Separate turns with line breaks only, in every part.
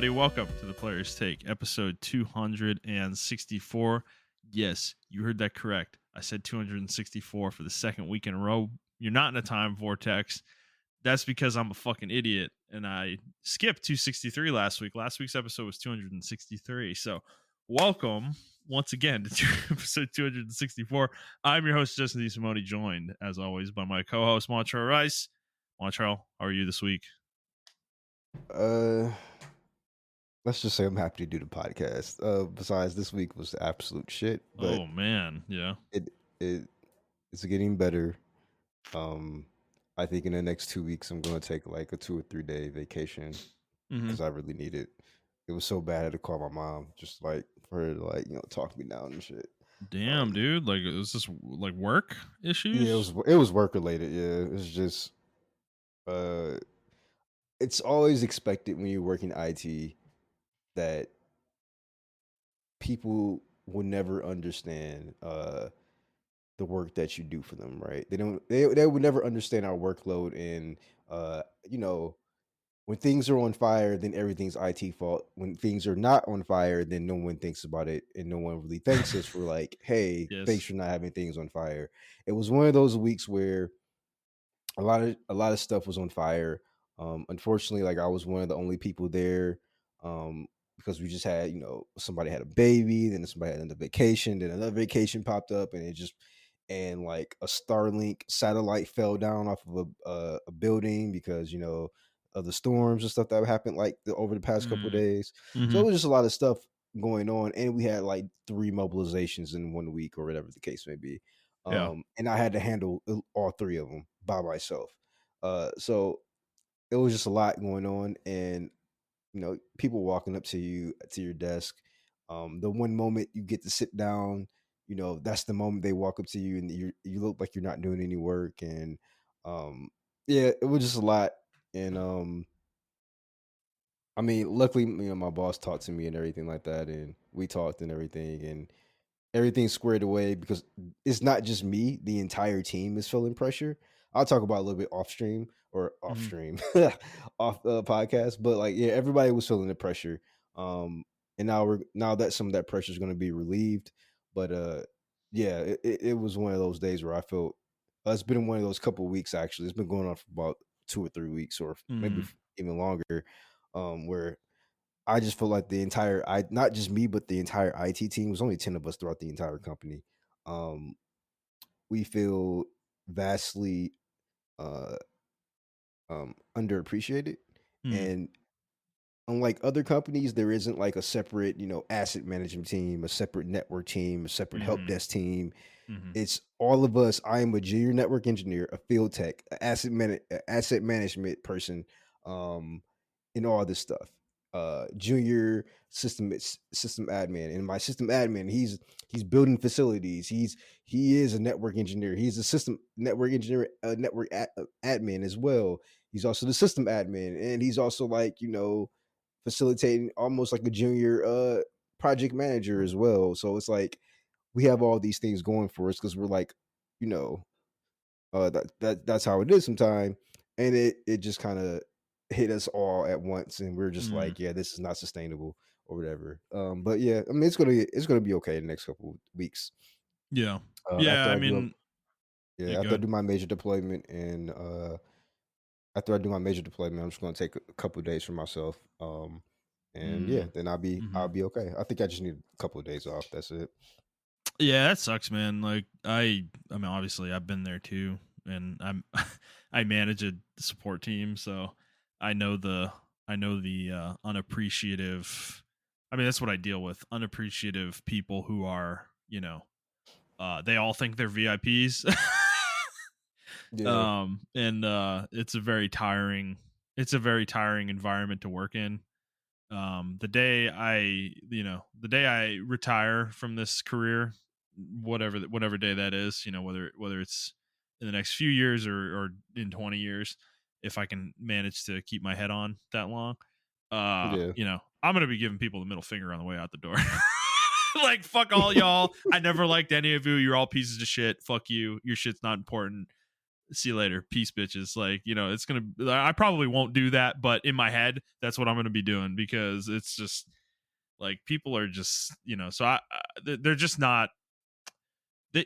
everybody. Welcome to the Player's Take, episode 264. Yes, you heard that correct. I said 264 for the second week in a row. You're not in a time vortex. That's because I'm a fucking idiot, and I skipped 263 last week. Last week's episode was 263. So welcome once again to episode 264. I'm your host, Justin DeSimone, joined, as always, by my co-host, Montrell Rice. Montrell, how are you this week?
Let's just say I'm happy to do the podcast. Besides, this week was absolute shit, but
Oh, man. Yeah.
it's getting better. I think in the next 2 weeks I'm gonna take like a 2 or 3 day vacation because I really need it. It was so bad I had to call my mom just like for her to like talk me down and shit.
Damn, dude. Like, it was just like work issues?
Yeah, it was work related. Yeah, it's just it's always expected when you're working IT that people will never understand the work that you do for them, right? They would never understand our workload and when things are on fire, then everything's IT fault. When things are not on fire, then no one thinks about it and no one really thanks us for like, hey,
Yes.
thanks for not having things on fire. It was one of those weeks where a lot of stuff was on fire. Unfortunately, like I was one of the only people there because we just had somebody had a baby, then somebody had another vacation, then another vacation popped up, and like a Starlink satellite fell down off of a building because of the storms and stuff that happened like over the past couple of days. So it was just a lot of stuff going on, and we had like 3 mobilizations in 1 week or whatever the case may be. And I had to handle all 3 of them by myself. So it was just a lot going on, and people walking up to you to your desk. The one moment you get to sit down, that's the moment they walk up to you and you look like you're not doing any work. And yeah, it was just a lot. And I mean, luckily, my boss talked to me and everything like that, and we talked and everything, and everything's squared away because it's not just me. The entire team is feeling pressure. I'll talk about a little bit off stream off the podcast, but like, yeah, everybody was feeling the pressure. And now that some of that pressure is going to be relieved, but yeah, it was one of those days where I felt it's been one of those couple of weeks actually. It's been going on for about 2 or 3 weeks, or maybe even longer, where I just feel like not just me, but the entire IT team, was only 10 of us throughout the entire company. We feel vastly underappreciated. And unlike other companies, there isn't like a separate, asset management team, a separate network team, a separate help desk team. It's all of us. I am a junior network engineer, a field tech, an asset management person, and all this stuff. Junior system admin, and my system admin, he's building facilities. He is a network engineer. He's a system network engineer, admin as well. He's also the system admin, and he's also like facilitating, almost like a junior project manager as well. So it's like we have all these things going for us because we're like, that's how it is sometimes. And it just kind of hit us all at once, and we're just like, yeah, this is not sustainable or whatever. But yeah, I mean, it's gonna be okay in the next couple weeks.
Yeah.
After
I
I do my major deployment, and after I do my major deployment, I'm just gonna take a couple of days for myself. And yeah, then I'll be okay. I think I just need a couple of days off. That's it.
Yeah, that sucks, man. Like I mean, obviously I've been there too, and I manage a support team, so I know the unappreciative. I mean, that's what I deal with. Unappreciative people who are, they all think they're VIPs.
Yeah.
And it's a very tiring environment to work in. The day I retire from this career, whatever day that is, whether it's in the next few years or in 20 years, if I can manage to keep my head on that long, I'm gonna be giving people the middle finger on the way out the door. Like, fuck all y'all. I never liked any of you. You're all pieces of shit. Fuck you. Your shit's not important. see you later, peace, bitches. Like, it's gonna. I probably won't do that, but in my head, that's what I'm gonna be doing because it's just like people are just, So they're just not.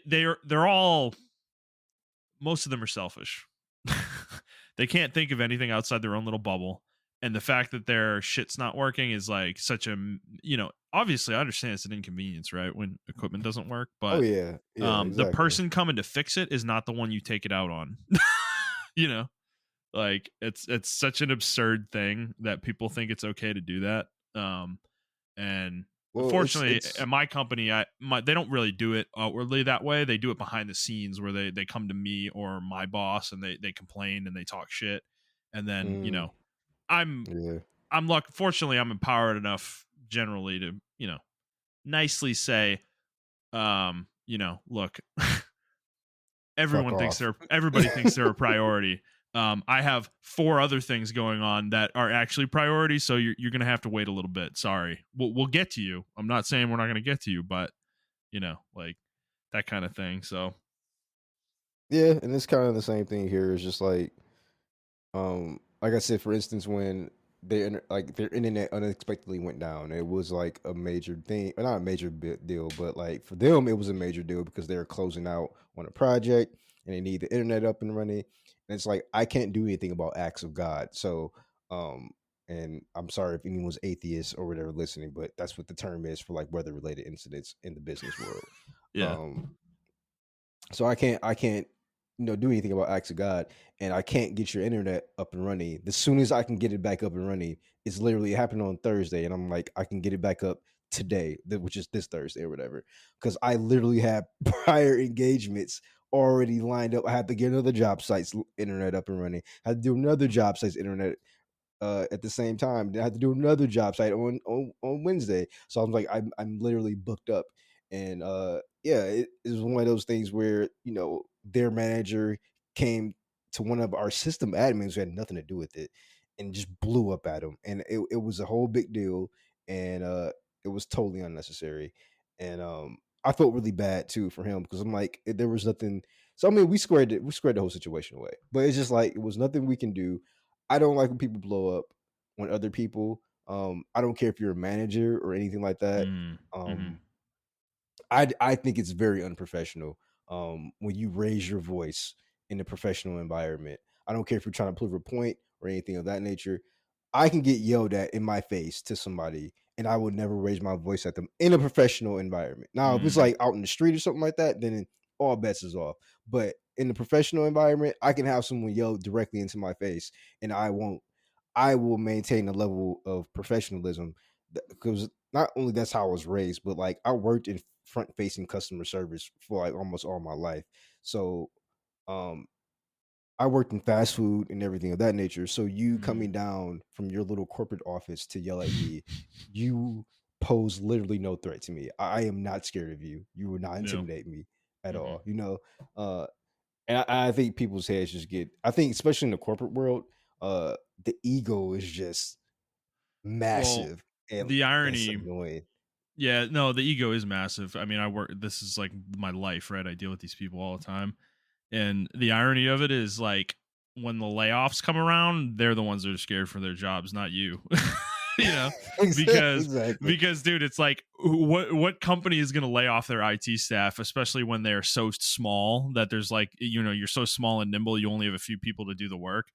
They're all. Most of them are selfish. They can't think of anything outside their own little bubble. And the fact that their shit's not working is like such a, obviously I understand it's an inconvenience, right? When equipment doesn't work,
Oh
but
yeah, yeah,
the
exactly.
person coming to fix it is not the one you take it out on. you know, like it's such an absurd thing that people think it's okay to do that. And
Well,
unfortunately,
it's
at my company, they don't really do it outwardly that way. They do it behind the scenes where they come to me or my boss and they complain and they talk shit. And then,
mm,
I'm
yeah,
I'm lucky. Fortunately, I'm empowered enough generally to, nicely say, look,
fuck off.
everybody thinks they're a priority. I have 4 other things going on that are actually priorities, so you're gonna have to wait a little bit. Sorry, we'll get to you. I'm not saying we're not gonna get to you, but like that kind of thing. So
Yeah, and it's kind of the same thing here. It's just like I said, for instance, when like their internet unexpectedly went down, it was like a major thing, or not a major deal, but like for them, it was a major deal because they were closing out on a project and they need the internet up and running. And it's like I can't do anything about acts of God. So, um, and I'm sorry if anyone's atheist or whatever listening, but that's what the term is for like weather related incidents in the business world.
yeah,
Um, so I can't do anything about acts of God, and I can't get your internet up and running. As soon as I can get it back up and running, it's literally happening on Thursday, and I'm like, I can get it back up today, which is this Thursday or whatever, because I literally have prior engagements already lined up. I have to get another job site's internet up and running. I have to do another job site's internet at the same time. Then I had to do another job site on Wednesday. So I'm like, I'm literally booked up, and yeah, it is one of those things where their manager came to one of our system admins who had nothing to do with it, and just blew up at him, and it was a whole big deal, and it was totally unnecessary, and I felt really bad too for him because I'm like, there was nothing. So I mean, we squared the whole situation away, but it's just like it was nothing we can do. I don't like when people blow up on other people. I don't care if you're a manager or anything like that.
mm, hmm
Um, I think it's very unprofessional when you raise your voice in a professional environment. I don't care if you're trying to prove a point or anything of that nature. I can get yelled at in my face to somebody, and I would never raise my voice at them in a professional environment. Now, if it's
mm,
like out in the street or something like that, then all bets is off. But in the professional environment, I can have someone yell directly into my face, and I won't. I will maintain a level of professionalism because not only that's how I was raised, but like I worked in front facing customer service for like almost all my life. So um I worked in fast food and everything of that nature. So you
mm.
coming down from your little corporate office to yell at me, you pose literally no threat to me. I am not scared of you. You will not
Yeah,
intimidate me at
hmm
all. Uh and I think people's heads just get I think especially in the corporate world, the ego is just
well,
massive, and
the
it's
irony.
annoying.
Yeah, no, the ego is massive. I mean, I work. This is like my life, right? I deal with these people all the time. And the irony of it is like when the layoffs come around, they're the ones that are scared for their jobs, not you. you know, because
Exactly.
because dude, it's like what company is going to lay off their IT staff, especially when they're so small that there's like you're so small and nimble, you only have a few people to do the work.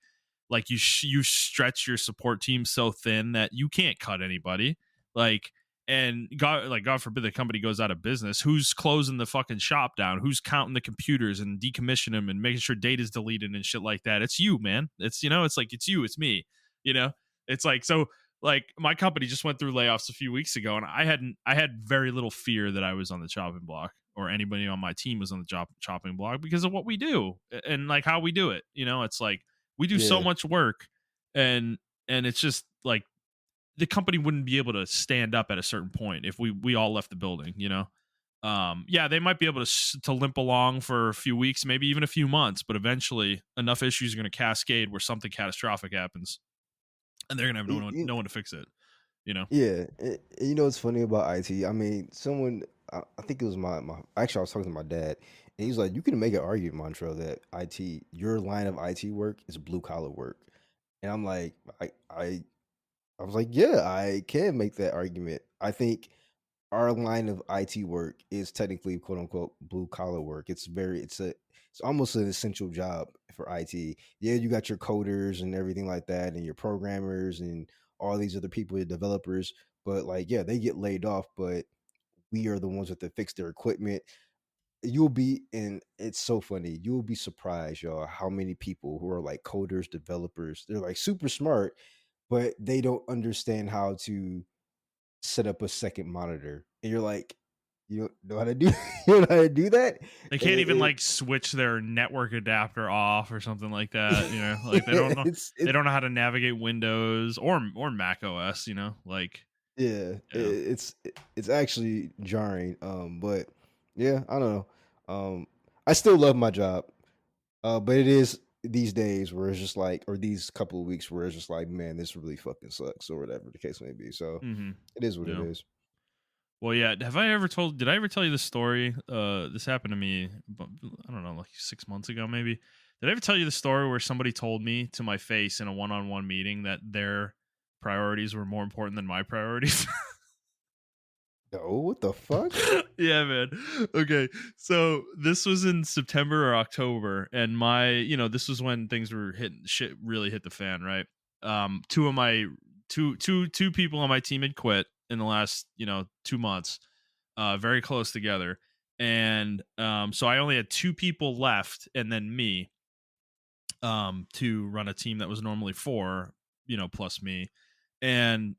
Like you stretch your support team so thin that you can't cut anybody. Like and God forbid the company goes out of business. Who's closing the fucking shop down? Who's counting the computers and decommissioning them and making sure data's deleted and shit like that? It's you, man. It's like it's you, it's me. You know, it's like so. Like my company just went through layoffs a few weeks ago, and I had very little fear that I was on the chopping block or anybody on my team was on the chopping block because of what we do and like how we do it. It's like we do so
Yeah.
much work, and it's just like the company wouldn't be able to stand up at a certain point if we all left the building. Yeah, they might be able to limp along for a few weeks, maybe even a few months, but eventually enough issues are going to cascade where something catastrophic happens and they're going to have
Y- y-
no one to fix it.
Yeah. You know what's funny about IT? I mean, someone I think it was my actually I was talking to my dad, And he's like, you can make an argument, Montrell, that your line of IT work is blue collar work. And I'm like, I was like, yeah, I can make that argument. I think our line of IT work is technically quote unquote blue collar work. It's almost an essential job for IT. Yeah, you got your coders and everything like that, and your programmers and all these other people, your developers. But like, yeah, they get laid off, but we are the ones that have to fix their equipment. And it's so funny. You'll be surprised, y'all, how many people who are like coders, developers, they're like super smart, but they don't understand how to set up a second monitor. And you're like, you don't know how to do you don't know how to do that?
They
And
can't even like switch their network adapter off or something like that. Like they don't know. They
it's
don't know how to navigate Windows or Mac OS. Like
yeah,
yeah.
it's actually jarring. But yeah, I don't know. I still love my job. But it is these days where it's just like, or these couple of weeks where it's just like, man, this really fucking sucks, or whatever the case may be. So
Mm-hmm.
it is what it
Yeah.
is.
Well, yeah. Did I ever tell you this story? This happened to me, I don't know, like 6 months ago, maybe. Did I ever tell you the story where somebody told me to my face in a one-on-one meeting that their priorities were more important than my priorities?
Oh, what the fuck?
Yeah, man. Okay. So this was in September or October, and this was when things were hitting shit really hit the fan, right? Two of my two people on my team had quit in the last, 2 months, very close together. And so I only had two people left and then me, to run a team that was normally four, plus me. And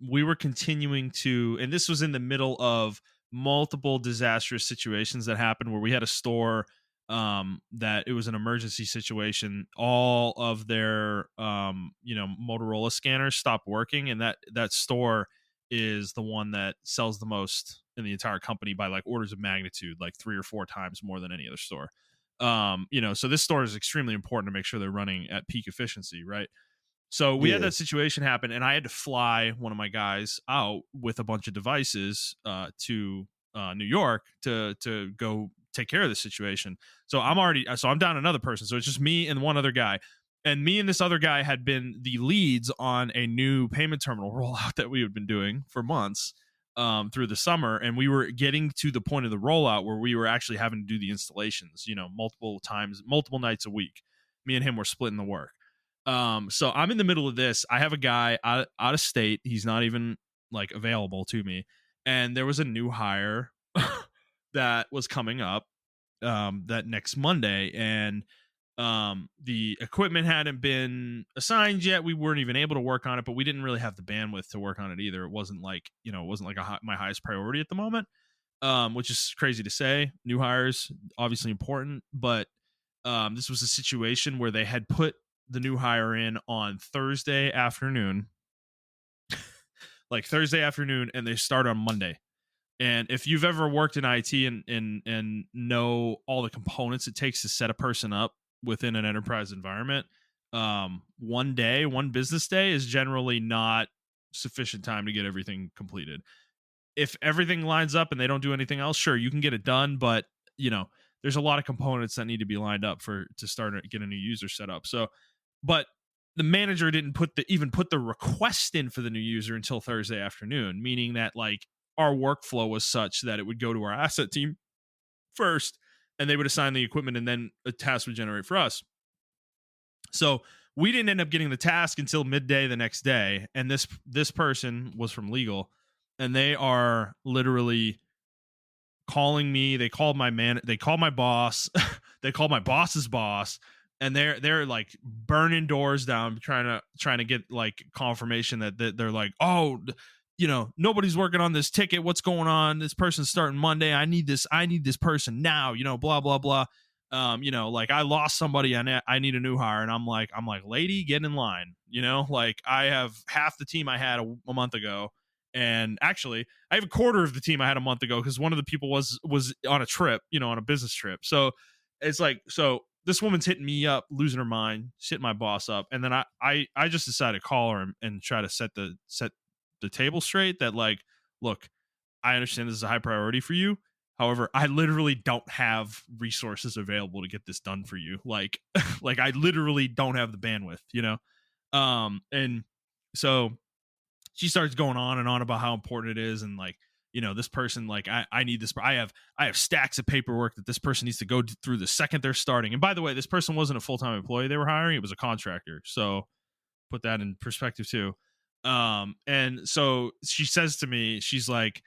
we were continuing to, and this was in the middle of multiple disastrous situations that happened where we had a store, that it was an emergency situation. All of their Motorola scanners stopped working, and that store is the one that sells the most in the entire company by like orders of magnitude, like 3 or 4 times more than any other store. So this store is extremely important to make sure they're running at peak efficiency, right? So we had
Yeah.
that situation happen, and I had to fly one of my guys out with a bunch of devices, to New York to go take care of the situation. So I'm down another person. So it's just me and one other guy. And me and this other guy had been the leads on a new payment terminal rollout that we had been doing for months, through the summer. And we were getting to the point of the rollout where we were actually having to do the installations, multiple times, multiple nights a week. Me and him were splitting the work. So I'm in the middle of this. I have a guy out of state. He's not even like available to me. And there was a new hire that was coming up, that next Monday. And the equipment hadn't been assigned yet. We weren't even able to work on it, but we didn't really have the bandwidth to work on it either. It wasn't like, my highest priority at the moment. Which is crazy to say. New hires, obviously important, but this was a situation where they had put the new hire in on Thursday afternoon, like Thursday afternoon, and they start on Monday. And if you've ever worked in IT and know all the components it takes to set a person up within an enterprise environment, one business day is generally not sufficient time to get everything completed. If everything lines up and they don't do anything else, sure, you can get it done, but there's a lot of components that need to be lined up to start to get a new user set up. So, but the manager didn't even put the request in for the new user until Thursday afternoon, meaning that like our workflow was such that it would go to our asset team first, and they would assign the equipment, and then a task would generate for us. So we didn't end up getting the task until midday the next day, and this person was from legal, and they are literally calling me. They called my boss, they called my boss's boss, and they're like burning doors down, trying to get like confirmation that they're like, oh, nobody's working on this ticket. What's going on? This person's starting Monday. I need this person now. Blah blah blah. Like I lost somebody and I need a new hire, and I'm like, lady, get in line. Like I have half the team I had a month ago. And actually, I have a quarter of the team I had a month ago because one of the people was on a trip, on a business trip. So it's like, so this woman's hitting me up, losing her mind, hitting my boss up, and then I just decided to call her and try to set the table straight. That like, look, I understand this is a high priority for you. However, I literally don't have resources available to get this done for you. Like, like I literally don't have the bandwidth, you know? And so she starts going on and on about how important it is. And like, you know, this person, like, I need this. I have stacks of paperwork that this person needs to go through the second they're starting. And by the way, this person wasn't a full-time employee they were hiring. It was a contractor. So put that in perspective too. And so she says to me, she's like,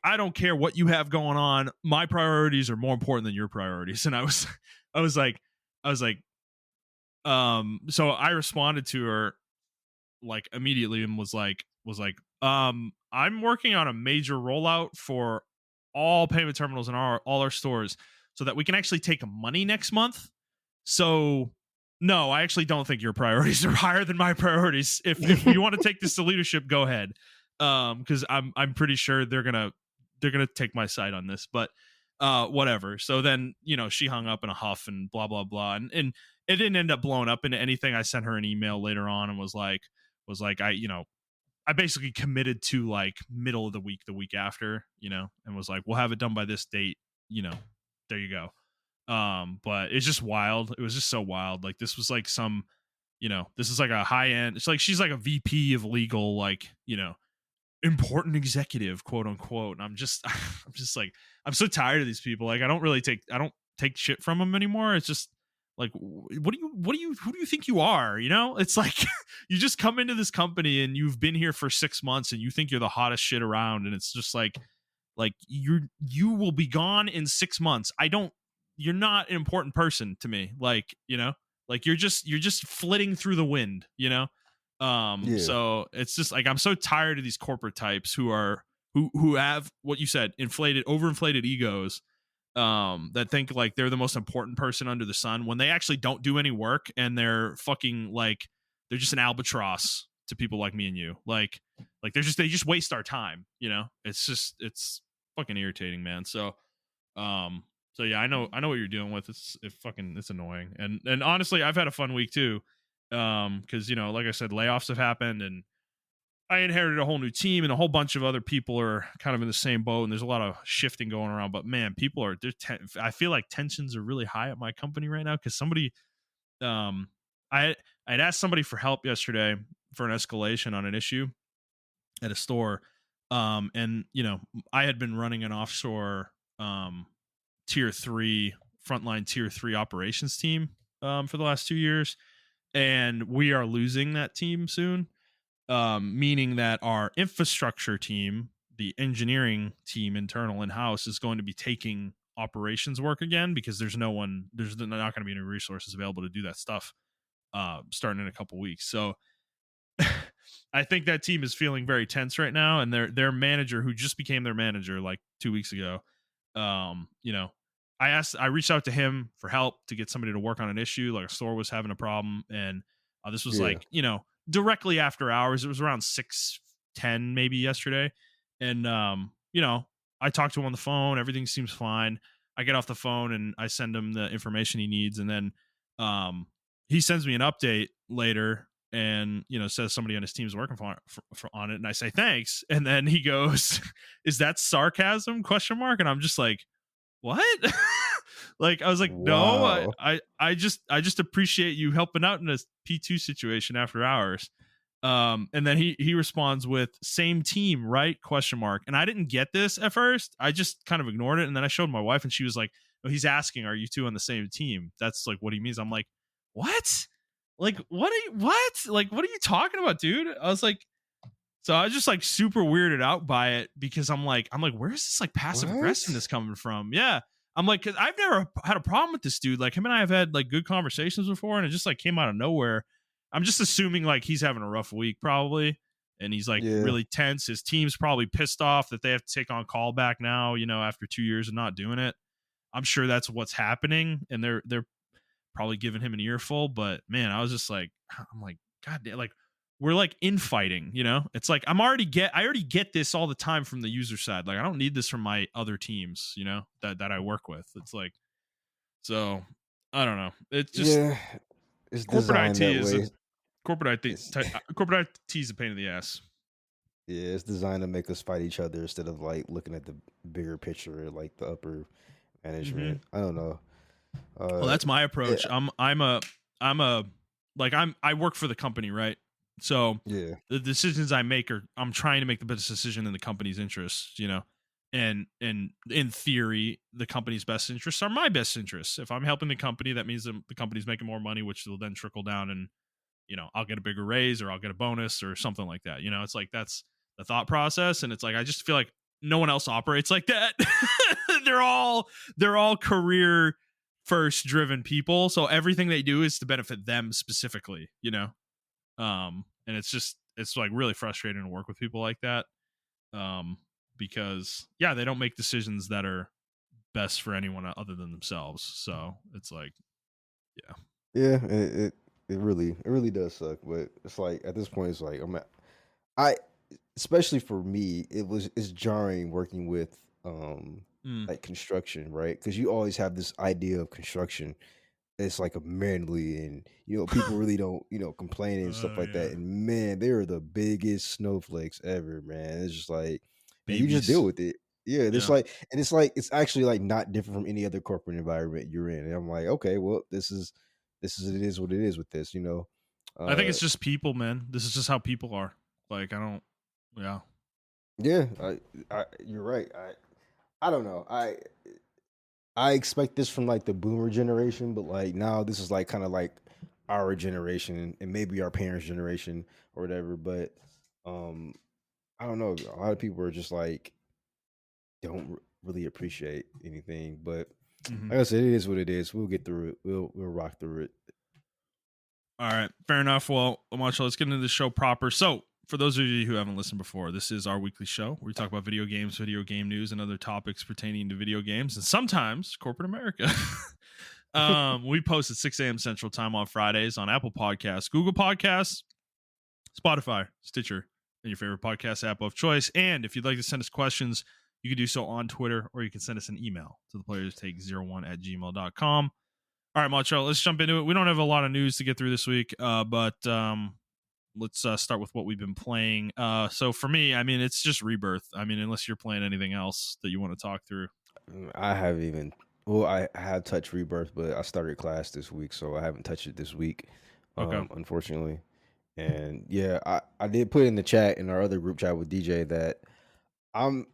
I don't care what you have going on. My priorities are more important than your priorities. And I was like, I was like, so I responded to her like immediately and was like, I'm working on a major rollout for all payment terminals in all our stores so that we can actually take money next month. So no, I actually don't think your priorities are higher than my priorities. If you want to take this to leadership, go ahead. Because I'm pretty sure they're gonna take my side on this, but whatever. So then, you know, she hung up in a huff and blah blah blah. And it didn't end up blowing up into anything. I sent her an email later on and was like, I basically committed to like middle of the week after, you know, and was like, we'll have it done by this date, you know, there you go. But it's just wild. It was just so wild. Like this was like some, you know, this is like a high end. It's like she's like a VP of legal, like, you know, important executive, quote unquote. And I'm just I'm just like, I'm so tired of these people. Like I don't take shit from them anymore. It's just like, who do you think you are? You know, it's like you just come into this company and you've been here for 6 months and you think you're the hottest shit around. And it's just like you will be gone in 6 months. You're not an important person to me. Like, you know, like you're just flitting through the wind, you know?
Yeah.
So it's just like I'm so tired of these corporate types who have what you said, overinflated egos, that think like they're the most important person under the sun when they actually don't do any work and they're fucking like they're just an albatross to people like me and you. Like they just waste our time, you know? It's fucking irritating, man. So yeah, I know what you're dealing with. It's annoying. And honestly, I've had a fun week too. Cuz you know, like I said, layoffs have happened and I inherited a whole new team and a whole bunch of other people are kind of in the same boat and there's a lot of shifting going around, but man, I feel like tensions are really high at my company right now cuz somebody um I I'd asked somebody for help yesterday for an escalation on an issue at a store. And you know, I had been running an offshore tier 3 frontline tier 3 operations team for the last 2 years, and we are losing that team soon, meaning that our infrastructure team, the engineering team internal in house, is going to be taking operations work again because there's not going to be any resources available to do that stuff starting in a couple weeks. So I think that team is feeling very tense right now, and their manager, who just became their manager like 2 weeks ago, you know, I reached out to him for help to get somebody to work on an issue. Like a store was having a problem, and this was
Yeah.
like, you know, directly after hours. It was around 6:10 maybe yesterday, and you know, I talked to him on the phone. Everything seems fine. I get off the phone and I send him the information he needs, and then he sends me an update later and, you know, says somebody on his team's working on it, and I say thanks, and then he goes, is that sarcasm, question mark? And I'm just like, what? Like I was like, no,
Wow.
I just appreciate you helping out in a P2 situation after hours. And then he responds with same team, right, question mark. And I didn't get this at first. I just kind of ignored it, and then I showed my wife and she was like, oh, he's asking, are you two on the same team? That's like what he means. I'm like, what? Like what are you talking about, dude? I was like, so I was just like super weirded out by it because I'm like, where's this like passive
What?
aggressiveness coming from? Yeah. I'm like, cause I've never had a problem with this dude. Like him and I have had like good conversations before, and it just like came out of nowhere. I'm just assuming like he's having a rough week probably, and he's like
Yeah.
really tense. His team's probably pissed off that they have to take on callback now, you know, after 2 years of not doing it. I'm sure that's what's happening, and they're probably giving him an earful. But man, I was just like, I'm like, God damn, like we're like infighting, you know? It's like I already get this all the time from the user side. Like I don't need this from my other teams, you know, that I work with. It's like, so I don't know. It's just
Yeah. It's
corporate
designed
IT
that
is a
way.
corporate IT
It's
corporate IT is a pain in the ass.
Yeah, it's designed to make us fight each other instead of like looking at the bigger picture, like the upper
Hmm.
management. I don't know.
Well,
Uh,
that's my
yeah,
approach. I'm a like I work for the company, right? So
yeah,
the decisions I make are I'm trying to make the best decision in the company's interests, and in theory, the company's best interests are my best interests. If I'm helping the company, that means the company's making more money, which will then trickle down, and I'll get a bigger raise or I'll get a bonus or something like that. It's like that's the thought process, and it's like I just feel like no one else operates like that. they're all they're all career first driven people, so everything they do is to benefit them specifically. And it's like really frustrating to work with people like that, um because yeah, they don't make decisions that are best for anyone other than themselves, so it's like, yeah.
yeah. It really does suck, but it's like at this point, it's like I especially for me, it's jarring working with
Mm.
like construction, right? Because you always have this idea of construction. It's like a manly and people really don't complain and stuff like that.
Yeah,
And man, they are the biggest snowflakes ever, man. It's just like, and you just deal
babies.
with it. Yeah, and it's
Yeah,
like, it's actually like not different from any other corporate environment you're in. And I'm like, okay, well, this is it is what it is with this.
I think
Uh,
it's just people, man. This is just how people are. Like, I don't. Yeah.
yeah, you're right. I don't know. I expect this from like the boomer generation, but like now this is like kind of like our generation and maybe our parents' generation or whatever. But um, I don't know. A lot of people are just like don't really appreciate anything. But
Hmm.
like I said, it is what it is. We'll get through it. We'll rock through it.
All right, fair enough. Well, Marshall, let's get into the show proper. So, for those of you who haven't listened before, this is our weekly show where we talk about video games, video game news, and other topics pertaining to video games, and sometimes corporate America. We post at 6 a.m. Central Time on Fridays on Apple Podcasts, Google Podcasts, Spotify, Stitcher, and your favorite podcast app of choice. And if you'd like to send us questions, you can do so on Twitter, or you can send us an email to the players take 01@gmail.com. All right, Macho, let's jump into it. We don't have a lot of news to get through this week, but let's start with what we've been playing. So for me, I mean, it's just Rebirth. I mean, unless you're playing anything else that you want to talk through.
I haven't even. Well, I have touched Rebirth, but I started class this week, so I haven't touched it this week.
Okay.
Unfortunately. And yeah, I did put in the chat in our other group chat with DJ that I'm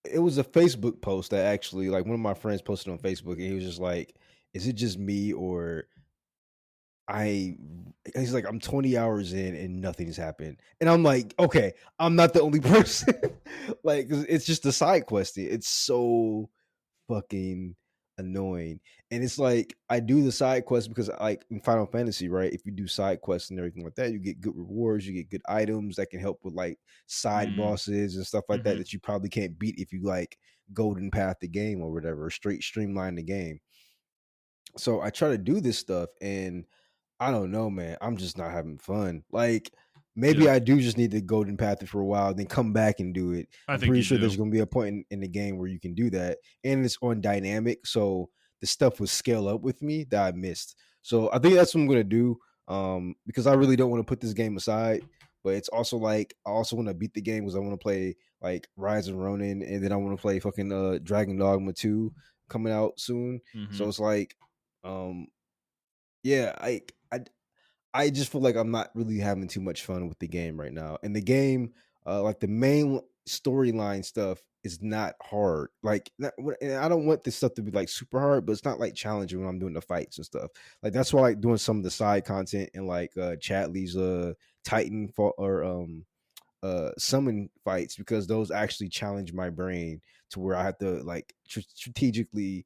it was a Facebook post that actually like one of my friends posted on Facebook and he was just like, is it just me or I he's like, I'm 20 hours in and nothing's happened. And I'm like, okay, I'm not the only person. Like 'cause it's just a side quest. It's so fucking annoying. And it's like I do the side quests because like in Final Fantasy, right? If you do side quests and everything like that, you get good rewards, you get good items that can help with like side
Mm,
bosses and stuff like that
mm-hmm.
that you probably can't beat if you like golden path the game or whatever, or straight streamline the game. So I try to do this stuff and I don't know, man. I'm just not having fun. Like maybe
Yeah,
I do just need to golden path it for a while, then come back and do it.
I
I'm
think
pretty
you
sure
do.
there's gonna be a point in the game where you can do that, and it's on dynamic, so the stuff will scale up with me that I missed. So I think that's what I'm gonna do. Because I really don't want to put this game aside, but it's also like I also want to beat the game because I want to play like Rise of Ronin, and then I want to play fucking Dragon Dogma 2 coming out soon.
Mm-hmm.
So it's like, um, yeah, I just feel like I'm not really having too much fun with the game right now. And the game, like the main storyline stuff is not hard. Like, and I don't want this stuff to be like super hard, but it's not like challenging when I'm doing the fights and stuff. Like that's why I like doing some of the side content and like Chatley's Titan for, or summon fights because those actually challenge my brain to where I have to like strategically,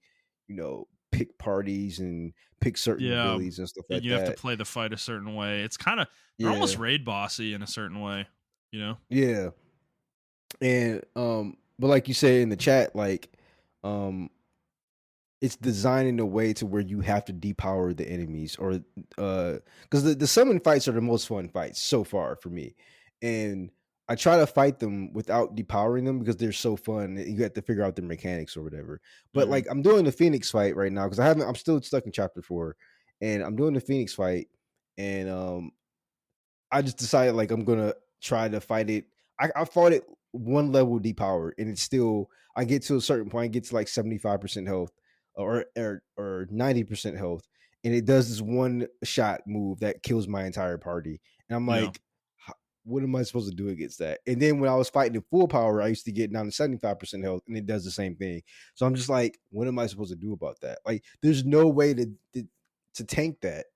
pick parties and pick certain
Yeah,
abilities and stuff
and
like
you have to
that.
play the fight a certain way. It's kind of they're almost
Yeah,
raid bossy in a certain way. You know.
yeah, and but like you said in the chat, like um, it's designed in a way to where you have to depower the enemies or because the summon fights are the most fun fights so far for me, and I try to fight them without depowering them because they're so fun. You have to figure out the mechanics or whatever. But
Mm-hmm.
like I'm doing the Phoenix fight right now because I'm still stuck in chapter 4, and I'm doing the Phoenix fight, and I just decided like I'm gonna try to fight it. I fought it one level depower, and it's still I get to a certain point, I get to like 75% health or 90% health, and it does this one shot move that kills my entire party. And I'm
Yeah.
like, what am I supposed to do against that? And then when I was fighting in full power, I used to get down to 75% health, and it does the same thing. So I'm just like, what am I supposed to do about that? Like, there's no way to tank that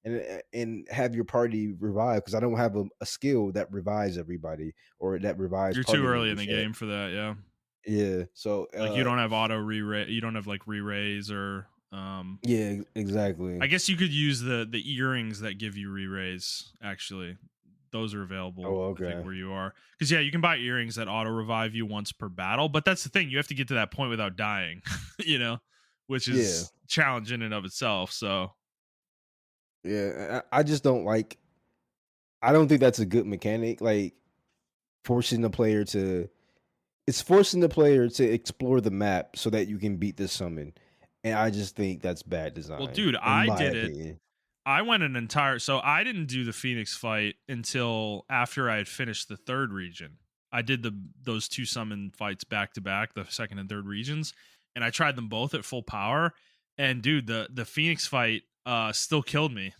and have your party revive, because I don't have a skill that revives everybody or that revives
You're too
party
early in
members
the
yet.
game for that. Yeah.
Yeah. So
Like you don't have auto re-raise. You don't have like re-raise or
yeah, exactly.
I guess you could use the earrings that give you re-raise. Actually, those are available.
Oh,
I think
okay.
where you are, because yeah, you can buy earrings that auto revive you once per battle. But that's the thing; you have to get to that point without dying. You know, which
Yeah.
is challenge in and of itself. So
Yeah. I just don't like I don't think that's a good mechanic. Like forcing the player to it's forcing the player to explore the map so that you can beat the summon. And I just think that's bad
well,
design,
dude,
in
I
my
did it.
opinion.
I went an entire so I didn't do the Phoenix fight until after I had finished the third region. I did those two summon fights back to back, the second and third regions, and I tried them both at full power. And dude, the Phoenix fight still killed me.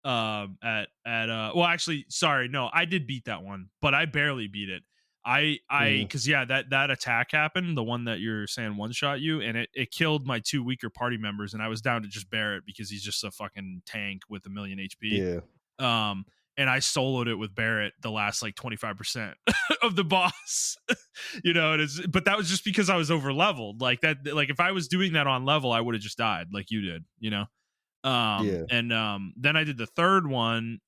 At well, actually, sorry, no, I did beat that one, but I barely beat it. I
Mhm.
because yeah, that attack happened, the one that you're saying one shot you, and it killed my two weaker party members, and I was down to just Barrett because he's just a fucking tank with a million HP.
Yeah.
um and I soloed it with Barrett the last like 25% of the boss. And it's but that was just because I was over leveled. Like that, like if I was doing that on level, I would have just died like you did.
Yeah.
And then I did the third one,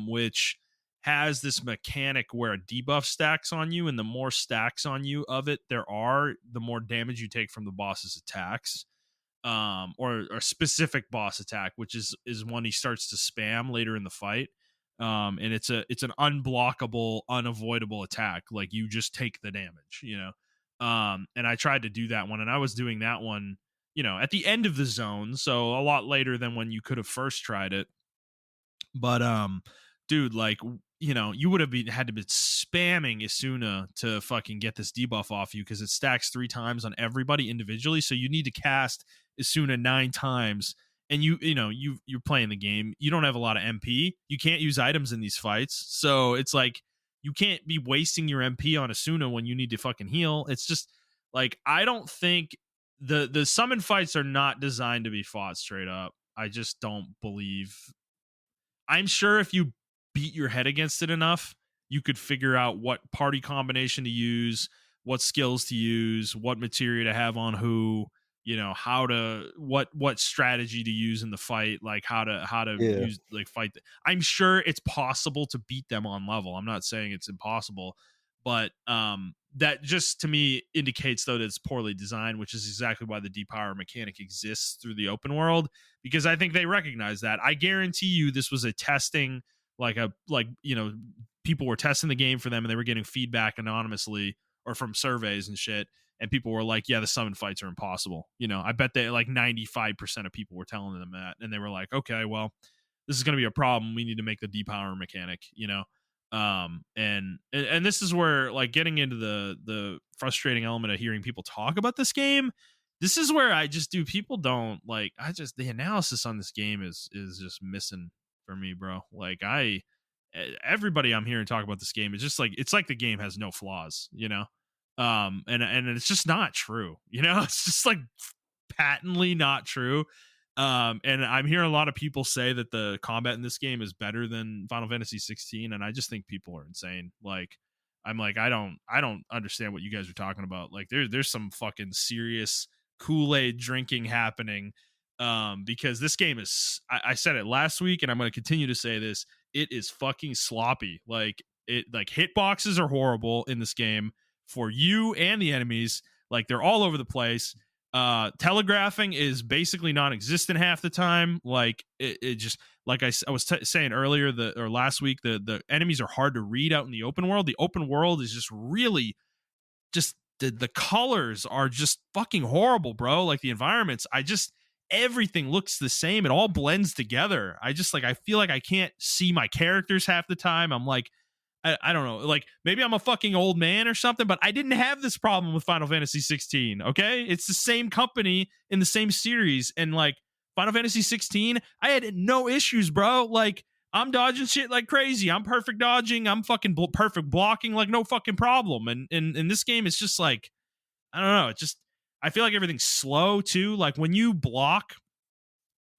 which has this mechanic where a debuff stacks on you, and the more stacks on you of it there are, the more damage you take from the boss's attacks. Or a specific boss attack, which is one he starts to spam later in the fight. And it's an unblockable, unavoidable attack. Like you just take the damage. And I tried to do that one, and I was doing that one, at the end of the zone, so a lot later than when you could have first tried it. But dude, like you would have had to be spamming Isuna to fucking get this debuff off you, because it stacks 3 times on everybody individually. So you need to cast Isuna 9 times, and you're playing the game. You don't have a lot of MP. You can't use items in these fights, so it's like you can't be wasting your MP on Isuna when you need to fucking heal. It's just like I don't think the summon fights are not designed to be fought straight up. I just don't believe. I'm sure if you beat your head against it enough, you could figure out what party combination to use, what skills to use, what materia to have on who, how to what strategy to use in the fight, like how to
Yeah.
use like fight. I'm sure it's possible to beat them on level. I'm not saying it's impossible, but that just to me indicates though that it's poorly designed, which is exactly why the depower mechanic exists through the open world, because I think they recognize that. I guarantee you this was a testing, people were testing the game for them, and they were getting feedback anonymously or from surveys and shit, and people were like, yeah, the summon fights are impossible. I bet they like 95% of people were telling them that, and they were like, okay, well, this is going to be a problem. We need to make the depower mechanic. And this is where, like, getting into the frustrating element of hearing people talk about this game, this is where I just do people don't like, the analysis on this game is just missing for me, bro. Like everybody I'm hearing talk about this game is just like, it's like the game has no flaws. And it's just not true. It's just like patently not true. And I'm hearing a lot of people say that the combat in this game is better than Final Fantasy 16, and I just think people are insane. Like, I'm like, I don't understand what you guys are talking about. Like, there's some fucking serious Kool-Aid drinking happening. Because this game is, I said it last week, and I'm going to continue to say this. It is fucking sloppy. Like hitboxes are horrible in this game for you and the enemies. Like, they're all over the place. Telegraphing is basically non-existent half the time. Like it just, like I was saying earlier, or last week, the enemies are hard to read out in the open world. The open world is just really just the colors are just fucking horrible, bro. Like the environments, everything looks the same. It all blends together. I feel like I can't see my characters half the time. I'm like, I don't know, like maybe I'm a fucking old man or something, but I didn't have this problem with Final Fantasy 16. Okay, it's the same company in the same series, and like Final Fantasy 16, I had no issues, bro. Like I'm dodging shit like crazy. I'm perfect dodging. I'm fucking perfect blocking, like no fucking problem. And in this game, it's just like I don't know. It just I feel like everything's slow too. Like when you block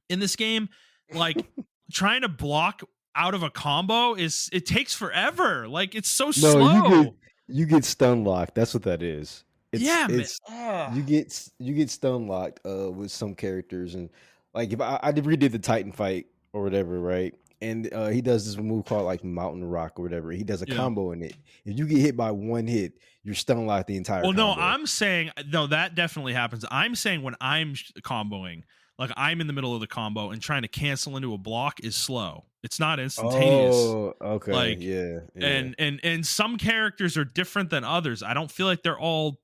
in this game, like trying to block out of a combo is it takes forever. Like it's so
No,
slow.
you get stun locked. That's what that is.
Yeah, man.
It's you get stun locked with some characters, and like if I redid the Titan fight or whatever, right? And he does this move called like Mountain Rock or whatever. He does a
Yeah.
combo in it. If you get hit by one hit, you're stun locked the entire
Well, no,
combo.
I'm saying no, that definitely happens. I'm saying when I'm comboing, like I'm in the middle of the combo and trying to cancel into a block is slow. It's not instantaneous.
Oh, okay,
Like
yeah, yeah,
and some characters are different than others. I don't feel like they're all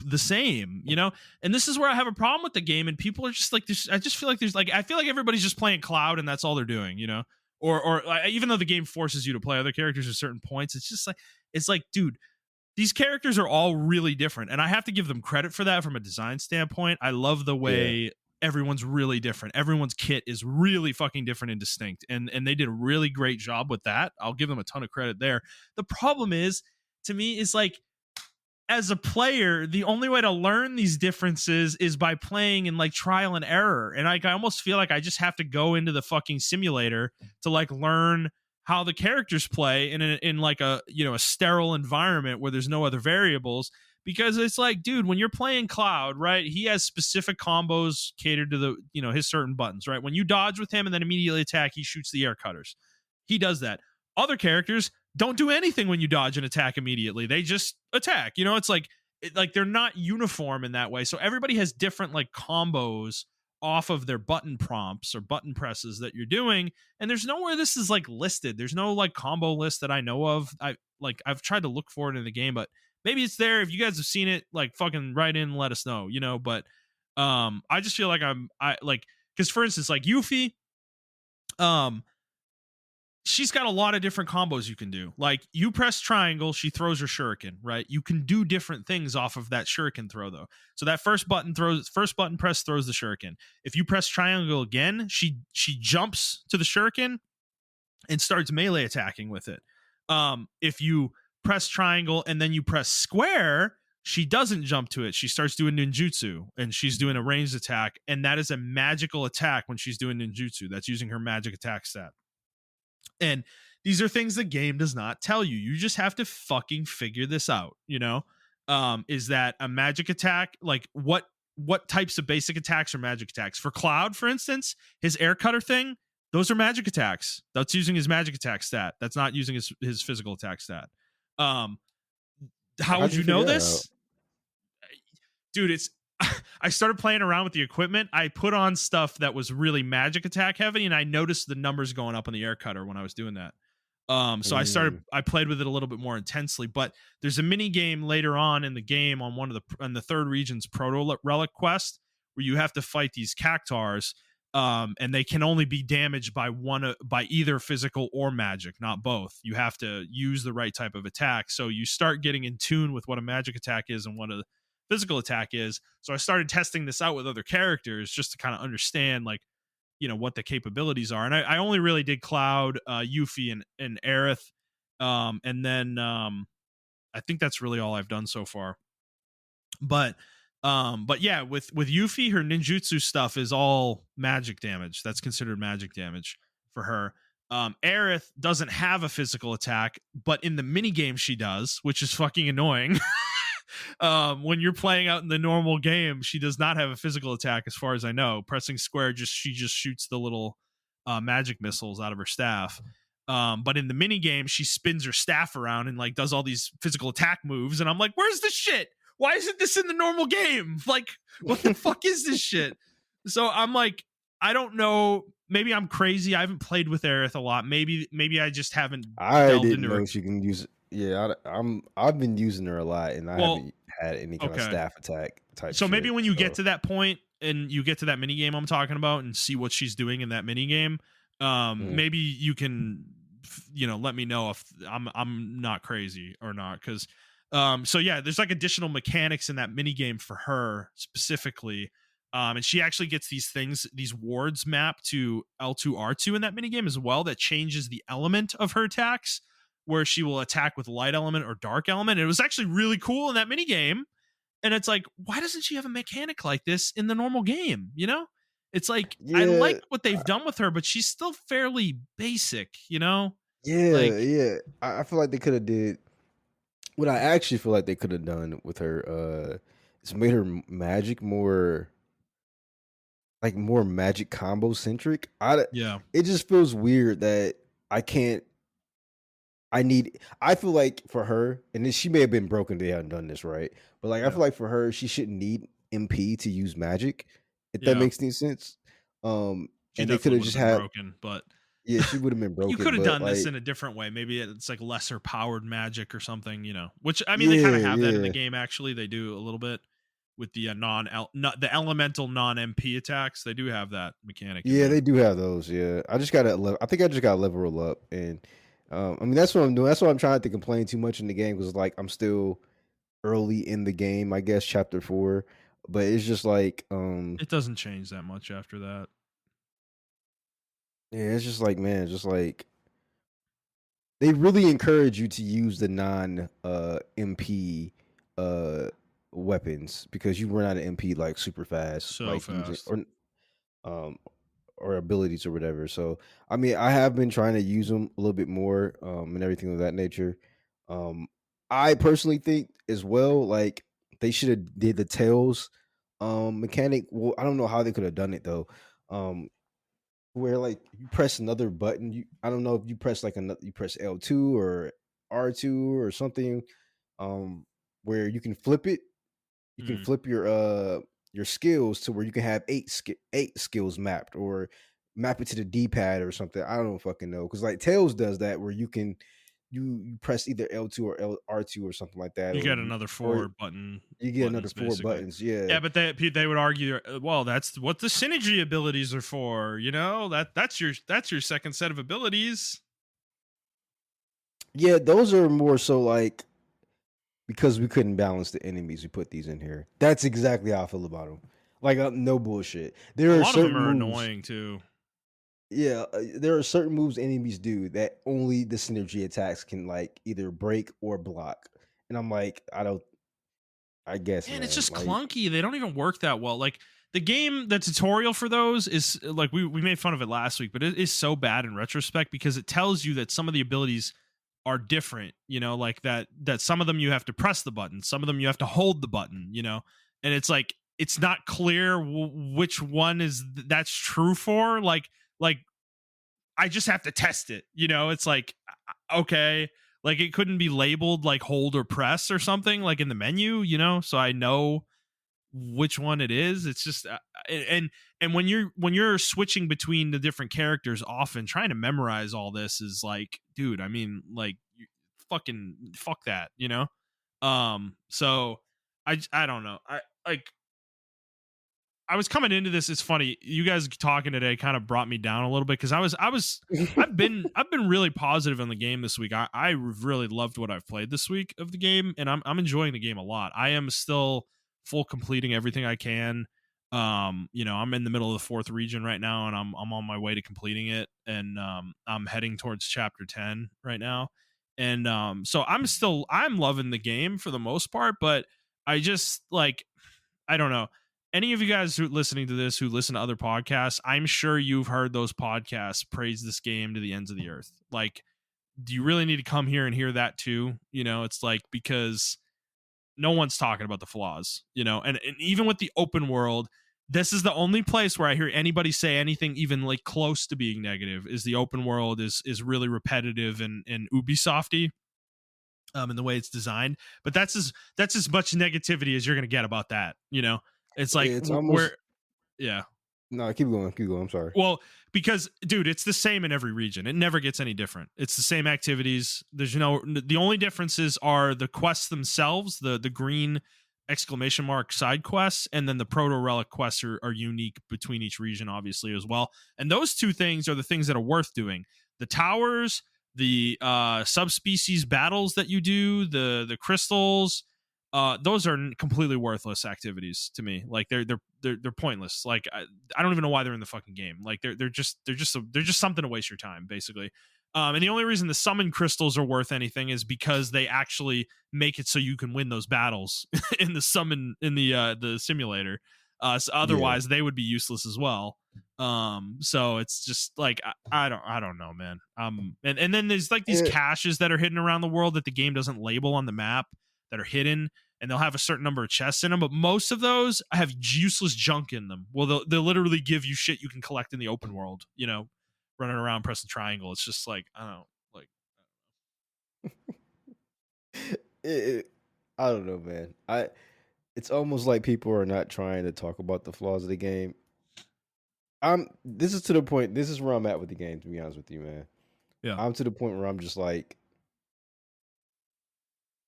the same, you know? And this is where I have a problem with the game, and people are just like this. I just feel like there's like I feel like everybody's just playing Cloud and that's all they're doing, you know? Or even though the game forces you to play other characters at certain points, it's like, dude, these characters are all really different, and I have to give them credit for that from a design standpoint. I love the
yeah,
way everyone's really different. Everyone's kit is really fucking different and distinct, and they did a really great job with that. I'll give them a ton of credit there. The problem is, to me, is like as a player, the only way to learn these differences is by playing in like trial and error. And I almost feel like I just have to go into the fucking simulator to like learn how the characters play in like a a sterile environment where there's no other variables. Because it's like, dude, when you're playing Cloud, right? He has specific combos catered to the his certain buttons, right? When you dodge with him and then immediately attack, he shoots the air cutters. He does that. Other characters don't do anything when you dodge and attack immediately. They just attack. It's like they're not uniform in that way. So everybody has different like combos off of their button prompts or button presses that you're doing, and there's nowhere this is like listed. There's no like combo list that I know of. I've tried to look for it in the game, but maybe it's there. If you guys have seen it, like fucking write in and let us know, but I just feel like I like because for instance like Yuffie, um she's got a lot of different combos you can do. Like you press triangle, she throws her shuriken, right? You can do different things off of that shuriken throw though. So that first button press throws the shuriken. If you press triangle again, she jumps to the shuriken and starts melee attacking with it. If you press triangle and then you press square, she doesn't jump to it. She starts doing ninjutsu and she's doing a ranged attack, and that is a magical attack when she's doing ninjutsu. That's using her magic attack stat. And these are things the game does not tell you. You just have to fucking figure this out, is that a magic attack? Like what types of basic attacks are magic attacks? For Cloud, for instance, his air cutter thing, those are magic attacks. That's using his magic attack stat. That's not using his physical attack stat. How
how'd
would
you
you know
figure that out?
this? Dude, it's I started playing around with the equipment. I put on stuff that was really magic attack heavy, and I noticed the numbers going up on the air cutter when I was doing that. So
Mm.
I played with it a little bit more intensely. But there's a mini game later on in the game on the third region's proto relic quest where you have to fight these cactars, and they can only be damaged by by either physical or magic, not both. You have to use the right type of attack. So you start getting in tune with what a magic attack is and what a physical attack is. So I started testing this out with other characters just to kind of understand like what the capabilities are. And I only really did Cloud, Yuffie, and Aerith, and then I think that's really all I've done so far. But yeah, with Yuffie, her ninjutsu stuff is all magic damage. That's considered magic damage for her. Aerith doesn't have a physical attack, but in the mini game she does, which is fucking annoying. When you're playing out in the normal game, she does not have a physical attack, as far as I know. Pressing square, she just shoots the little magic missiles out of her staff. But in the mini game, she spins her staff around and like does all these physical attack moves, and I'm like, "Where's the shit? Why isn't this in the normal game? Like, what the fuck is this shit?" So I'm like, I don't know. Maybe I'm crazy. I haven't played with Aerith a lot. Maybe I just haven't
I
delved
didn't
into her.
know she can use. Yeah, I've been using her a lot, and I
Well,
haven't had any kind of
okay.
staff attack type
So maybe
shit.
when you get
So
to that point and you get to that mini game I'm talking about and see what she's doing in that mini game,
mm.
maybe you can let me know if I'm not crazy or not, because so yeah, there's like additional mechanics in that mini game for her specifically. And she actually gets these wards mapped to L2 R2 in that mini game as well, that changes the element of her attacks, where she will attack with light element or dark element. And it was actually really cool in that mini game. And it's like, why doesn't she have a mechanic like this in the normal game? It's like, I
Yeah,
like what they've done with her, but she's still fairly basic,
yeah,
like,
yeah. I feel like they could have did what I actually feel like they could have done with her. Is made her magic more like more magic combo centric.
yeah,
It just feels weird that I can't. I feel like for her, and then she may have been broken. They haven't done this right, but like I
yeah,
feel like for her, she shouldn't need MP to use magic. If that
yeah.
makes any sense.
She
And they could
definitely
have
would have
just
been
had,
broken, but
yeah, she would have been
you
broken,
could have
but
done this
like,
in a different way. Maybe it's like lesser powered magic or something, which I mean, they kind of
yeah,
have that in the
yeah,
game. Actually, they do a little bit with the the elemental non MP attacks. They do have that mechanic in
yeah,
there.
they do have those. Yeah, I think I just got to level roll up, and I mean that's what I'm doing. That's why I'm trying to complain too much in the game because like I'm still early in the game. I guess chapter 4, but it's just like,
It doesn't change that much after that.
yeah, it's just like, man, just like they really encourage you to use the non MP uh weapons because you run out of MP like super fast,
So
like using
fast.
um or abilities or whatever. So I mean, I have been trying to use them a little bit more, and everything of that nature. Um, I personally think as well, like they should have did the tails mechanic. Well, I don't know how they could have done it though. Where like you press another button, I don't know if you press like another, you press L2 or R2 or something, um, where you can flip it. You can
Mm.
flip your skills to where you can have eight skills mapped, or map it to the D-pad or something. I don't fucking know, because like Tails does that where you can you press either L2 or R2 or something like that,
You
or
get another
or
four
you get another
buttons
four
basically.
buttons. Yeah,
Yeah, but they would argue, well, that's what the synergy abilities are for. That's your second set of abilities.
yeah, those are more so like because we couldn't balance the enemies, we put these in here. That's exactly how I feel about them. Like, no bullshit.
A
There are
lot of them
certain
are
moves.
annoying too.
Yeah, there are certain moves enemies do that only the synergy attacks can like either break or block. And I'm like, I don't. I guess,
Man, it's
man.
just
Like,
clunky. They don't even work that well. Like the game, the tutorial for those is like we made fun of it last week, but it is so bad in retrospect because it tells you that some of the abilities are different. Like that some of them you have to press the button, some of them you have to hold the button. And it's like it's not clear which one is that's true for. Like I just have to test it. It's like okay, like it couldn't be labeled like hold or press or something like in the menu. So I know which one it is. It's just and when you're switching between the different characters, often trying to memorize all this is like, dude, I mean, like, fucking fuck that. So I don't know. I was coming into this. It's funny. You guys talking today kind of brought me down a little bit because I've been really positive in the game this week. I really loved what I've played this week of the game, and I'm enjoying the game a lot. I am still full completing everything I can. I'm in the middle of the fourth region right now, and I'm on my way to completing it, and I'm heading towards chapter 10 right now. And so I'm loving the game for the most part, but I just like I don't know. Any of you guys who listening to this who listen to other podcasts, I'm sure you've heard those podcasts praise this game to the ends of the earth. Like, do you really need to come here and hear that too? It's like because no one's talking about the flaws, and even with the open world, this is the only place where I hear anybody say anything even like close to being negative is the open world is really repetitive and Ubisofty in the way it's designed. But that's as much negativity as you're gonna get about that. It's like
it's
where
almost
yeah.
no. Keep going, keep going. I'm sorry.
Well, because dude, it's the same in every region. It never gets any different. It's the same activities. The only differences are the quests themselves, the green exclamation mark side quests, and then the proto relic quests are unique between each region, obviously, as well. And those two things are the things that are worth doing. The towers, the subspecies battles that you do, the crystals, those are completely worthless activities to me. Like they're pointless. Like I don't even know why they're in the fucking game. Like they're just something to waste your time, basically. And the only reason the summon crystals are worth anything is because they actually make it so you can win those battles in the summon in the simulator. So
Yeah.
otherwise, they would be useless as well. So it's just like I don't know, man. And then there's like these
Eh,
caches that are hidden around the world that the game doesn't label on the map that are hidden, and they'll have a certain number of chests in them, but most of those have useless junk in them. Well, they'll literally give you shit you can collect in the open world, running around pressing triangle. It's just like I don't know, like
it, I don't know, man. It's almost like people are not trying to talk about the flaws of the game. This is to the point. This is where I'm at with the game. To be honest with you, man,
yeah,
I'm to the point where I'm just like,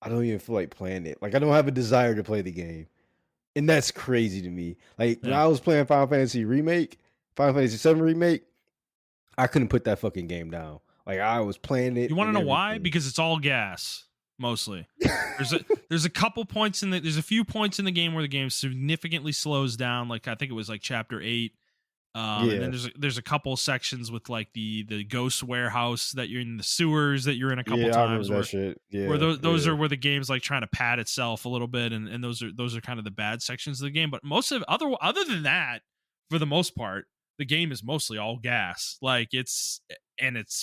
I don't even feel like playing it. Like I don't have a desire to play the game, and that's crazy to me. Like when
yeah.
I was playing Final Fantasy VII remake, I couldn't put that fucking game down. Like I was playing
You
it
want to
and
know why?
everything.
Because it's all gas mostly. There's a couple points there's a few points in the game where the game significantly slows down. Like I think it was like chapter 8. And then
Yeah,
there's a couple sections with like the ghost warehouse that you're in the sewers that you're in a couple
yeah, I remember
times
that
where
shit.
where
Yeah,
those
yeah,
are where the game's like trying to pad itself a little bit, and those are kind of the bad sections of the game. But most of other than that, for the most part, the game is mostly all gas. Like it's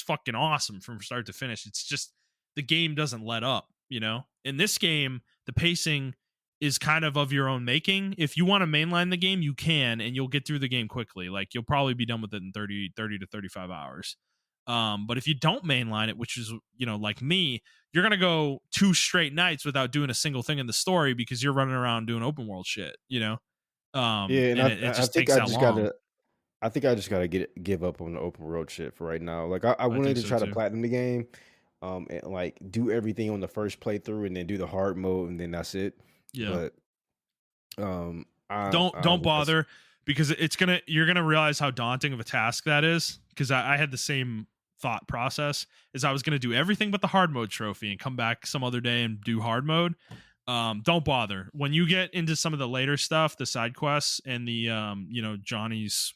fucking awesome from start to finish. It's just the game doesn't let up. In this game, the pacing is kind of your own making. If you want to mainline the game, you can, and you'll get through the game quickly. Like you'll probably be done with it in 30 to 35 hours. But if you don't mainline it, which is, like me, you're going to go 2 straight nights without doing a single thing in the story because you're running around doing open world shit.
yeah. And
And
I,
it
I
just
think
takes
I
that
just
long.
gotta, I think I just gotta give up on the open world shit for right now. Like I
I
wanted
think
to
so
try to
too.
platinum the game, and like do everything on the first playthrough, and then do the hard mode, and then that's it.
Yeah.
But I
Don't
was
bother because you're gonna realize how daunting of a task that is. Because I had the same thought process is I was gonna do everything but the hard mode trophy and come back some other day and do hard mode. Don't bother when you get into some of the later stuff, the side quests and the Johnny's.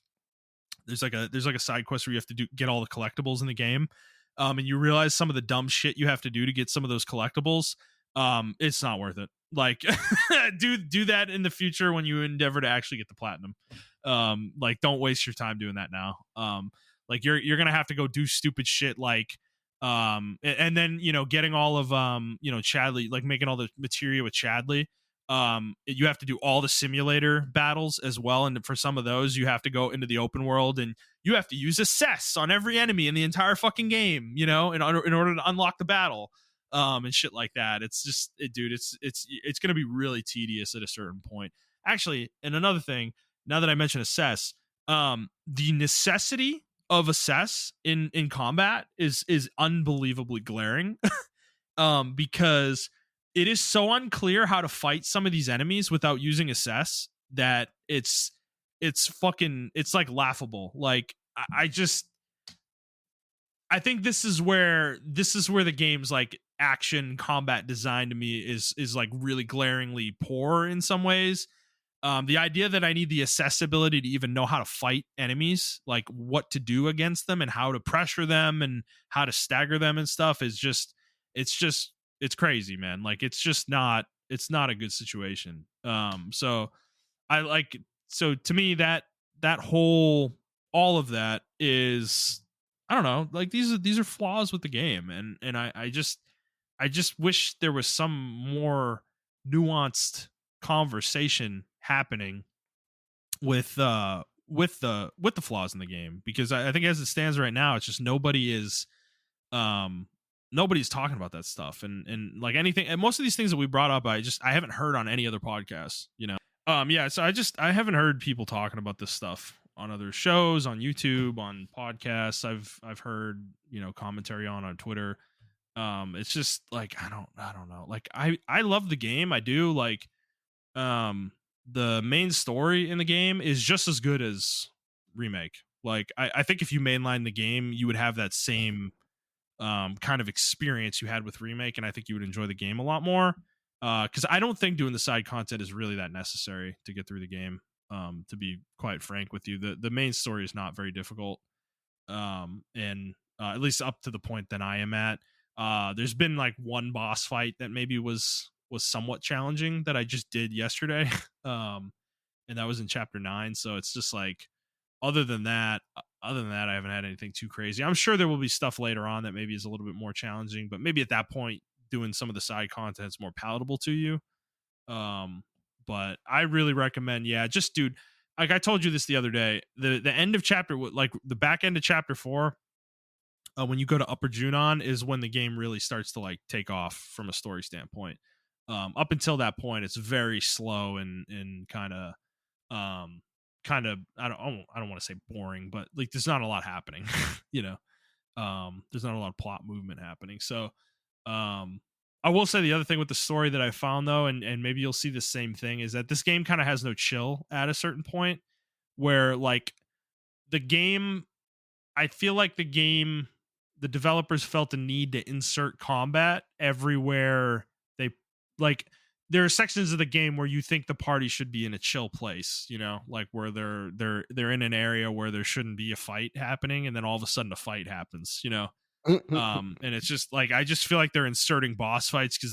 There's like a side quest where you have to get all the collectibles in the game, and you realize some of the dumb shit you have to do to get some of those collectibles. It's not worth it. Like, do that in the future when you endeavor to actually get the platinum. Like, don't waste your time doing that now. Like you're gonna have to go do stupid shit like and then getting all of Chadley, like making all the materia with Chadley. You have to do all the simulator battles as well, and for some of those you have to go into the open world and you have to use assess on every enemy in the entire fucking game, in order to unlock the battle, and shit like that. It's just dude, it's gonna be really tedious at a certain point. Actually, and another thing, now that I mentioned assess, the necessity of assess in combat is unbelievably glaring. Because it is so unclear how to fight some of these enemies without using assess that it's like laughable. Like I think this is where the game's like action combat design to me is like really glaringly poor in some ways. The idea that I need the accessibility to even know how to fight enemies, like what to do against them and how to pressure them and how to stagger them and stuff it's crazy, man. Like it's not a good situation. I like so to me that whole all of that is I don't know, like these are flaws with the game, and I just wish there was some more nuanced conversation happening with the flaws in the game, because I think as it stands right now it's just um nobody's talking about that stuff, and like anything, and most of these things that we brought up I haven't heard on any other podcasts. Yeah, so I haven't heard people talking about this stuff on other shows, on YouTube, on podcasts. I've heard commentary on Twitter. It's just like I don't know, like I love the game, I do. Like the main story in the game is just as good as remake. Like I think if you mainline the game you would have that same kind of experience you had with remake, and I think you would enjoy the game a lot more. Because I don't think doing the side content is really that necessary to get through the game. To be quite frank with you, the main story is not very difficult, and at least up to the point that I am at. There's been like one boss fight that maybe was somewhat challenging that I just did yesterday, and that was in chapter 9. So it's just like, other than that, I haven't had anything too crazy. I'm sure there will be stuff later on that maybe is a little bit more challenging, but maybe at that point, doing some of the side content is more palatable to you. Um, but I really recommend, yeah, just dude, like I told you this the other day, the end of chapter, like the back end of chapter 4, when you go to Upper Junon is when the game really starts to like take off from a story standpoint. Up until that point, it's very slow and um I don't want to say boring, but like there's not a lot happening. you know, there's not a lot of plot movement happening. So um I will say the other thing with the story that I found though, and maybe you'll see the same thing, is that this game kind of has no chill at a certain point where like the game I feel like the developers felt the need to insert combat everywhere they like. There are sections of the game where you think the party should be in a chill place, like where they're in an area where there shouldn't be a fight happening, and then all of a sudden a fight happens. And it's just like I just feel like they're inserting boss fights because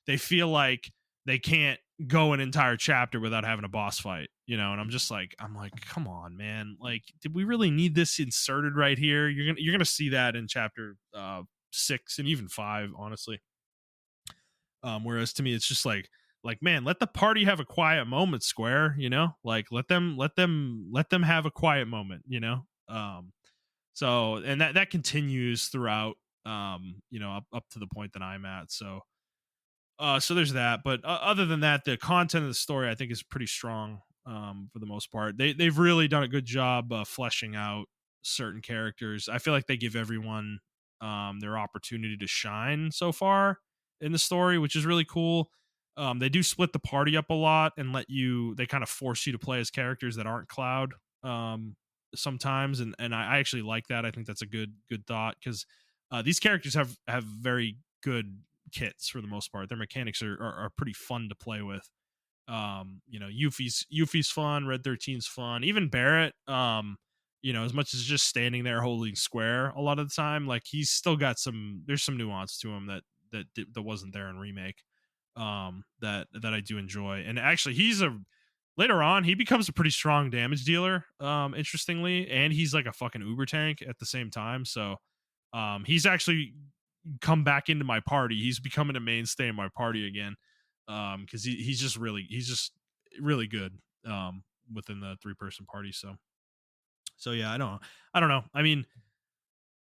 they feel like they can't go an entire chapter without having a boss fight, and I'm like, come on, man, like did we really need this inserted right here? You're gonna see that in chapter 6 and even 5, honestly. Whereas to me it's just like man, let the party have a quiet moment, Square, like let them have a quiet moment. So, and that continues throughout, up to the point that I'm at. So there's that. But other than that, the content of the story I think is pretty strong, for the most part. They've really done a good job fleshing out certain characters. I feel like they give everyone their opportunity to shine so far in the story, which is really cool. They do split the party up a lot and they kind of force you to play as characters that aren't Cloud. Sometimes, and I actually like that. I think that's a good thought, because these characters have very good kits for the most part. Their mechanics are pretty fun to play with. Yuffie's fun, Red 13's fun, even Barrett. As much as just standing there holding square a lot of the time, like he's still got there's some nuance to him that wasn't there in remake. That I do enjoy, and actually later on he becomes a pretty strong damage dealer, interestingly, and he's like a fucking uber tank at the same time. So he's actually come back into my party. He's becoming a mainstay in my party again, because he's just really good, within the 3-person party. So yeah, I don't know. I mean,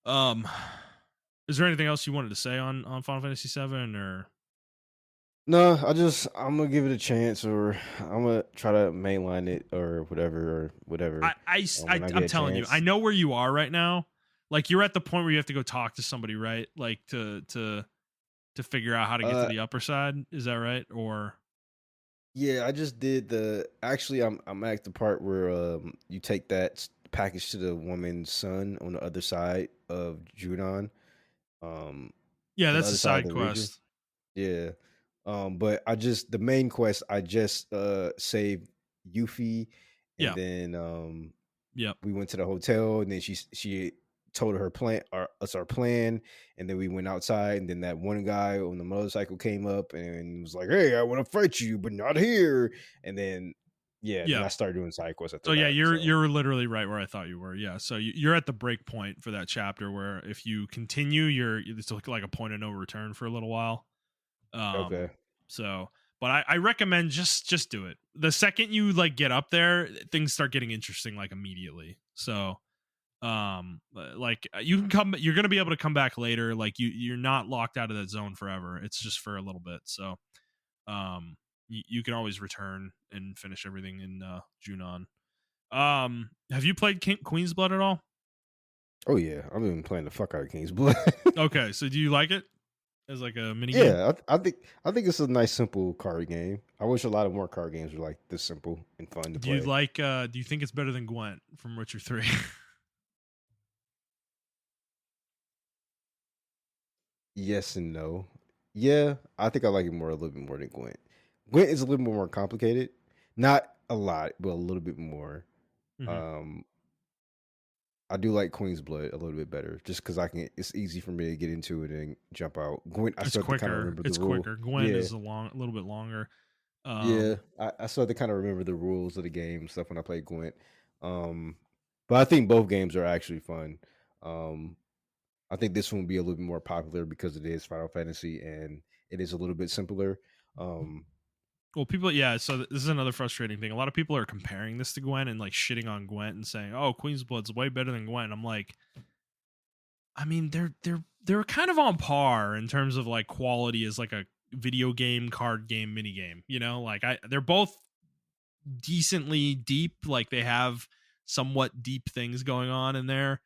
um is there anything else you wanted to say on Final Fantasy 7, or
No, I'm gonna give it a chance, or I'm gonna try to mainline it, or whatever. When I
I'm
get a
telling you, I
chance.
know where you are right now. Like you're at the point where you have to go talk to somebody, right? Like to figure out how to get to
Uh,
the upper side. Is that right? Or
yeah, I just did the. Actually, I'm at the part where you take that package to the woman's son on the other side of Junon, um,
yeah,
on the
that's a
other side of
side
the region.
quest.
Yeah. But the main quest I just saved Yuffie, and
Yeah.
then
Yep.
we went to the hotel, and then she told her plan our plan, and then we went outside, and then that one guy on the motorcycle came up and was like, "Hey, I want to fight you, but not here." And then then
Yeah.
I started doing side quests
So
after
yeah,
that.
you're
So
you're literally right where I thought you were. Yeah. So you're at the break point for that chapter where if you continue, it's like a point of no return for a little while. Um,
okay,
so, but I recommend just do it. The second you like get up there, things start getting interesting like immediately. So, you can you're going to be able to come back later. Like you're not locked out of that zone forever. It's just for a little bit. So, you can always return and finish everything in Junon. Have you played Queen's Blood at all?
oh yeah, I've been playing the fuck out of King's Blood.
Okay, so do you like it as like a mini game?
Yeah, I think it's a nice simple card game. I wish a lot of more card games were like this simple and fun to play.
Do you think it's better than Gwent from Witcher 3?
Yes and no. Yeah, I think I like it more a little bit more than Gwent. Gwent is a little bit more complicated. Not a lot, but a little bit more.
Hmm.
Um, I do like Queen's Blood a little bit better, just because I can. It's easy for me to get into it and jump out. Gwent, I
It's
still have to kind of
quicker.
remember the
It's
rule.
quicker. Gwen
Yeah,
is a little bit longer.
yeah.
Um,
I still have to kind of remember the rules of the game and stuff when I play Gwent. Um, but I think both games are actually fun. Um, I think this one will be a little bit more popular because it is Final Fantasy and it is a little bit simpler. Um,
well, people, yeah. So this is another frustrating thing. A lot of people are comparing this to Gwen and like shitting on Gwen and saying, "Oh, Queen's Blood's way better than Gwen." I'm like, I mean, they're kind of on par in terms of like quality as like a video game, card game, mini game. You know, like they're both decently deep. Like they have somewhat deep things going on in there.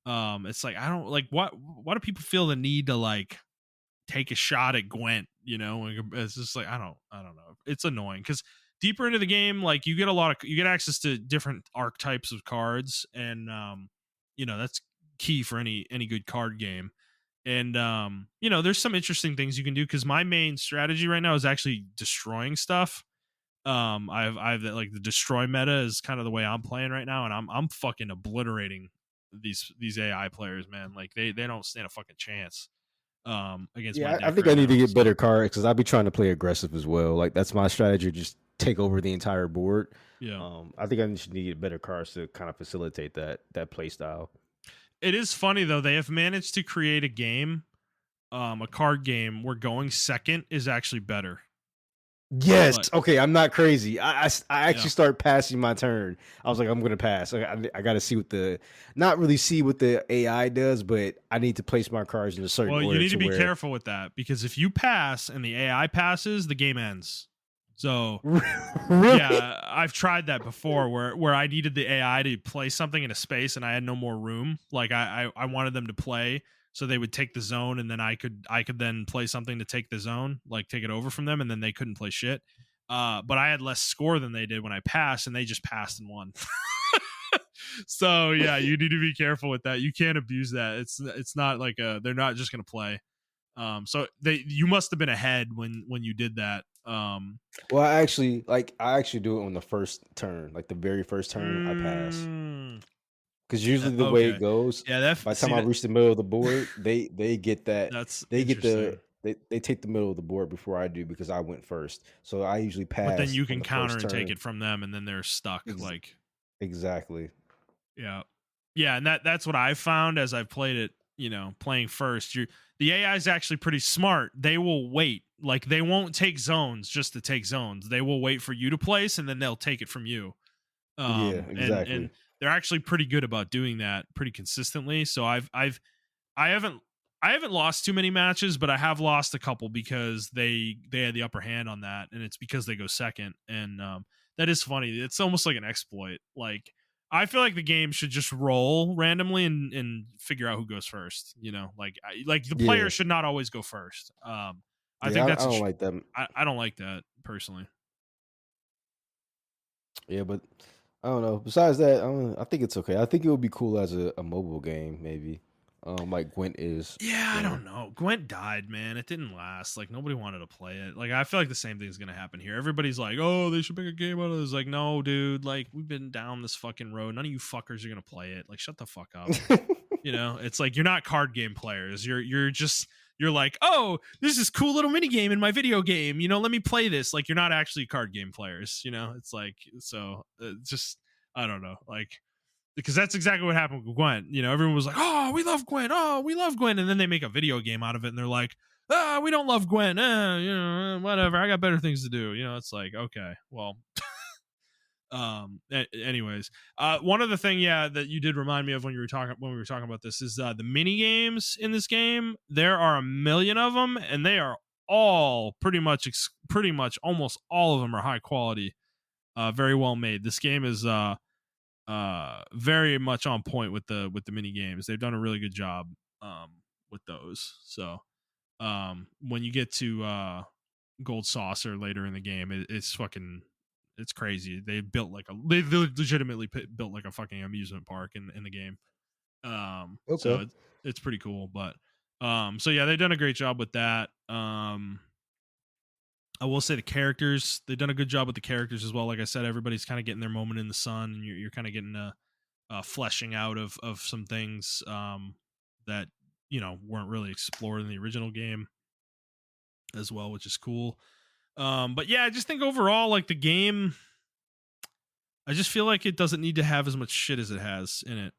It's like I don't like what. Why do people feel the need to like take a shot at Gwent, you know? It's just like I don't know. It's annoying because deeper into the game, like you get access to different archetypes of cards, and you know that's key for any good card game. And you know, there's some interesting things you can do because my main strategy right now is actually destroying stuff. I've that like the destroy meta is kind of the way I'm playing right now, and I'm fucking obliterating these AI players, man. Like they don't stand a fucking chance against my
yeah, I
deck
think I
right
need to
now.
get
So
better cards because I'll be trying to play aggressive as well. Like that's my strategy, just take over the entire board.
yeah,
I think I need to get better cards to kind of facilitate that play style.
it is funny though. They have managed to create a game, a card game where going second is actually better.
Yes.
But
Okay. I'm not crazy. I
yeah,
actually start passing my turn. I was like, I'm gonna pass. I got to see what the not really see what the AI does, but I need to place my cards in a certain
well, you
order
need to
to
be
where.
careful with that because if you pass and the AI passes, the game ends. So
Really?
yeah, I've tried that before where I needed the AI to play something in a space and I had no more room. Like I wanted them to play so they would take the zone and then I could then play something to take the zone, like take it over from them, and then they couldn't play shit. But I had less score than they did when I passed, and they just passed and won. So yeah, you need to be careful with that. You can't abuse that. It's not like they're not just gonna play. So you must have been ahead when you did that.
Well, I actually do it on the first turn, like the very first turn, I pass.
Mm,
Because usually the way it
okay.
goes,
Yeah, that
by the time
see
I
that
reach the middle of the board, they get that
that's
they get
interesting.
they take the middle of the board before I do because I went first. So I usually
But then
pass
you
on
can
the
counter
first
and take
turn.
it from them, and then they're stuck.
Ex-
Like,
exactly.
yeah, yeah, and that's what I've found as I've played it. You know, playing first, the AI is actually pretty smart. They will wait. Like, they won't take zones just to take zones. They will wait for you to place, and then they'll take it from you.
Yeah,
And
exactly.
they're actually pretty good about doing that pretty consistently. So I haven't I haven't lost too many matches, but I have lost a couple because they had the upper hand on that, and it's because they go second. And that is funny. It's almost like an exploit. Like, I feel like the game should just roll randomly and figure out who goes first. You know, like the player
Yeah.
should not always go first. I
Yeah,
think
I
that's
don't like that.
I don't like that personally.
Yeah, but I don't know. Besides that, I think it's okay. I think it would be cool as a mobile game, maybe. Like Gwent is,
Yeah,
you
I
know.
don't know. Gwent died, man. It didn't last. Like, nobody wanted to play it. Like, I feel like the same thing's gonna happen here. Everybody's like, "Oh, they should make a game out of this." Like, no, dude. Like, we've been down this fucking road. None of you fuckers are gonna play it. Like, shut the fuck up. You know, it's like you're not card game players. You're like, "Oh, this is cool little mini game in my video game. You know, let me play this." Like, you're not actually card game players. You know, it's like so. Just I don't know. Like, because that's exactly what happened with Gwen. You know, everyone was like, "Oh, we love Gwen. Oh, we love Gwen," and then they make a video game out of it, and they're like, "Ah, we don't love Gwen. You know, whatever. I got better things to do." You know, it's like, okay, well, anyways, one other thing, yeah, that you did remind me of when we were talking about this is the mini games in this game. There are a million of them, and they are all pretty much almost all of them are high quality, very well made. This game is very much on point with the mini games. They've done a really good job with those. So when you get to Gold Saucer later in the game, it's fucking it's crazy. They legitimately built like a fucking amusement park in the game.
Okay.
So it's pretty cool. But So yeah, they've done a great job with that. I will say the characters, they've done a good job with the characters as well. Like I said, everybody's kind of getting their moment in the sun, and you're kind of getting a fleshing out of some things that weren't really explored in the original game as well, which is cool. But yeah, I just think overall, like the game, I just feel like it doesn't need to have as much shit as it has in it.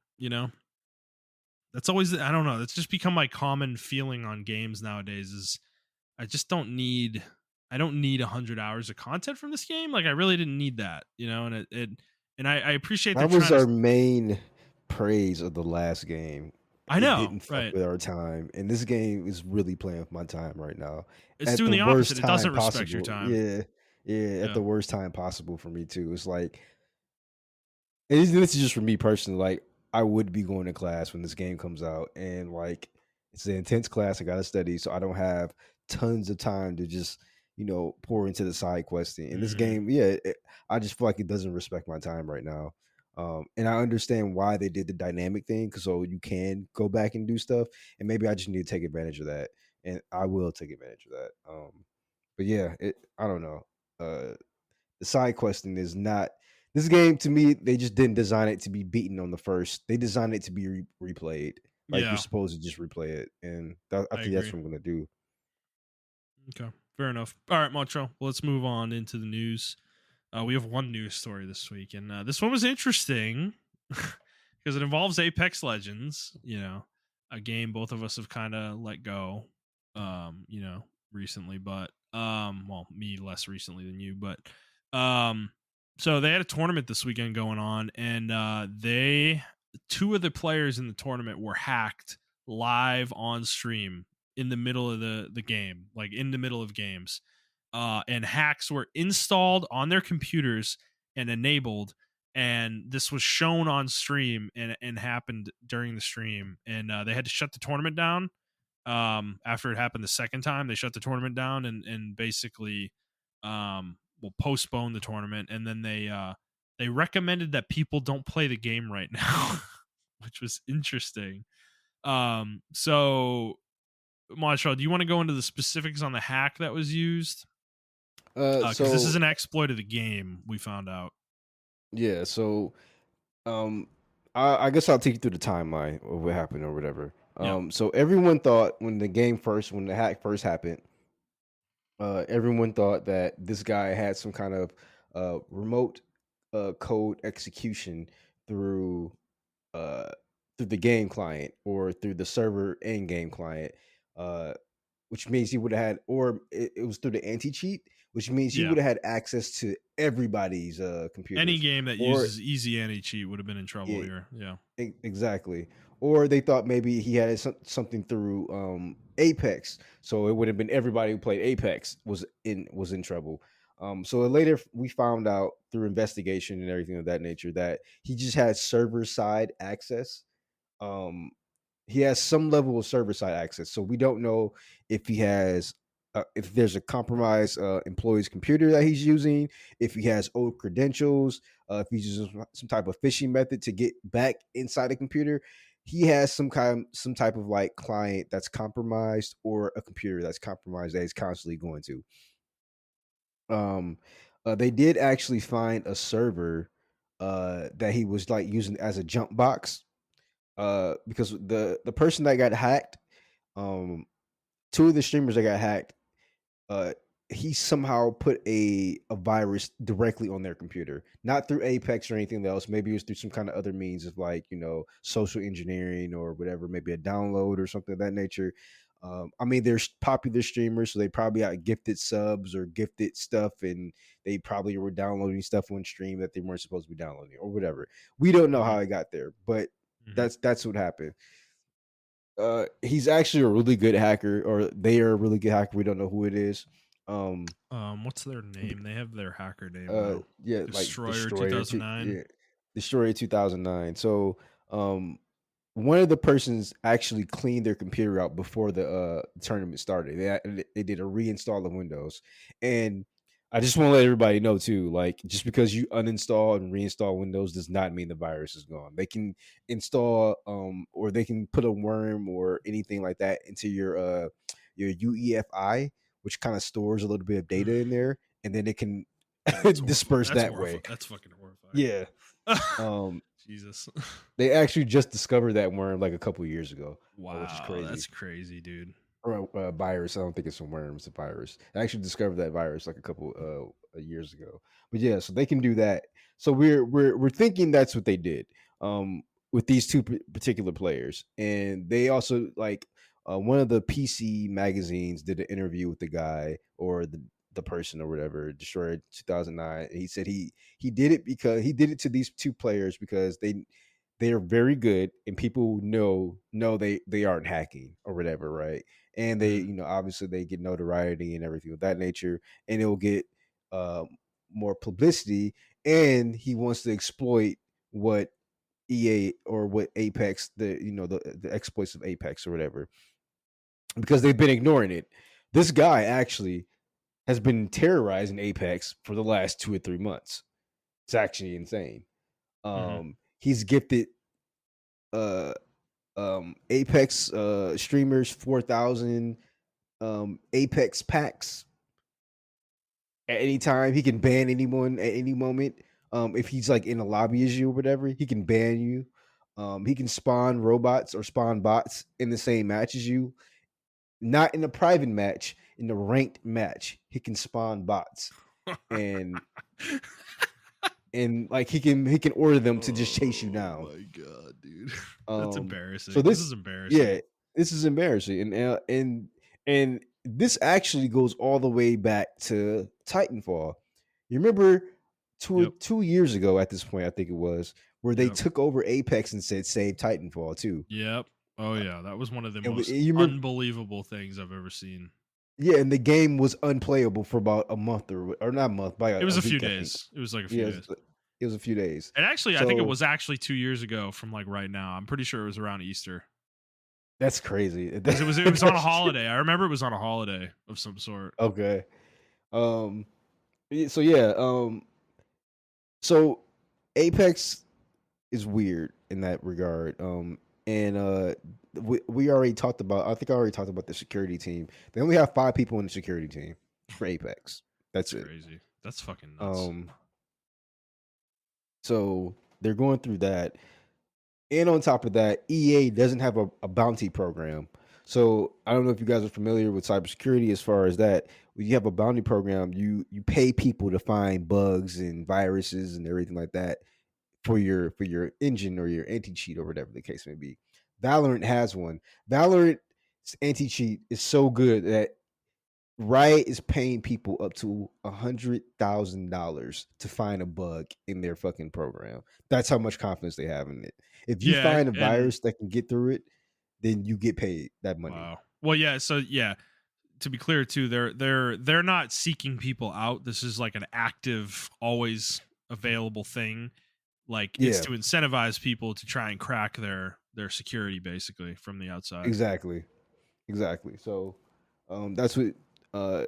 That's always, I don't know. That's just become my common feeling on games nowadays. Is I just I don't need 100 hours of content from this game. Like I really didn't need that, and I appreciate they're
That was
trying to.
our main praise of the last game.
I
It
know,
didn't fuck
right?
with our time, and this game is really playing with my time right now
It's
at
doing
the
the opposite.
worst
It
time
doesn't respect your
possible.
time.
Yeah, yeah, at
Yeah,
the worst time possible for me too. It's like, and this is just for me personally. Like, I would be going to class when this game comes out, and like, it's an intense class. I got to study, so I don't have tons of time to just pour into the side questing. In this
hmm
game, yeah, I just feel like it doesn't respect my time right now. And I understand why they did the dynamic thing, because so you can go back and do stuff. And maybe I just need to take advantage of that, and I will take advantage of that. But yeah, I don't know. The side questing is not this game to me. They just didn't design it to be beaten on the first. They designed it to be replayed. Like you're
yeah,
supposed to just replay it, and I
I
think that's
agree.
what I'm gonna do.
Okay, fair enough. All right, Montreal. Well, let's move on into the news. We have one news story this week, and this one was interesting because it involves Apex Legends. A game both of us have kind of let go. Recently, but well, me less recently than you, but um, so they had a tournament this weekend going on, and they two of the players in the tournament were hacked live on stream in the middle of the game, like in the middle of games, and hacks were installed on their computers and enabled, and this was shown on stream and happened during the stream, and they had to shut the tournament down. After it happened the second time, they shut the tournament down and basically will postpone the tournament, and then they recommended that people don't play the game right now, which was interesting. So Montreal, do you want to go into the specifics on the hack that was used? Because this is
So
an exploit of the game, we found out.
yeah, so um, I guess I'll take you through the timeline of what happened or whatever.
Yeah,
So everyone thought when the hack first happened, everyone thought that this guy had some kind of remote code execution through uh, through the game client or through the server and game client, uh, which means he would have had, or it was through the anti cheat, which means he
yeah.
would have had access to everybody's
Any
computers,
game that
or
uses easy anti cheat would have been in trouble
yeah,
here. Yeah.
exactly. Or they thought maybe he had something through Apex, so it would have been everybody who played Apex was in trouble. So later we found out through investigation and everything of that nature that he just had server side access. Um, he has some level of server side access, so we don't know if he has if there's a compromised employee's computer that he's using, if he has old credentials, if he's using some type of phishing method to get back inside the computer. He has some type of like client that's compromised or a computer that's compromised that he's constantly going to. Um, they did actually find a server that he was like using as a jump box, because the person that got hacked, um, two of the streamers that got hacked, uh, he somehow put a virus directly on their computer, not through Apex or anything else. Maybe it was through some kind of other means of like social engineering or whatever, maybe a download or something of that nature. I mean, they're popular streamers, so they probably got gifted subs or gifted stuff, and they probably were downloading stuff on stream that they weren't supposed to be downloading or whatever. We don't know
hmm
how it got there, but
hmm
that's what happened. He's actually a really good hacker, or they are a really good hacker. We don't know who it is. Um,
What's their name? They have their hacker name though.
yeah, like
Destroyer 2009.
Yeah, Destroyer 2009. So, one of the persons actually cleaned their computer out before the tournament started. They did a reinstall of Windows, and I just want to let everybody know too, like just because you uninstall and reinstall Windows does not mean the virus is gone. They can install or they can put a worm or anything like that into your UEFI, which kind of stores a little bit of data in there, and then it can
That's horrifying.
disperse that way.
That's fucking horrifying.
Yeah. Um
Jesus.
they actually just discovered that worm like a couple years ago, which is
Wow,
crazy.
that's crazy, dude.
Or a virus. I don't think it's a worm. It's a virus. I actually discovered that virus like a couple years ago. But yeah, so they can do that. So we're thinking that's what they did with these two particular players, and they also like one of the PC magazines did an interview with the guy or the person or whatever destroyed 2009. And he said he did it because he did it to these two players because they are very good and people know they aren't hacking or whatever, right? And they,
Mhm.
you know, obviously they get notoriety and everything of that nature, and it will get uh, more publicity. And he wants to exploit what EA or what Apex, the exploits of Apex or whatever, because they've been ignoring it. This guy actually has been terrorizing Apex for the last 2 or 3 months. It's actually insane.
Mhm.
He's gifted uh Apex streamers 4,000 Apex packs at any time. He can ban anyone at any moment. If he's like in a lobby as you or whatever, he can ban you. He can spawn robots or spawn bots in the same match as you. Not in a private match, in the ranked match, he can spawn bots and like he can order them to just chase you
Oh
down.
my god, dude. That's
Um, so
embarrassing. This is
this,
embarrassing.
yeah, this is embarrassing, and this actually goes all the way back to Titanfall. You remember two
Yep.
2 years ago at this point, I think it was, where they
Yep.
took over Apex and said save Titanfall too.
Yep. Oh yeah, that was one of the
And
most
you remember,
unbelievable things I've ever seen.
yeah, and the game was unplayable for about a month or not a month, by
It was
a
a few
week, I think.
days. It was like a
Yeah,
few days.
it was a few days.
And actually, I think it
So
was actually 2 years ago from like right now. I'm pretty sure it was around Easter.
that's crazy.
Because it was on a
That's true.
holiday. I remember it was on a holiday of some sort.
Okay. Um. So yeah. So Apex is weird in that regard. And we already talked about. I think I already talked about the security team. They only have 5 people in the security team for Apex. That's
That's
it.
crazy. That's fucking nuts.
Um. So they're going through that, and on top of that, EA doesn't have a bounty program. So I don't know if you guys are familiar with cybersecurity as far as that. When you have a bounty program, you pay people to find bugs and viruses and everything like that for your engine or your anti cheat or whatever the case may be. Valorant has one. Valorant's anti cheat is so good that Riot is paying people up to $100,000 to find a bug in their fucking program. That's how much confidence they have in it. If you
Yeah,
find a
and
virus that can get through it, then you get paid that money.
wow. Well, yeah. So yeah, to be clear too, they're not seeking people out. This is like an active, always available thing. Like it's
Yeah,
to incentivize people to try and crack their security basically from the outside.
exactly, exactly. So that's what uh,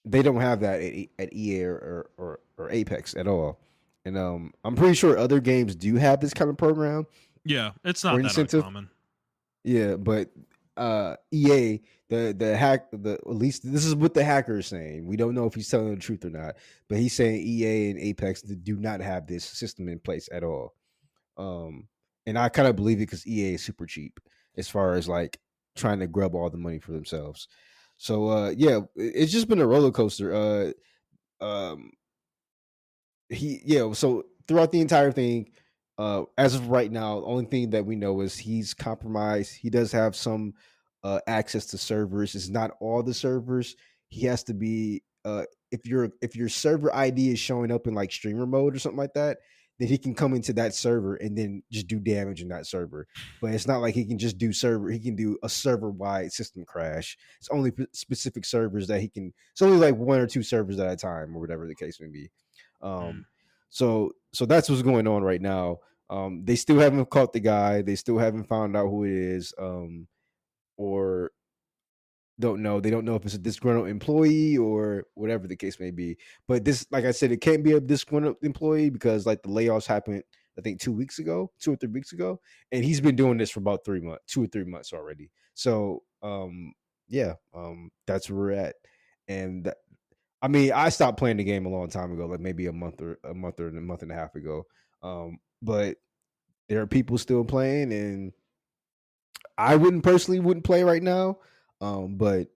they don't have that at EA or Apex at all. And I'm pretty sure other games do have this kind of program
Yeah, it's
or
not that
incentive.
uncommon.
Yeah, but EA, the hack, the at least this is what the hacker is saying. We don't know if he's telling the truth or not, but he's saying EA and Apex do not have this system in place at all. Um, and I kind of believe it because EA is super cheap as far as like trying to grub all the money for themselves. So yeah, it's just been a roller coaster. Um, so throughout the entire thing, as of right now, the only thing that we know is he's compromised. He does have some access to servers. It's not all the servers. He has to be if your server ID is showing up in like streamer mode or something like that, then he can come into that server and then just do damage in that server. But it's not like he can just do server. He can do a server wide system crash. It's only specific servers that he can. It's only like 1 or 2 servers at a time or whatever the case may be.
Mm.
Um, so that's what's going on right now. They still haven't caught the guy. They still haven't found out who it is. Or don't know. They don't know if it's a disgruntled employee or whatever the case may be. But this, like I said, it can't be a disgruntled employee because like the layoffs happened, I think 2 weeks ago, 2 or 3 weeks ago, and he's been doing this for about 3 months, 2 or 3 months already. So yeah, that's where we're at. And I mean, I stopped playing the game a long time ago, like maybe a month and a half ago. But there are people still playing, and I wouldn't personally wouldn't play right now. But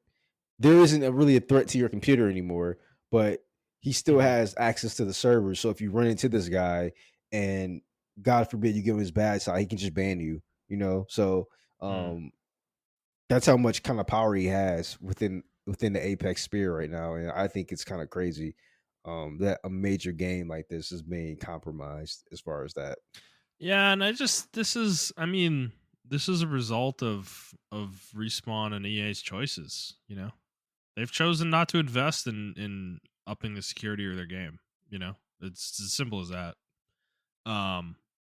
there isn't really a threat to your computer anymore, but he still
Mhm.
has access to the server. So if you run into this guy and God forbid you give him his bad side, he can just ban you, you know? So
Mm.
um that's how much kind of power he has within the Apex sphere right now. And I think it's kind of crazy that a major game like this is being compromised as far as that.
Yeah, and I mean, this is a result of Respawn and EA's choices, you know. They've chosen not to invest in upping the security of their game, you know. It's as simple as that.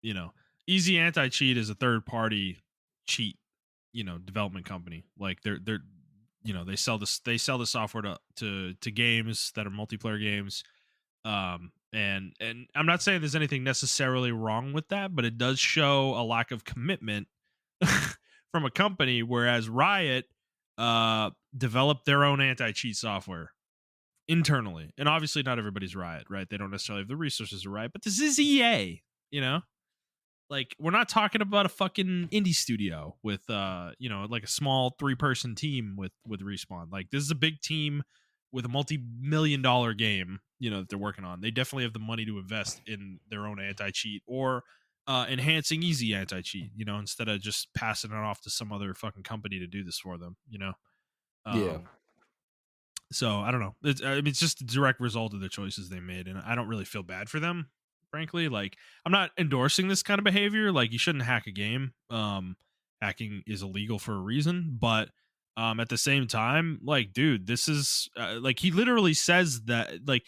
You know, Easy Anti Cheat is a third party cheat, development company. Like they're they sell the software to games that are multiplayer games. And I'm not saying there's anything necessarily wrong with that, but it does show a lack of commitment from a company, whereas Riot developed their own anti-cheat software internally. And obviously not everybody's Riot, right? They don't necessarily have the resources to Riot, but this is EA, you know? Like, we're not talking about a fucking indie studio with like a small 3-person team with Respawn. Like, this is a big team with a multi-million dollar game, that they're working on. They definitely have the money to invest in their own anti-cheat or enhancing easy anti-cheat, instead of just passing it off to some other fucking company to do this for them.
Yeah.
um so I don't know. It's just a direct result of the choices they made, and I don't really feel bad for them, frankly. Like, I'm not endorsing this kind of behavior. Like, you shouldn't hack a game. Hacking is illegal for a reason, but at the same time, like, dude, this is like, he literally says that, like,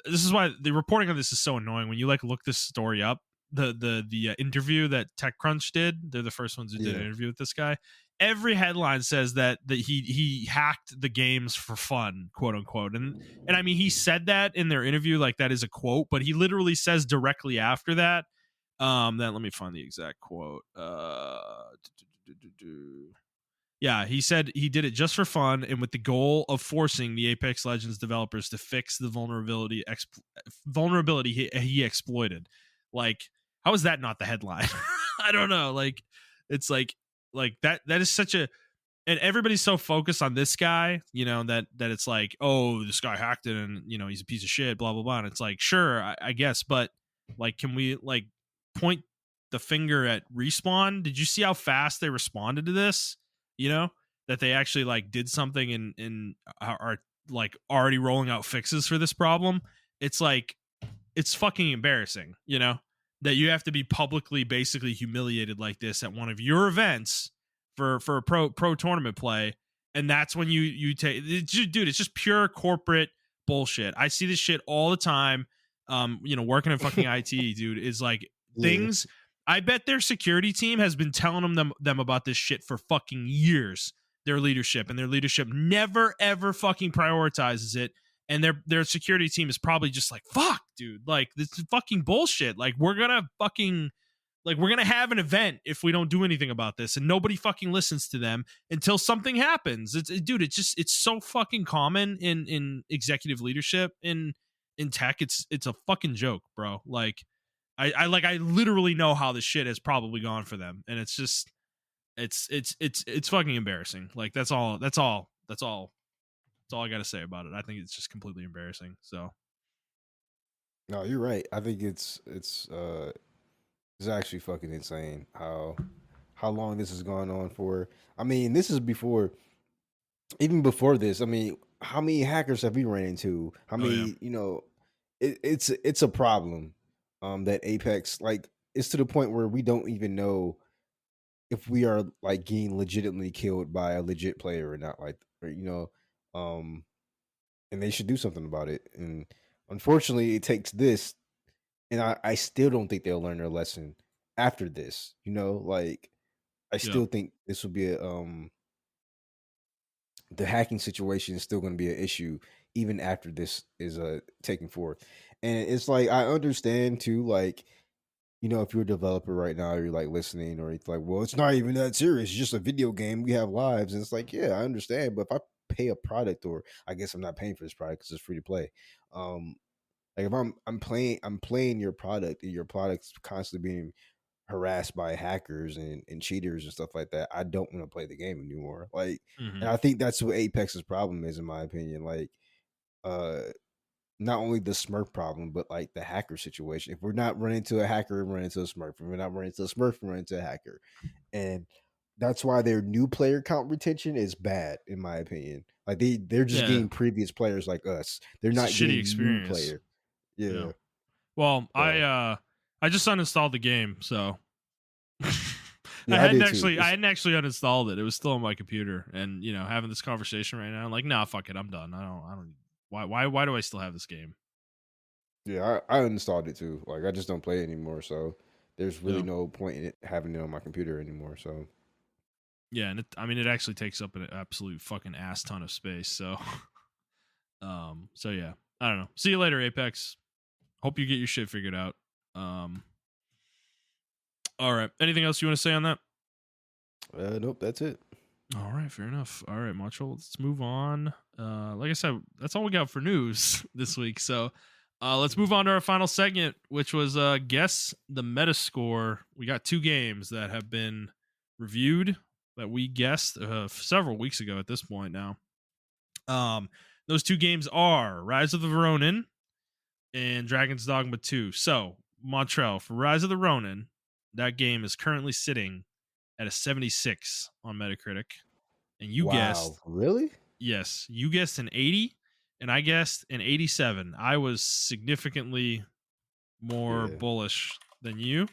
this is why the reporting on this is so annoying. When you like look this story up, the interview that TechCrunch did, they're the first ones who did an
Yeah.
interview with this guy. Every headline says that he hacked the games for fun, quote unquote. And I mean, he said that in their interview, like that is a quote, but he literally says directly after that, that let me find the exact quote. Yeah, he said he did it just for fun and with the goal of forcing the Apex Legends developers to fix the vulnerability he exploited. Like, how is that not the headline? I don't know. Like, it's like that is such a, and everybody's so focused on this guy, that it's like, oh, this guy hacked it and he's a piece of shit, blah blah blah. And it's like, sure, I guess, but like, can we like point the finger at Respawn? Did you see how fast they responded to this? You know, that they actually like did something and are like already rolling out fixes for this problem. It's like, it's fucking embarrassing, that you have to be publicly basically humiliated like this at one of your events for a pro tournament play, and that's when you take dude, it's just pure corporate bullshit. I see this shit all the time. Working in fucking IT, dude, is like
Yeah.
things. I bet their security team has been telling them about this shit for fucking years. Their leadership, and their leadership never ever fucking prioritizes it, and their security team is probably just like, fuck, dude, like, this is fucking bullshit. Like, we're gonna have an event if we don't do anything about this, and nobody fucking listens to them until something happens. Dude, it's so fucking common in executive leadership in tech. It's a fucking joke, bro. Like, I literally know how this shit has probably gone for them, and it's just, it's fucking embarrassing. Like, that's all I got to say about it. I think it's just completely embarrassing. So,
No, you're right. I think it's actually fucking insane how long this has gone on for. I mean, this is before even before this. I mean, how many hackers have we ran into? How
oh yeah,
many, it's a problem that Apex, like, it's to the point where we don't even know if we are like getting legitimately killed by a legit player or not, like, or, um and they should do something about it. And unfortunately, it takes this, and I still don't think they'll learn their lesson after this. Like, I
yeah,
still think this will be the hacking situation is still going to be an issue even after this is taken forth. And it's like I understand too, like, you know, if you're a developer right now, you're like listening, or it's like, well, it's not even that serious. It's just a video game. We have lives. And it's like, yeah, I understand. But if I pay a product, or I guess I'm not paying for this product because it's free to play. Like if I'm playing your product, and your product's constantly being harassed by hackers and cheaters and stuff like that, I don't want to play the game anymore. Like,
Mm-hmm.
and I think that's what Apex's problem is, in my opinion. Like, uh, not only the Smurf problem, but like the hacker situation. If we're not running into a hacker, we run into a Smurf. If we're not running into a Smurf, we run into a hacker. And that's why their new player count retention is bad, in my opinion. Like they're just
Yeah,
getting previous players like us. They're
it's a
not
shitty
getting new
experience.
player.
Yeah.
Yeah.
Well,
So
I just uninstalled the game, so
yeah, I did too.
I hadn't actually uninstalled it. It was still on my computer, and having this conversation right now, I'm like, nah, fuck it, I'm done. I don't. Why do I still have this game?
Yeah, I uninstalled it too. Like I just don't play it anymore. So there's really
Yeah,
no point in it having it on my computer anymore. So
yeah, and it actually takes up an absolute fucking ass ton of space. So, so yeah, I don't know. See you later, Apex. Hope you get your shit figured out. Um, all right. Anything else you want to say on that?
nope, that's it.
All right, fair enough. All right, Montrell, let's move on. Like I said, that's all we got for news this week. So let's move on to our final segment, which was guess the Metascore. We got 2 games that have been reviewed that we guessed several weeks ago at this point now. Those 2 games are Rise of the Ronin and Dragon's Dogma 2. So, Montrell, for Rise of the Ronin, that game is currently sitting at a 76 on Metacritic. And you
Wow,
guessed,
really?
yes, you guessed an 80, and I guessed an 87. I was significantly more
Yeah,
bullish than you.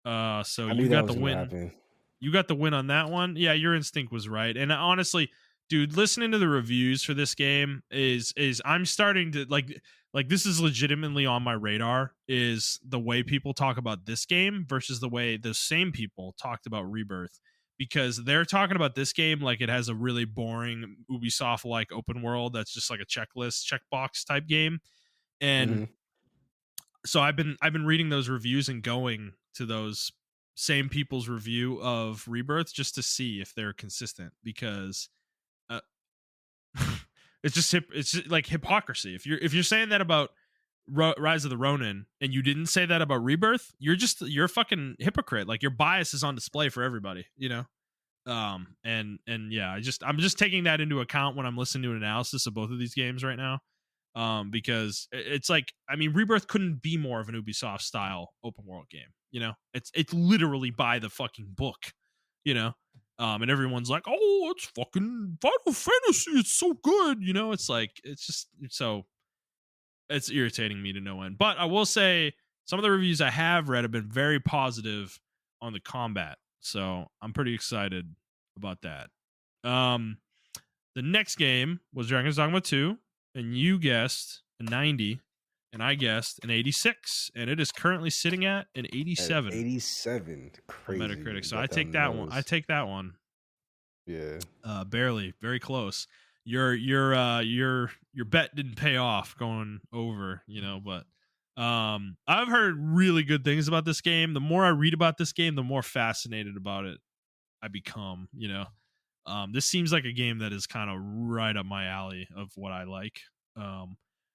So
I
you
knew that
got
was
the
gonna
win.
happen.
You got the win on that one. Yeah, your instinct was right. And honestly, dude, listening to the reviews for this game is I'm starting to like this is legitimately on my radar, is the way people talk about this game versus the way the same people talked about Rebirth, because they're talking about this game like it has a really boring Ubisoft like open world that's just like a checklist checkbox type game. And
Hmm.
so I've been reading those reviews and going to those same people's review of Rebirth just to see if they're consistent, because uh, it's just like hypocrisy. If you're saying that about Rise of the Ronin and you didn't say that about Rebirth, you're a fucking hypocrite. Like your bias is on display for everybody, and yeah, I'm just taking that into account when I'm listening to an analysis of both of these games right now. Because it's like, I mean, Rebirth couldn't be more of an Ubisoft style open world game. It's literally by the fucking book. You know, and everyone's like, "Oh, it's fucking Final Fantasy. It's so good." It's like it's irritating me to no end. But I will say some of the reviews I have read have been very positive on the combat, so I'm pretty excited about that. Um, the next game was Dragon's Dogma 2, and you guessed a 90, and I guessed an 86, and it is currently sitting at an
At
87
87,
on
crazy.
Metacritic.
You
So I
got that
take
on the
that one. I
nose.
take that one.
Yeah.
Barely, very close. Your bet didn't pay off going over, but I've heard really good things about this game. The more I read about this game, the more fascinated about it I become, this seems like a game that is kind of right up my alley of what I like.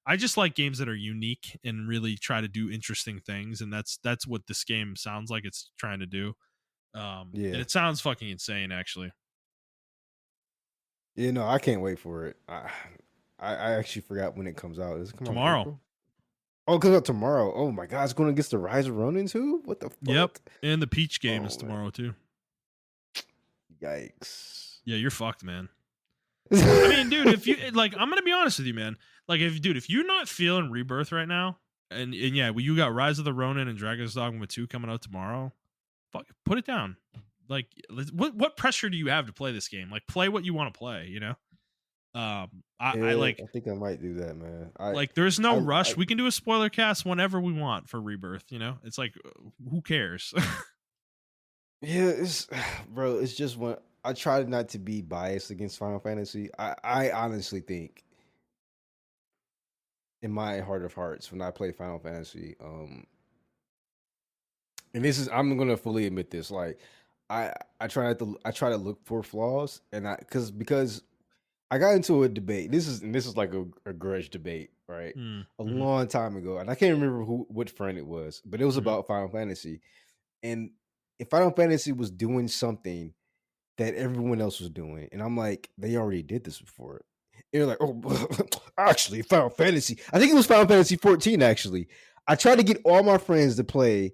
I just like games that are unique and really try to do interesting things, and that's what this game sounds like it's trying to do. And
Yeah.
it sounds fucking insane, actually.
Yeah, no, I can't wait for it. I actually forgot when it comes out. Does it come out in
Tomorrow.
April? Oh, it comes out tomorrow. Oh my god, it's going against the Rise of Ronin too? What the
Yep,
fuck?
and the Peach game is
Oh man.
tomorrow too.
Yikes.
Yeah, you're fucked, man. I mean, dude, if you like, I'm gonna be honest with you, man. Like, if you're not feeling Rebirth right now, and yeah, well, you got Rise of the Ronin and Dragon's Dogma 2 coming out tomorrow, fuck, put it down. Like, what pressure do you have to play this game? Like, play what you want to play. I
Yeah,
like
I think I might do that, man.
there's no
I
rush. We can do a spoiler cast whenever we want for Rebirth. It's like, who cares?
yeah, it's bro, it's just when I try not to be biased against Final Fantasy. I honestly think, in my heart of hearts, when I play Final Fantasy, and this is I'm gonna fully admit this, like I I try to look for flaws, and I because I got into a debate. This is like a grudge debate, right?
Mm,
A
mhm,
long time ago, and I can't remember what friend it was, but it was
mhm,
about Final Fantasy. And if Final Fantasy was doing something that everyone else was doing, and I'm like, they already did this before. And they're like, oh, actually, Final Fantasy. I think it was Final Fantasy 14. Actually, I tried to get all my friends to play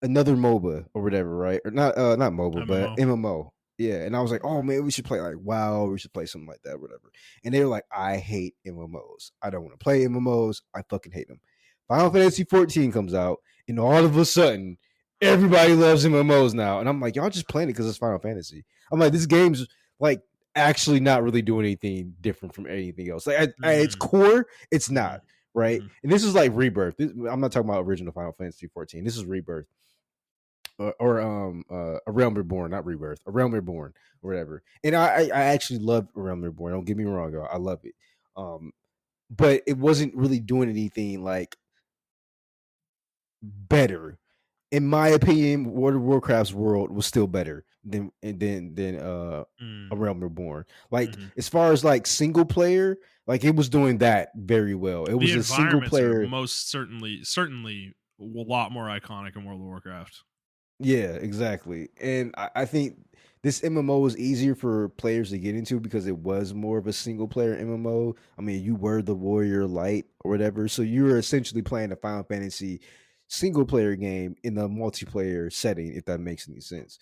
another MOBA or whatever, right? Or not MOBA, but
MMO.
MMO. Yeah. And I was like, oh man, we should play like WoW, we should play something like that, whatever. And they were like, I hate MMOs. I don't want to play MMOs. I fucking hate them. Final Fantasy 14 comes out, and all of a sudden, everybody loves MMOs now. And I'm like, y'all just playing it because it's Final Fantasy. I'm like, this game's like actually not really doing anything different from anything else. Like at its
Mm,
core, it's not,
mhm,
right?
mhm.
And this is like Rebirth. I'm not talking about original Final Fantasy 14. This is Rebirth or a Realm Reborn, not Rebirth, a Realm Reborn or whatever. And I actually love a Realm Reborn. Don't get me wrong, I love it. Um, but it wasn't really doing anything like better. In my opinion, World of Warcraft's world was still better than a
Mm,
Realm Reborn. Like
mhm.
as far as like single player, like it was doing that very well. It
The
was a single
environments are
player.
most certainly a lot more iconic in World of Warcraft.
Yeah, exactly. And I think this MMO was easier for players to get into because it was more of a single player MMO. I mean, you were the warrior light or whatever. So you were essentially playing a Final Fantasy single player game in the multiplayer setting, if that makes any sense.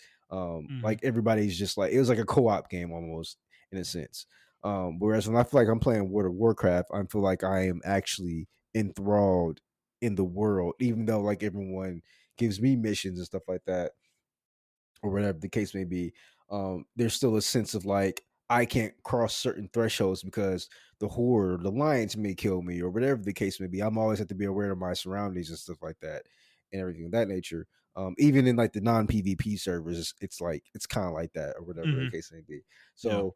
Mhm.
Like everybody's just like it was like a co-op game almost in a sense. Whereas when I feel like I'm playing World of Warcraft, I feel like I am actually enthralled in the world, even though like everyone gives me missions and stuff like that, or whatever the case may be. There's still a sense of like I can't cross certain thresholds because the horde or the lions may kill me or whatever the case may be. I'm always have to be aware of my surroundings and stuff like that and everything of that nature. Even in like the non PvP servers, it's like it's kind of like that or whatever the
Mhm.
case may be.
Yeah.
So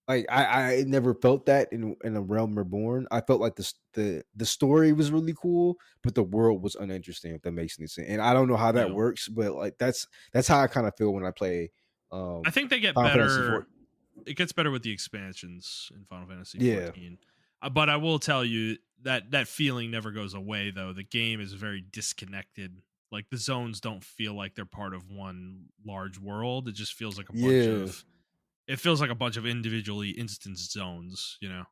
like I never felt that in a Realm Reborn. I felt like the story was really cool, but the world was uninteresting. If that makes any sense, and I don't know how that
Yeah.
works, but like that's how I kind of feel when I play
I think they get
Final Fantasy
better.
4.
It gets better with the expansions in Final Fantasy
Yeah,
14. But I will tell you that that feeling never goes away though. The game is very disconnected. Like the zones don't feel like they're part of one large world. It just feels like a bunch
yeah,
of it feels like a bunch of individually instanced zones, you know.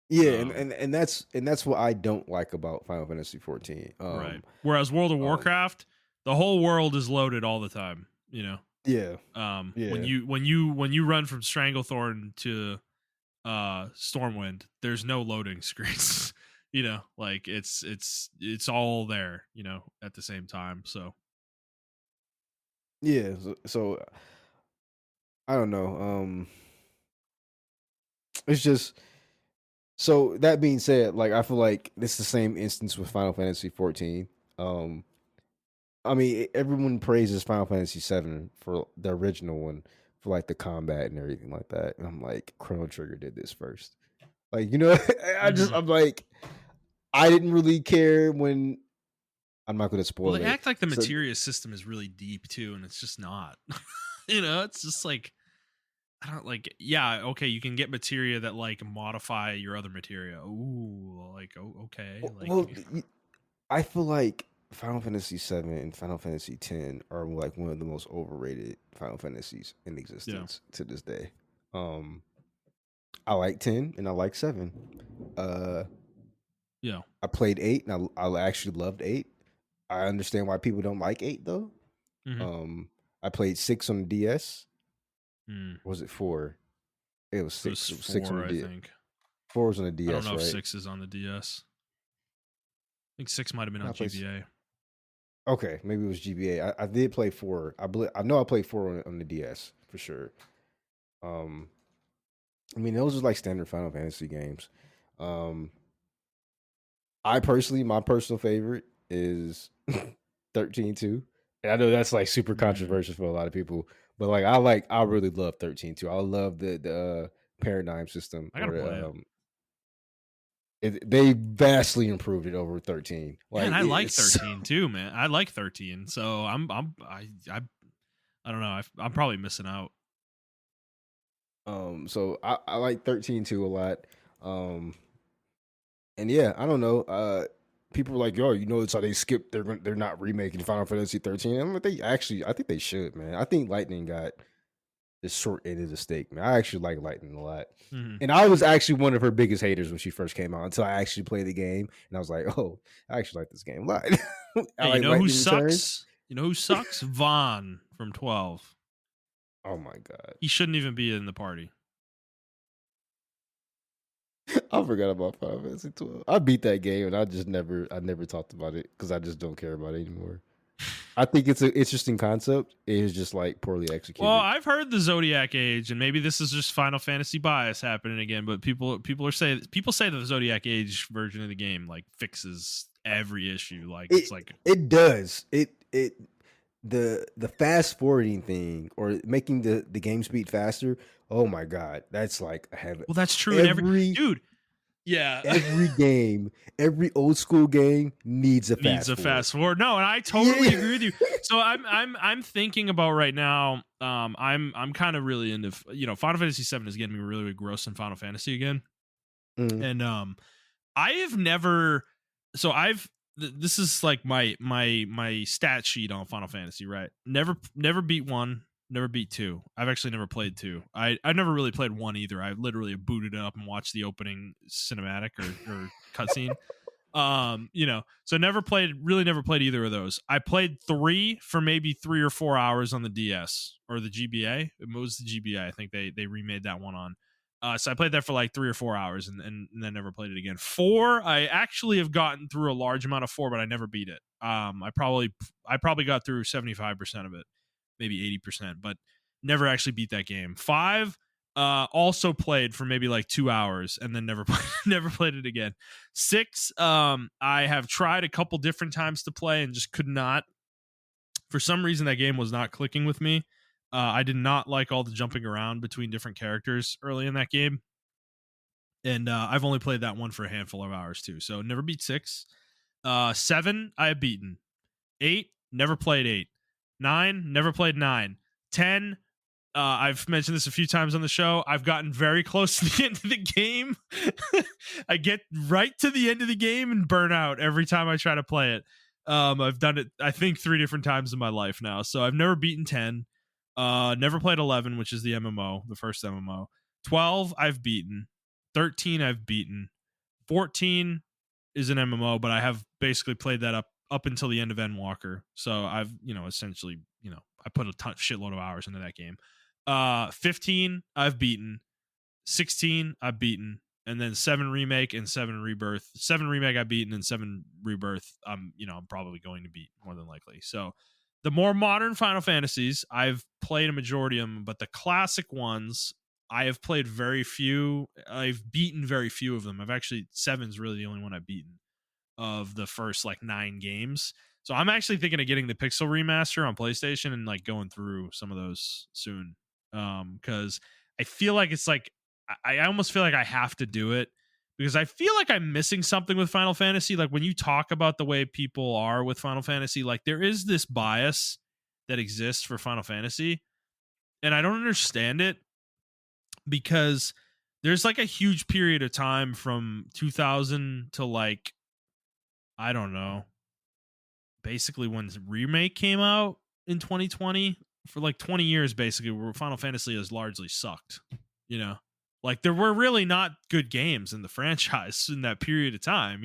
yeah,
Um
and that's what I don't like about Final Fantasy 14.
right. Whereas World of
Um,
Warcraft, the whole world is loaded all the time, you know.
yeah,
When
yeah,
you run from Stranglethorn to Stormwind, there's no loading screens. You know, like it's all there, you know, at the same time. So
yeah. So I don't know. It's just so that being said, like I feel like this is the same instance with Final Fantasy 14. Um, I mean, everyone praises Final Fantasy VII for the original one for like the combat and everything like that. And I'm like, Chrono Trigger did this first. Like, you know,
mhm.
I'm like, I didn't really care when I'm not going to
Well,
spoil
they
it.
act like the
So
materia system is really deep too, and it's just not. You know, it's just like I don't like. Yeah, okay, you can get materia that like modify your other materia. Ooh, like okay, like
well, I feel like Final Fantasy VII and Final Fantasy X are like one of the most overrated Final Fantasies in
yeah,
existence to this day. Um, I like 10 and I like 7. Uh,
yeah.
I played 8 and I actually loved 8. I understand why people don't like 8 though.
Hmm.
Um, I played 6 on the DS.
Mm.
Or was it 4? It was
It was
6. It was 6 on the
four, I
DS.
think.
4 was on the
I don't
DS,
know if
right?
six is on the DS. I think six might have been
I
on
played.
GBA.
Okay, maybe it was GBA. I did play 4. I know I played 4 on the DS for sure. Um, I mean, those are like standard Final Fantasy games. Um, I personally, my personal favorite is 13 too. And I know that's like super
Mm.
controversial for a lot of people, But like I really love 13 too. I love the paradigm system
I
or
gotta play it.
they vastly improved it over 13.
Yeah, and
Like
I like
it's
13 too, man. I like 13, so I don't know. I'm probably missing out.
so I like 13 too a lot. Um and yeah, I don't know. People are like, yo, you know, it's how they skip. They're not remaking Final Fantasy 13. I'm like, they actually, I think they should, man. I think Lightning got the short end of the stick, man. I actually like Lightning a lot.
Mhm.
And I was actually one of her biggest haters when she first came out until I actually played the game. And I was like, oh, I actually like this game a lot. I
Hey, you
like
know who
Lightning Returns.
sucks? You know who sucks? Vaughn from 12.
Oh my God.
He shouldn't even be in the party.
I forgot about Final Fantasy 12. I beat that game and I never talked about it because I just don't care about it anymore. I think it's an interesting concept. It is just like poorly
Well,
executed.
I've heard the Zodiac Age, and maybe this is just Final Fantasy bias happening again. But people say that the Zodiac Age version of the game like fixes every issue. Like it's like,
It does. It the fast forwarding thing or making the game speed faster. Oh my God, that's like heaven.
well, that's true in every
Every
dude. Yeah,
every game, every old school game needs a
needs
fast
a
forward.
fast forward. No, and I totally
Yeah.
agree with you. So I'm thinking about right now. I'm kind of really into Final Fantasy VII is getting me really engrossed in Final Fantasy again,
Mm,
and I have never. So this is like my stat sheet on Final Fantasy. Right, never beat one. Never beat two. I've actually never played two. I never really played one either. I literally booted it up and watched the opening cinematic or cutscene. So never played either of those. I played three for maybe 3 or 4 hours on the DS or the GBA. It was the GBA. I think they remade that one on. So I played that for like 3 or 4 hours and then never played it again. Four, I actually have gotten through a large amount of four, but I never beat it. I probably got through 75% of it, maybe 80%, but never actually beat that game. Five, also played for maybe like 2 hours and then never never played it again. Six, I have tried a couple different times to play and just could not. For some reason, that game was not clicking with me. I did not like all the jumping around between different characters early in that game, and I've only played that one for a handful of hours too. So never beat six. Seven, I have beaten. Eight, never played eight. Nine, never played nine. 10, I've mentioned this a few times on the show. I've gotten very close to the end of the game. I get right to the end of the game and burn out every time I try to play it. I've done it, I think, 3 different times in my life now. So I've never beaten 10. Never played 11, which is the MMO, the first MMO. 12, I've beaten. 13, I've beaten. 14 is an MMO, but I have basically played that up until the end of Endwalker. So I've, essentially, I put a shitload of hours into that game. 15 I've beaten, 16 I've beaten, and then 7 remake and 7 rebirth. 7 remake I've beaten and 7 rebirth I'm probably going to beat more than likely. So the more modern Final Fantasies, I've played a majority of them, but the classic ones I have played very few. I've beaten very few of them. I've actually, seven's really the only one I've beaten of the first like 9 games. So I'm actually thinking of getting the Pixel remaster on PlayStation and like going through some of those soon. Cuz I feel like it's like I almost feel like I have to do it because I feel like I'm missing something with Final Fantasy. Like when you talk about the way people are with Final Fantasy, like there is this bias that exists for Final Fantasy and I don't understand it because there's like a huge period of time from 2000 to like I don't know, basically when the remake came out in 2020 for like 20 years basically where Final Fantasy has largely sucked, you know, like there were really not good games in the franchise in that period of time,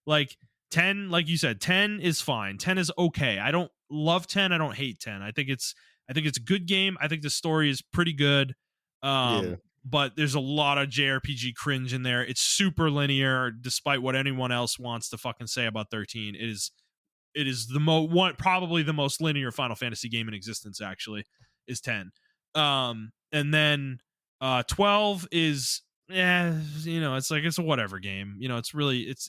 like 10, like you said, 10 is fine, 10 is okay. I don't love 10, I don't hate 10. I think it's a good game. I think the story is pretty good.
yeah.
But there's a lot of JRPG cringe in there. It's super linear despite what anyone else wants to fucking say about 13. It is probably the most linear Final Fantasy game in existence. Actually, is 10, and then 12 is it's like it's a whatever game. It's really it's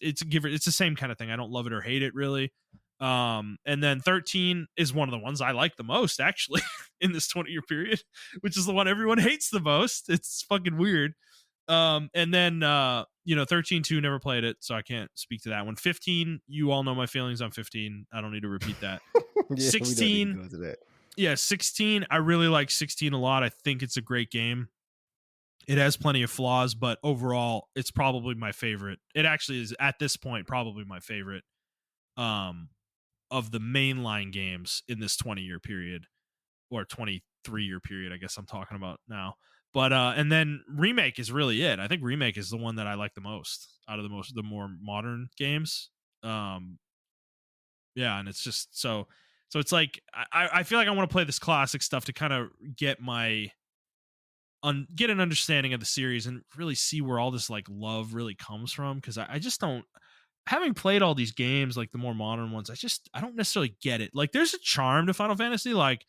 the same kind of thing. I don't love it or hate it really. And then 13 is one of the ones I like the most, actually, in this 20-year period, which is the one everyone hates the most. It's fucking weird. And then 13 2 never played it, so I can't speak to that one. 15, you all know my feelings on 15. I don't need to repeat that.
Yeah, we don't need to
16,
go into that.
yeah, 16, I really like 16 a lot. I think it's a great game. It has plenty of flaws, but overall, it's probably my favorite. It actually is, at this point, probably my favorite um of the mainline games in this 20-year period, or 23-year period, I guess I'm talking about now. But and then remake is really it. I think remake is the one that I like the most out of the more modern games. Um yeah, and it's just so it's like I feel like I want to play this classic stuff to kind of get my get an understanding of the series and really see where all this like love really comes from, because I just don't, having played all these games, like the more modern ones, I don't necessarily get it. Like there's a charm to Final Fantasy, like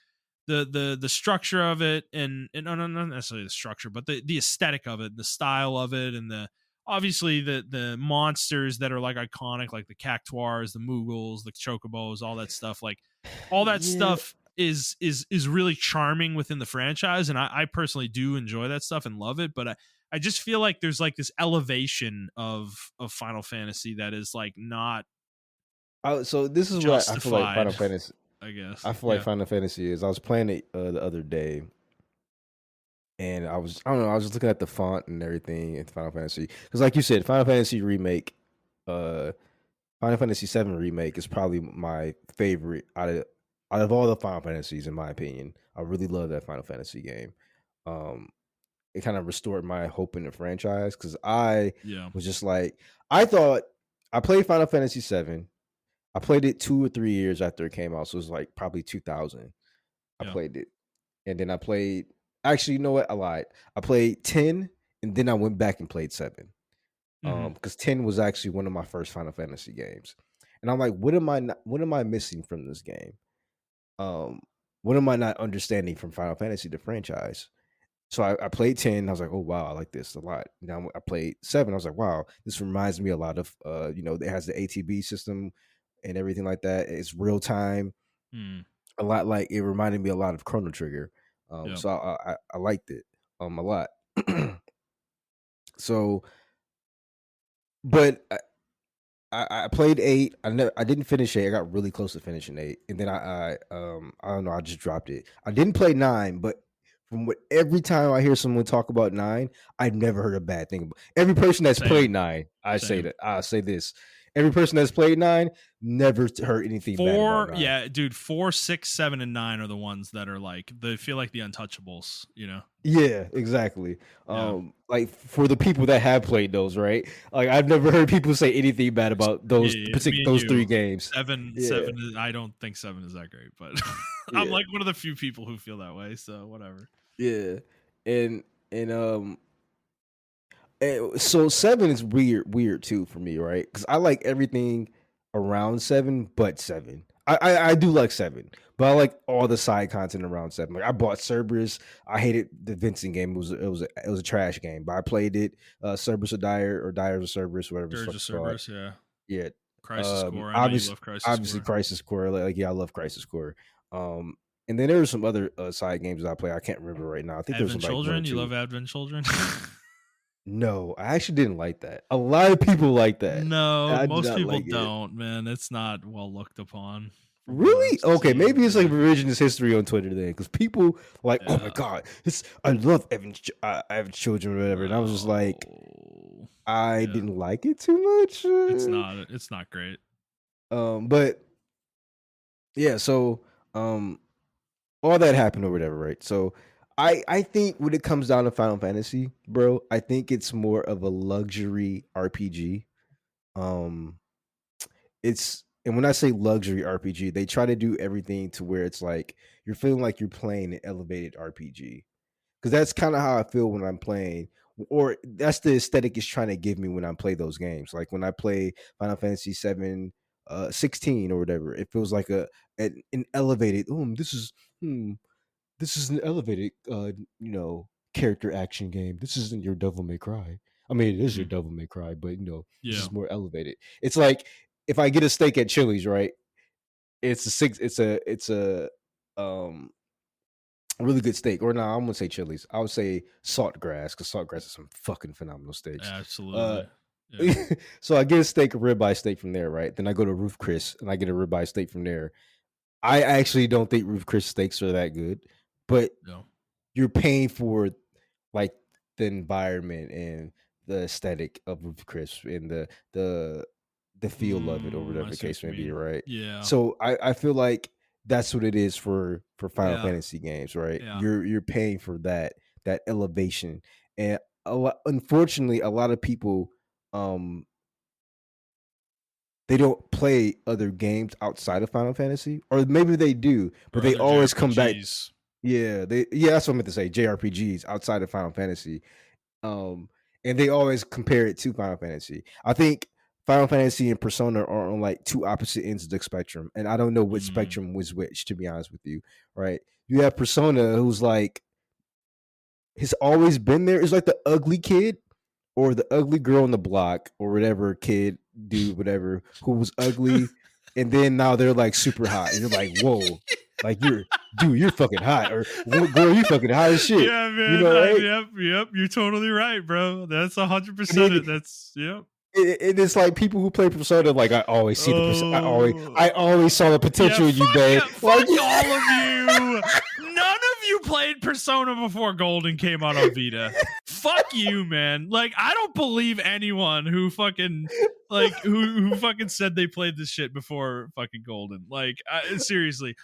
the structure of it, and no, not necessarily the structure, but the aesthetic of it, the style of it, and the obviously the monsters that are like iconic, like the cactuars, the moogles, the chocobos, all that stuff. Like all that
Yeah.
stuff is really charming within the franchise, and I personally do enjoy that stuff and love it. But I just feel like there's like this elevation of Final Fantasy that is like not
So this is what I feel like
justified,
Final Fantasy.
I guess.
I feel like
Yeah.
Final Fantasy is. I was playing it the other day, and I don't know. I was just looking at the font and everything in Final Fantasy because, like you said, Final Fantasy remake, uh, Final Fantasy VII remake is probably my favorite out of all the Final Fantasies, in my opinion. I really love that Final Fantasy game. Um, it kind of restored my hope in the franchise because I
Yeah.
was just like, I thought I played Final Fantasy VII. I played it 2 or 3 years after it came out, so it was like probably 2000. I
Yeah.
played it, and then I played. Actually, you know what? I lied. I played 10, and then I went back and played 7.
Hmm.
Because 10 was actually one of my first Final Fantasy games, and I'm like, what am I missing from this game? Um, what am I not understanding from Final Fantasy the franchise? So I played 10. I was like, oh wow, I like this a lot. Now I played 7. I was like, wow, this reminds me a lot of it has the ATB system and everything like that. It's real time,
Mm.
a lot like it reminded me a lot of Chrono Trigger.
Yeah.
So I liked it a lot. So, but I played 8. I didn't finish 8. I got really close to finishing 8, and then I don't know. I just dropped it. I didn't play 9, but from what every time I hear someone talk about 9, I've never heard a bad thing. Every person that's
Same.
played 9,
Same.
I say this. Every person that's played 9 never heard anything bad about
4,
9.
yeah, dude, 4, 6, 7, and 9 are the ones that are like, they feel like the untouchables, you know?
Yeah, exactly.
Yeah.
Like for the people that have played those, right? Like I've never heard people say anything bad about
Yeah,
those
yeah, me
particular
and
those
you.
3 games.
Seven
Yeah,
is, I don't think 7 is that great, but I'm
yeah,
like one of the few people who feel that way, so whatever.
yeah. And and so 7 is weird too for me, right? Because I like everything around 7, but 7. I do like 7, but I like all the side content around 7. Like I bought Cerberus. I hated the Vincent game. It was a trash game, but I played it. Cerberus or Dire or Dire of Cerberus, whatever the
Dirge
fuck
of
it's called.
Cerberus, yeah.
Yeah.
Crisis Core. I know you
Obviously,
love Crisis Core.
Crisis Core. Like yeah, I love Crisis Core. Um, and then there were some other side games that I play. I can't remember right now. I think there's
Advent
like one or
Children. You
two.
love Advent Children?
No, I actually didn't like that. A lot of people like that.
No,
I did
most
not
people
like it.
don't, man. It's not well looked upon from what I've
Really? Okay,
seen.
maybe it's like
Yeah.
revisionist history on Twitter then, because people like, oh my
Yeah.
god, this I love Evan Children or whatever, and I was just like,
Bro.
I
Yeah.
didn't like it too much.
It's not great.
But yeah, so um, all that happened or whatever, right? So I think when it comes down to Final Fantasy, bro, I think it's more of a luxury RPG. Um, it's and when I say luxury RPG, they try to do everything to where it's like you're feeling like you're playing an elevated RPG. Because that's kind of how I feel when I'm playing, or that's the aesthetic it's trying to give me when I play those games. Like when I play Final Fantasy 7, 16 or whatever, it feels like an elevated. Hmm, this is an elevated, character action game. This isn't your Devil May Cry. I mean, it is your
Mhm.
Devil May Cry, but this
Yeah.
is more elevated. It's like if I get a steak at Chili's, right? it's a six. It's a um really good steak. Or no, I'm gonna say Chili's. I would say Saltgrass because Saltgrass is some fucking phenomenal steaks. Uh,
Absolutely. Yeah.
so I get a steak, a ribeye steak from there, right? Then I go to Roof Chris and I get a ribeye steak from there. I actually don't think Roof Chris steaks are that good, but
No.
you're paying for like the environment and the aesthetic of Roof Chris and the feel of it or whatever
I
the
see what
case
you
may be,
mean.
right?
Yeah.
So I feel like that's what it is for Final
Yeah.
Fantasy games, right?
Yeah.
You're paying for that elevation. And unfortunately a lot of people um they don't play other games outside of Final Fantasy, or maybe they do, but
Or
they
other
always come back.
JRPGs.
Yeah, that's what I meant to say. JRPGs outside of Final Fantasy, um, and they always compare it to Final Fantasy. I think Final Fantasy and Persona are on like two opposite ends of the spectrum, and I don't know which
Mm,
spectrum was which. To be honest with you, right? You have Persona, who's like has always been there. It's like the ugly kid or the ugly girl on the block or whatever kid, dude, whatever, who was ugly, and then now they're like super hot, and you're like, whoa, like you're fucking hot, or girl, you fucking hot as shit,
yeah,
you
man.
know, right?
Yep. You're totally right, bro. That's
And
100%
then
it. That's yep.
it's like people who play Persona, like I always see I
Oh,
always saw the
yeah.
potential in you, babe. Like,
Fuck all of you. None of you played Persona before Golden came out on Vita. Fuck you, man. Like, I don't believe anyone who fucking who fucking said they played this shit before fucking Golden. Like, seriously,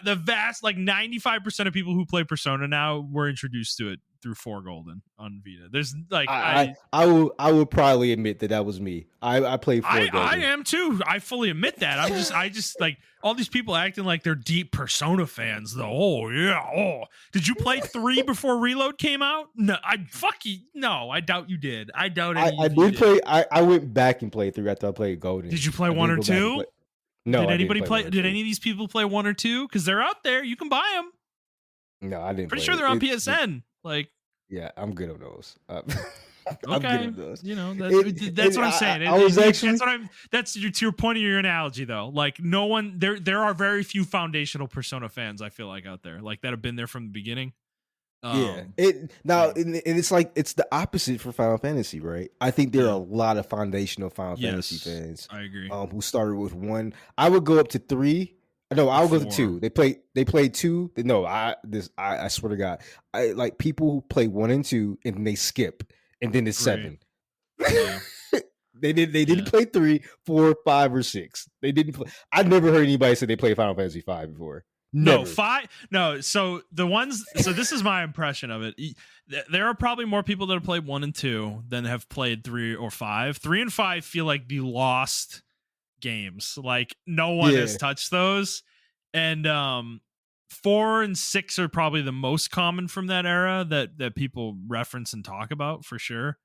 the vast 95% of people who play Persona now were introduced to it through 4 Golden on Vita. There's like
I will probably admit that was me. I played for
I
Golden.
am too. I fully admit that. I just like all these people acting like they're deep Persona fans though. Oh yeah. Oh, did you play 3 before Reload came out? No, I fuck you. No, I doubt you did. I doubt any
I
of you
did
did.
play. I went back and played through after I played Golden.
Did you play
I
1
did
or
go back and
2?
play. No,
Did
I didn't
anybody
play
play?
one or
Did
two.
any of these people play 1 or 2? Because they're out there. You can buy them.
No, I didn't
Pretty
play
sure
it.
they're on PSN. Like,
Yeah, I'm good on those. I'm good
okay,
on those.
you know that's
It
what I'm saying.
I was
That's
actually
what I'm. That's to your point of your analogy though. Like no one there are very few foundational Persona fans I feel like out there like that have been there from the beginning.
yeah.
Um,
It now
so,
and it's like it's the opposite for Final Fantasy, right? I think there are
yeah.
a lot of foundational Final Fantasy
Yes,
fans
I agree.
who started with 1. I would go up to 3. No,
Or
I'll go to
4.
2. They played 2. No, I swear to God. I like people who play 1 and 2 and then they skip and then it's
3.
7.
Yeah.
They didn't
Yeah.
play 3, 4, 5, or 6. They didn't play. I never heard anybody say they played Final Fantasy 5 before.
No,
Never.
5. No, so the ones. So this is my impression of it. There are probably more people that have played 1 and 2 than have played 3 or 5. 3 and 5 feel like the lost games. Like no one has
Yeah.
touched those. And 4 and 6 are probably the most common from that era that people reference and talk about for sure.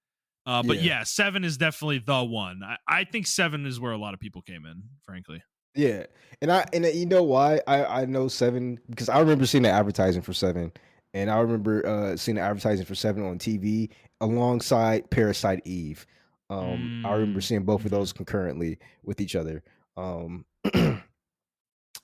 But
Yeah.
yeah, 7 is definitely the one. I think 7 is where a lot of people came in, frankly.
Yeah. And you know why I know 7, because I remember seeing the advertising for 7, and I remember seeing the advertising for 7 on TV alongside Parasite Eve. I remember
Mm,
seeing both of
mhm.
those concurrently with each other. Um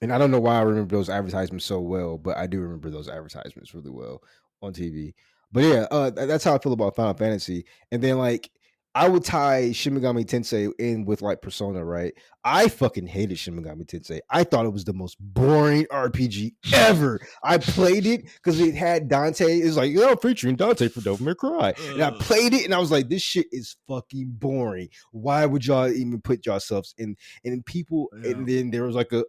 And I don't know why I remember those advertisements so well, but I do remember those advertisements really well on TV. But yeah, that's how I feel about Final Fantasy. And then like I would tie Shin Megami Tensei in with like Persona, right? I fucking hated Shin Megami Tensei. I thought it was the most boring RPG ever. I played it because it had Dante. It's like, featuring Dante for Devil May Cry. And I played it and I was like, this shit is fucking boring. Why would y'all even put yourselves in? And people,
Yeah.
and then there was like a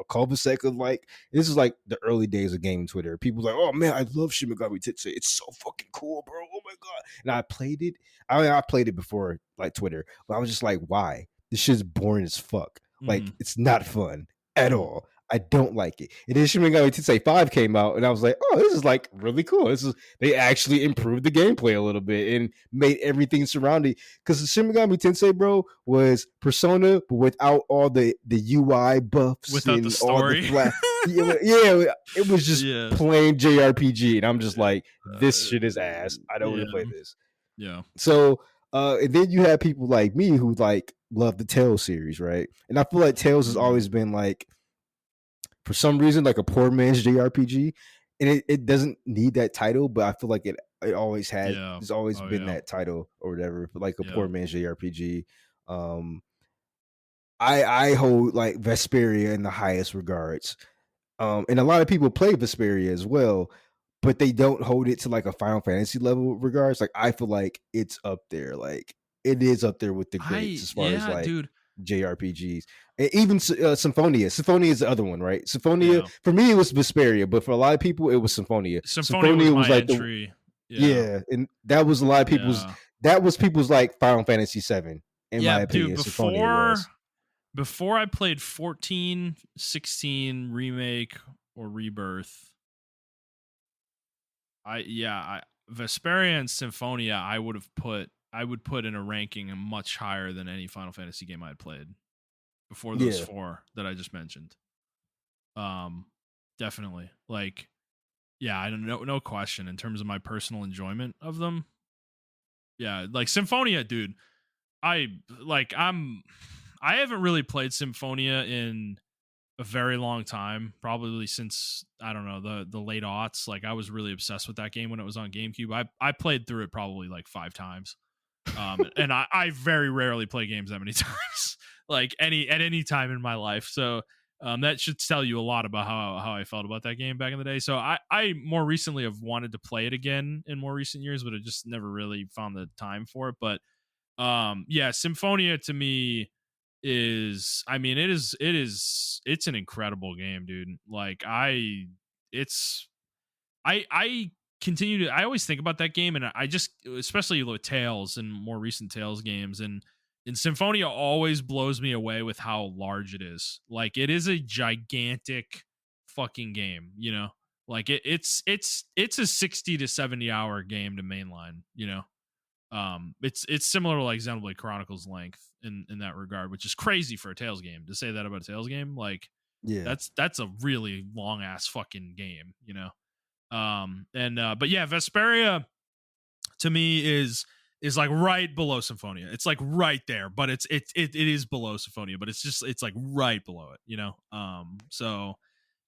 cul-de-sac of like, this is like the early days of gaming Twitter. People like, oh man, I love Shin Megami Tensei. It's so fucking cool, bro. Oh my God. And I played it. I mean, I played it before like Twitter, but I was just like, why? This shit's boring as fuck. Like,
Mhm.
it's not fun at
Mhm.
all. I don't like it. And then Shin Megami Tensei 5 came out, and I was like, oh, this is like really cool. They actually improved the gameplay a little bit and made everything surrounding. Because Shin Megami Tensei, bro, was Persona, but without all the UI buffs
Without the
and all the
story.
flat. Yeah, it was just
Yeah.
plain JRPG, and I'm just like, this
Uh,
shit is ass. I don't want
yeah.
to play this.
Yeah.
So, and then you have people like me who like love the Tales series, right? And I feel like Tales has
Mhm.
always been like for some reason like a poor man's JRPG, and it doesn't need that title, but I feel like it always has.
Yeah.
It's always
Oh
been
yeah.
that title or whatever, but like a
Yeah.
poor man's JRPG. Um, I hold like Vesperia in the highest regards. And a lot of people play Vesperia as well, but they don't hold it to like a Final Fantasy level regards. Like I feel like it's up there. Like it is up there with the greats as far as
Yeah,
like
dude.
JRPGs. And even Symphonia. Symphonia is the other one, right? Symphonia
Yeah.
for me it was Vesperia, but for a lot of people it was Symphonia.
Symphonia was
Symphonia was
my
like the
entry. Yeah.
yeah, and that was a lot of people's.
Yeah.
That was people's like Final Fantasy VII, in
Yeah,
my
dude,
opinion. Symphonia was.
before I played 14, 16 remake or rebirth, I Vesperia and Symphonia I would put in a ranking much higher than any Final Fantasy game I had played before those
Yeah,
four that I just mentioned. Um Definitely. Like yeah, I don't know, no question in terms of my personal enjoyment of them. Yeah, like Symphonia, dude. I like I haven't really played Symphonia in a very long time, probably since I don't know the late aughts. Like I was really obsessed with that game when it was on GameCube. I played through it probably like 5 times. And I very rarely play games that many times, like at any time in my life. So that should tell you a lot about how I felt about that game back in the day. So I more recently have wanted to play it again in more recent years, but I just never really found the time for it. But yeah, Symphonia to me is, I mean, it's an incredible game, dude. Like it's I continue to, I always think about that game, and I just, especially with Tales and more recent Tales games, and Symphonia always blows me away with how large it is. Like it is a gigantic fucking game, you know. Like it's a 60 to 70 hour game to mainline, you know. It's similar to like Xenoblade Chronicles length in that regard, which is crazy for a Tales game. To say that about a Tales game, like
yeah.
that's a really long ass fucking game, you know. And but yeah, Vesperia to me is like right below Symphonia. It's like right there, but it is below Symphonia, but it's just, it's like right below it, you know. So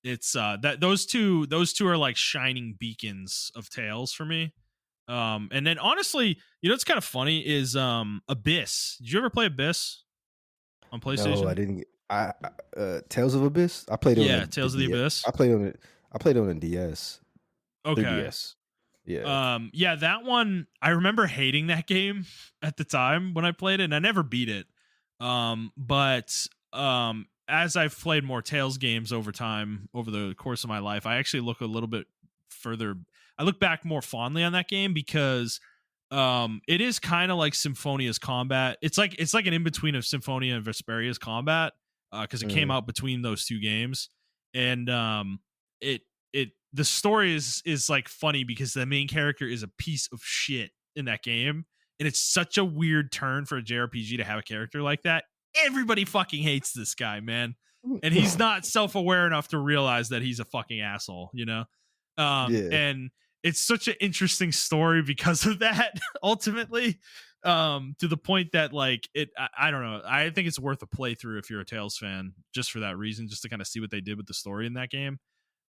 it's that those two are like shining beacons of Tales for me. And then honestly, you know what's kind of funny is Abyss. Did you ever play Abyss on
No, I
PlayStation?
didn't. Tales of Abyss. I played it on
Yeah,
the
Tales of the
DS.
Abyss.
I played on it. I played on a DS,
Okay.
3DS. Yeah,
Yeah, that one I remember hating that game at the time when I played it, and I never beat it. But as I've played more Tales games over time, over the course of my life, I actually look a little bit further. I look back more fondly on that game because it is kind of like Symphonia's combat. It's like an in between of Symphonia and Vesperia's combat, because it came
mhm,
out between those two games. And it the story is like funny because the main character is a piece of shit in that game, and it's such a weird turn for a JRPG to have a character like that. Everybody fucking hates this guy, man, and he's not self-aware enough to realize that he's a fucking asshole, you know.
yeah.
And it's such an interesting story because of that. Ultimately, to the point that like I don't know, I think it's worth a playthrough if you're a Tales fan, just for that reason, just to kind of see what they did with the story in that game.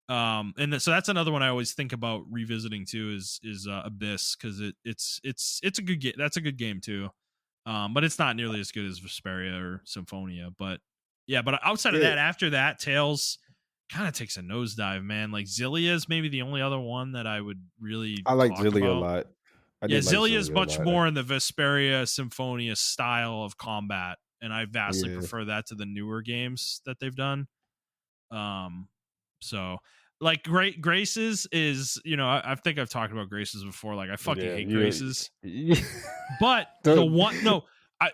So that's another one I always think about revisiting too, is Abyss, because it's a good game. That's a good game too. But it's not nearly as good as Vesperia or Symphonia. But yeah, but outside of
Yeah,
that, after that, Tales kind of takes a nosedive, man. Like Zillia is maybe the only other one that I would really
I like
talk
Zilly a
about.
lot. I
Yeah,
did like
Zillia is
Zilly a
much
lot.
more in the Vesperia Symphonia style of combat, and I vastly
Yeah,
prefer that to the newer games that they've done. Um, so like Graces is, you know, I think I've talked about Graces before. Like I fucking
yeah.
hate
You,
Graces,
you
but the
don't-
one, no,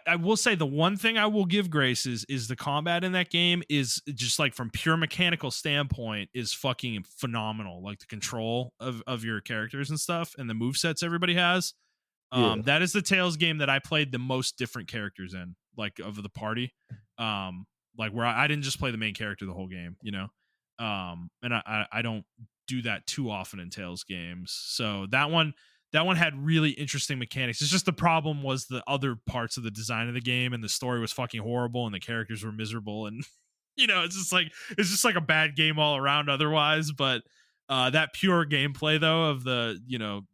I will say the one thing I will give Graces is the combat in that game is just like from pure mechanical standpoint is fucking phenomenal. Like the control of your characters and stuff and the move sets everybody has.
yeah.
That is the Tales game that I played the most different characters in, like of the party. Um, like where I didn't just play the main character the whole game, you know. And I don't do that too often in Tales games. So that one had really interesting mechanics. It's just the problem was the other parts of the design of the game, and the story was fucking horrible and the characters were miserable, and It's just like a bad game all around otherwise, but that pure gameplay though of the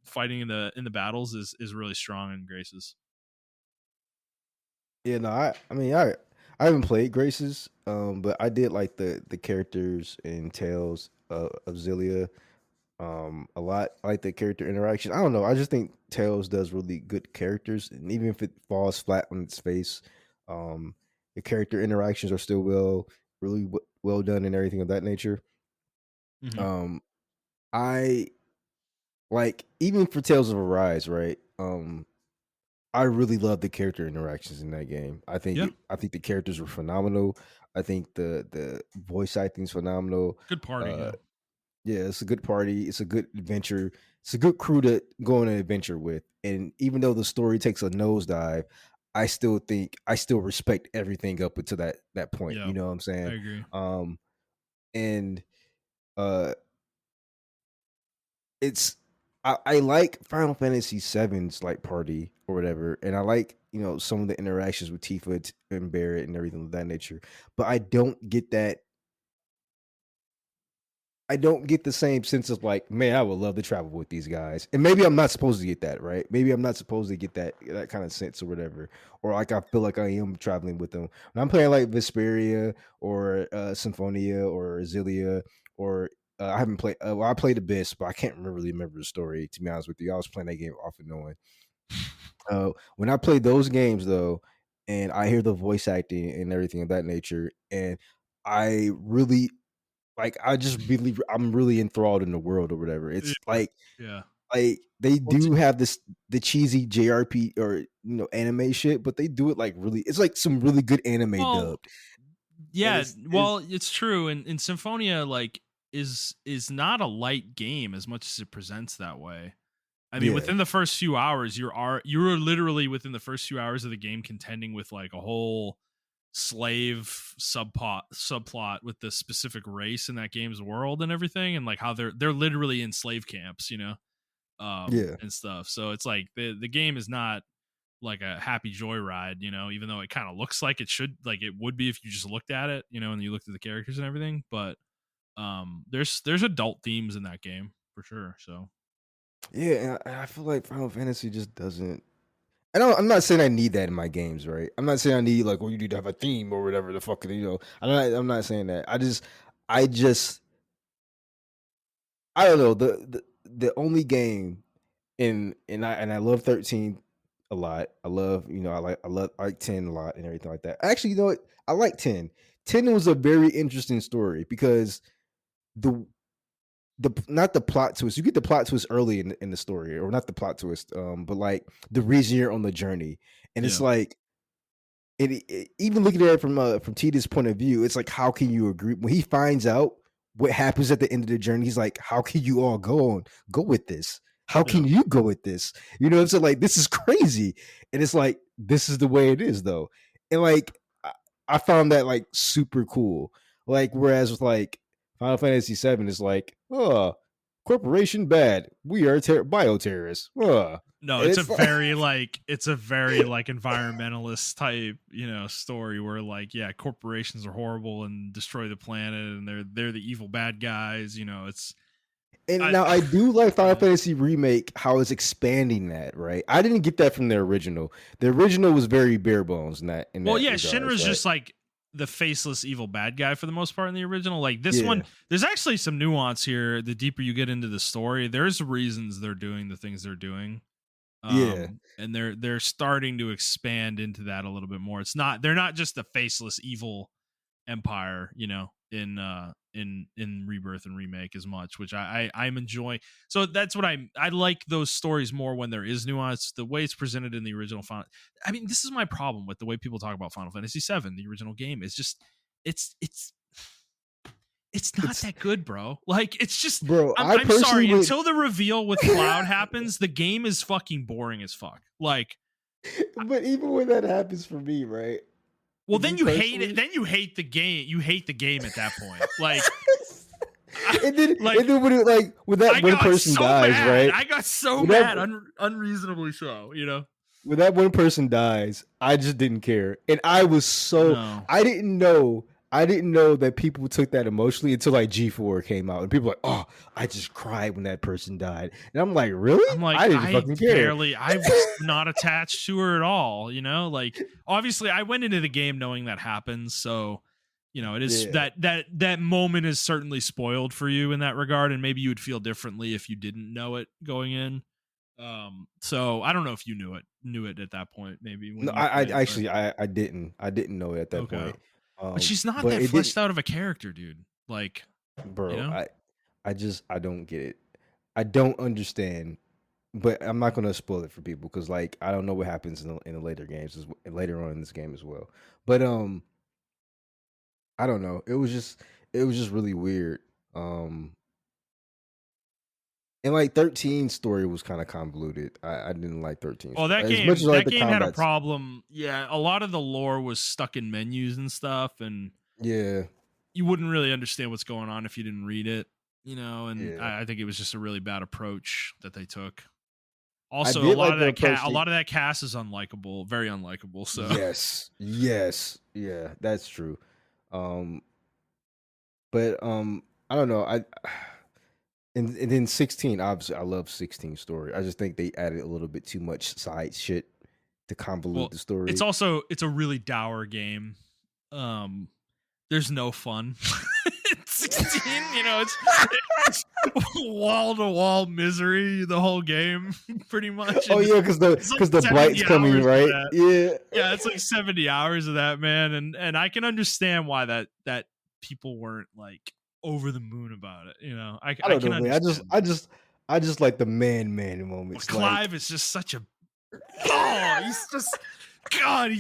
fighting in the battles is really strong in Graces.
Yeah, no, I mean, I haven't played Graces, but I did like the characters in Tales of Zillia a lot. I like the character interaction. I don't know. I just think Tales does really good characters, and even if it falls flat on its face, um, the character interactions are still really well done and everything of that nature.
Mm-hmm.
Um, I like even for Tales of Arise, right? I really love the character interactions in that game.
Yeah,
I think the characters were phenomenal. I think the voice acting is phenomenal.
good party.
Uh,
Yeah.
yeah, it's a good party. It's a good adventure. It's a good crew to go on an adventure with. And even though the story takes a nosedive, I still respect everything up until that point.
Yeah,
You know what I'm
I
saying?
agree.
Um, and uh, it's I like Final Fantasy VII's like party or whatever, and I like some of the interactions with Tifa and Barrett and everything of that nature. But I don't get the same sense of like, man, I would love to travel with these guys. And maybe I'm not supposed to get that, right? Maybe I'm not supposed to get that kind of sense or whatever. Or like I feel like I am traveling with them. When I'm playing like Vesperia or Symphonia or Zillia or I haven't played well, I played Abyss, but I can't really remember the story, to be honest with you. I was playing that game off and on. When I play those games though, and I hear the voice acting and everything of that nature, and I really like I just believe I'm really enthralled in the world or whatever.
Yeah,
It's
yeah.
like they
Well,
do have the cheesy JRP or anime shit, but they do it like really. It's like some really good anime
well,
dubbed, and
yeah.
it's
Well, it's true. And Symphonia is not a light game as much as it presents that way. I mean,
yeah
within the first few hours, you're literally within the first few hours of the game contending with like a whole slave subplot with the specific race in that game's world and everything, and like how they're literally in slave camps,
yeah
and stuff. So it's like the game is not like a happy joyride, even though it kind of looks like it would be if you just looked at it, and you looked at the characters and everything. But there's adult themes in that game for sure. So
yeah. And I feel like Final Fantasy just doesn't. I'm not saying I need that in my games, right? I'm not saying I need like, well, you need to have a theme or whatever the fuck, I'm not saying that. I just, I don't know the only game and I love 13 a lot. I love I like 10 a lot and everything like that. Actually, you know what? I like 10. 10 was a very interesting story because the not the plot twist. You get the plot twist early in the story, or not the plot twist, but like the reason you're on the journey, and it's
yeah,
like even looking at it from Tita's point of view, it's like how can you agree when he finds out what happens at the end of the journey? He's like, how can you all go with this? How
yeah.
can you go with this? So like this is crazy, and it's like this is the way it is though, and like I found that like super cool. Like whereas with like Final Fantasy VII is like, corporation bad, we are bioterrorists,
No,
and it's like
it's a very like environmentalist type, story where like, yeah, corporations are horrible and destroy the planet and they're the evil bad guys, it's
And
I
now I do like Final
yeah.
Fantasy Remake how it's expanding that, right? I didn't get that from the original. The original was very bare bones in
Well,
that
yeah,
regards,
Shinra's
right?
just like the faceless evil bad guy for the most part in the original. Like this one,
Yeah.
there's actually some nuance here. The deeper you get into the story, there's reasons they're doing the things they're doing.
Yeah.
And they're starting to expand into that a little bit more. They're not just the faceless evil empire, in Rebirth and Remake as much, which I'm enjoying. So that's what I like those stories more when there is nuance. The way it's presented in the original Final, I mean, this is my problem with the way people talk about Final Fantasy VII, the original game. Is just it's it's not
It's
that good, bro. Like it's just
bro, I
I'm
personally
sorry.
would
Until the reveal with Cloud happens, the game is fucking boring as fuck. Like,
but even when that happens for me, right?
well, then
Me
you hate it.
personally.
Then you hate the game. You hate the game at that point. Like,
And then when it, like when that
I
one
got
person
so
dies,
mad.
right?
I got so
When that
mad, unreasonably so.
when that one person dies, I just didn't care. And I was so
No.
I didn't know I didn't know that people took that emotionally until like G4 came out, and people were like, "Oh, I just cried when that person died," and I'm like, "Really?
I'm like,
I didn't fucking care."
I was not attached to her at all, you know? Like, obviously I went into the game knowing that happens, so you know, it is
Yeah.
that moment is certainly spoiled for you in that regard, and maybe you would feel differently if you didn't know it going in. So I don't know if you knew it at that point, maybe when
No,
you
I
played, but
actually I didn't know it at that
okay.
point.
But she's not
But
that
it didn't,
fleshed out of a character, dude. Like, you
bro.
know?
I don't get it. I don't understand. But I'm not gonna spoil it for people because like I don't know what happens in the later games later on in this game as well. But I don't know. It was just really weird. Um and like 13 story was kind of convoluted. I didn't like 13
Oh,
as much as I like
that
the
game had a
combats.
problem. Yeah, a lot of the lore was stuck in menus and stuff, and
Yeah,
you wouldn't really understand what's going on if you didn't read it, you know. And
yeah.
I think it was just a really bad approach that they took.
I
Also,
did like the approach
a
they
lot of that cast is unlikable, very unlikable. So,
Yes. Yes. Yeah, that's true. Um but I don't know. I and then 16, obviously I love 16 story. I just think they added a little bit too much side shit to convolute
well,
the story.
it's a really dour game. Um, there's no fun. It's 16, you know, it's wall to wall misery the whole game, pretty much.
Oh
And
yeah,
it's like
because the
70
blight's coming,
hours of
right?
that.
Yeah.
Yeah, it's like 70 hours of that, man. And I can understand why that people weren't like over the moon about it. You know,
I
I
don't
can
know, man.
understand that.
I just like the man
But
moments. Like
Clive is just such a he's just God,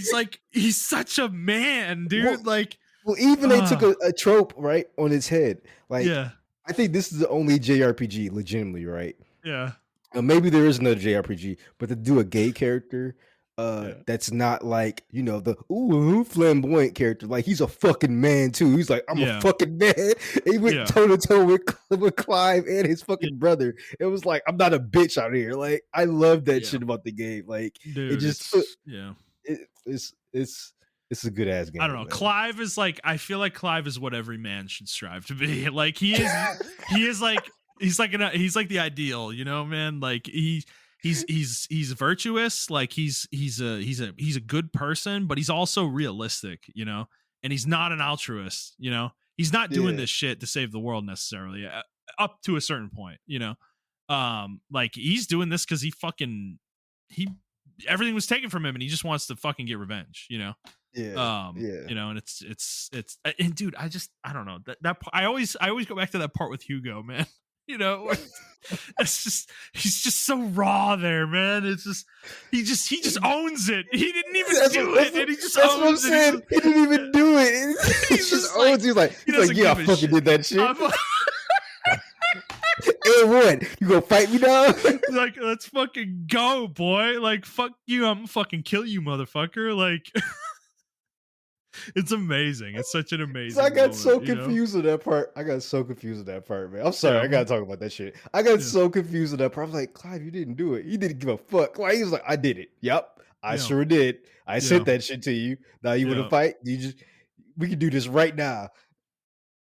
he's such a man,
well,
dude. Like,
well, even they took
uh
a trope right on its head. Like
yeah,
I think this is the only JRPG legitimately, right?
yeah,
Maybe there is another JRPG, but to do a gay character,
yeah,
that's not like the flamboyant character. Like he's a fucking man too. He's like, I'm a
yeah,
fucking man. He went
yeah,
toe to toe with Clive and his
yeah,
fucking brother. It was like I'm not a bitch out here. Like I love that
yeah.
shit about the game. Like it
Dude,
just put
it's yeah.
it's a good ass
I don't
game,
know.
man.
Clive is like I feel like Clive is what every man should strive to be. Like he is like he's like the ideal, you know, man. Like he's virtuous, like he's a good person, but he's also realistic, you know. And he's not an altruist, you know. He's not doing
Yeah,
this shit to save the world necessarily, up to a certain point, you know. Like he's doing this cuz he everything was taken from him and he just wants to fucking get revenge, you know.
yeah, yeah.
You know, and and dude, I don't know I always go back to that part with Hugo, man. You know, where it's just he's just so raw there, man. It's just he just owns it. He didn't even do it, and he just
That's what I'm
owns it.
saying. He didn't even do it. He
He's
just
just like
owns.
he
He's like,
doesn't
yeah, I
give a
fucking
shit.
did that shit.
I'm
And what? You gonna fight me now?
like, let's fucking go, boy. Like, fuck you. I'm gonna fucking kill you, motherfucker. Like, it's amazing. It's such an
So I
amazing
got
moment,
so
you know?
confused with that part. I got so confused with that part, man. I'm sorry.
Yeah.
I gotta talk about that shit. I got
Yeah.
so confused with that part. I was like, Clive, you didn't do it. You didn't give a fuck. Like he was like, I did it. Yep, I
Yeah.
sure did. I
Yeah.
sent that shit to you. Now you want to
Yeah.
fight? We can do this right now.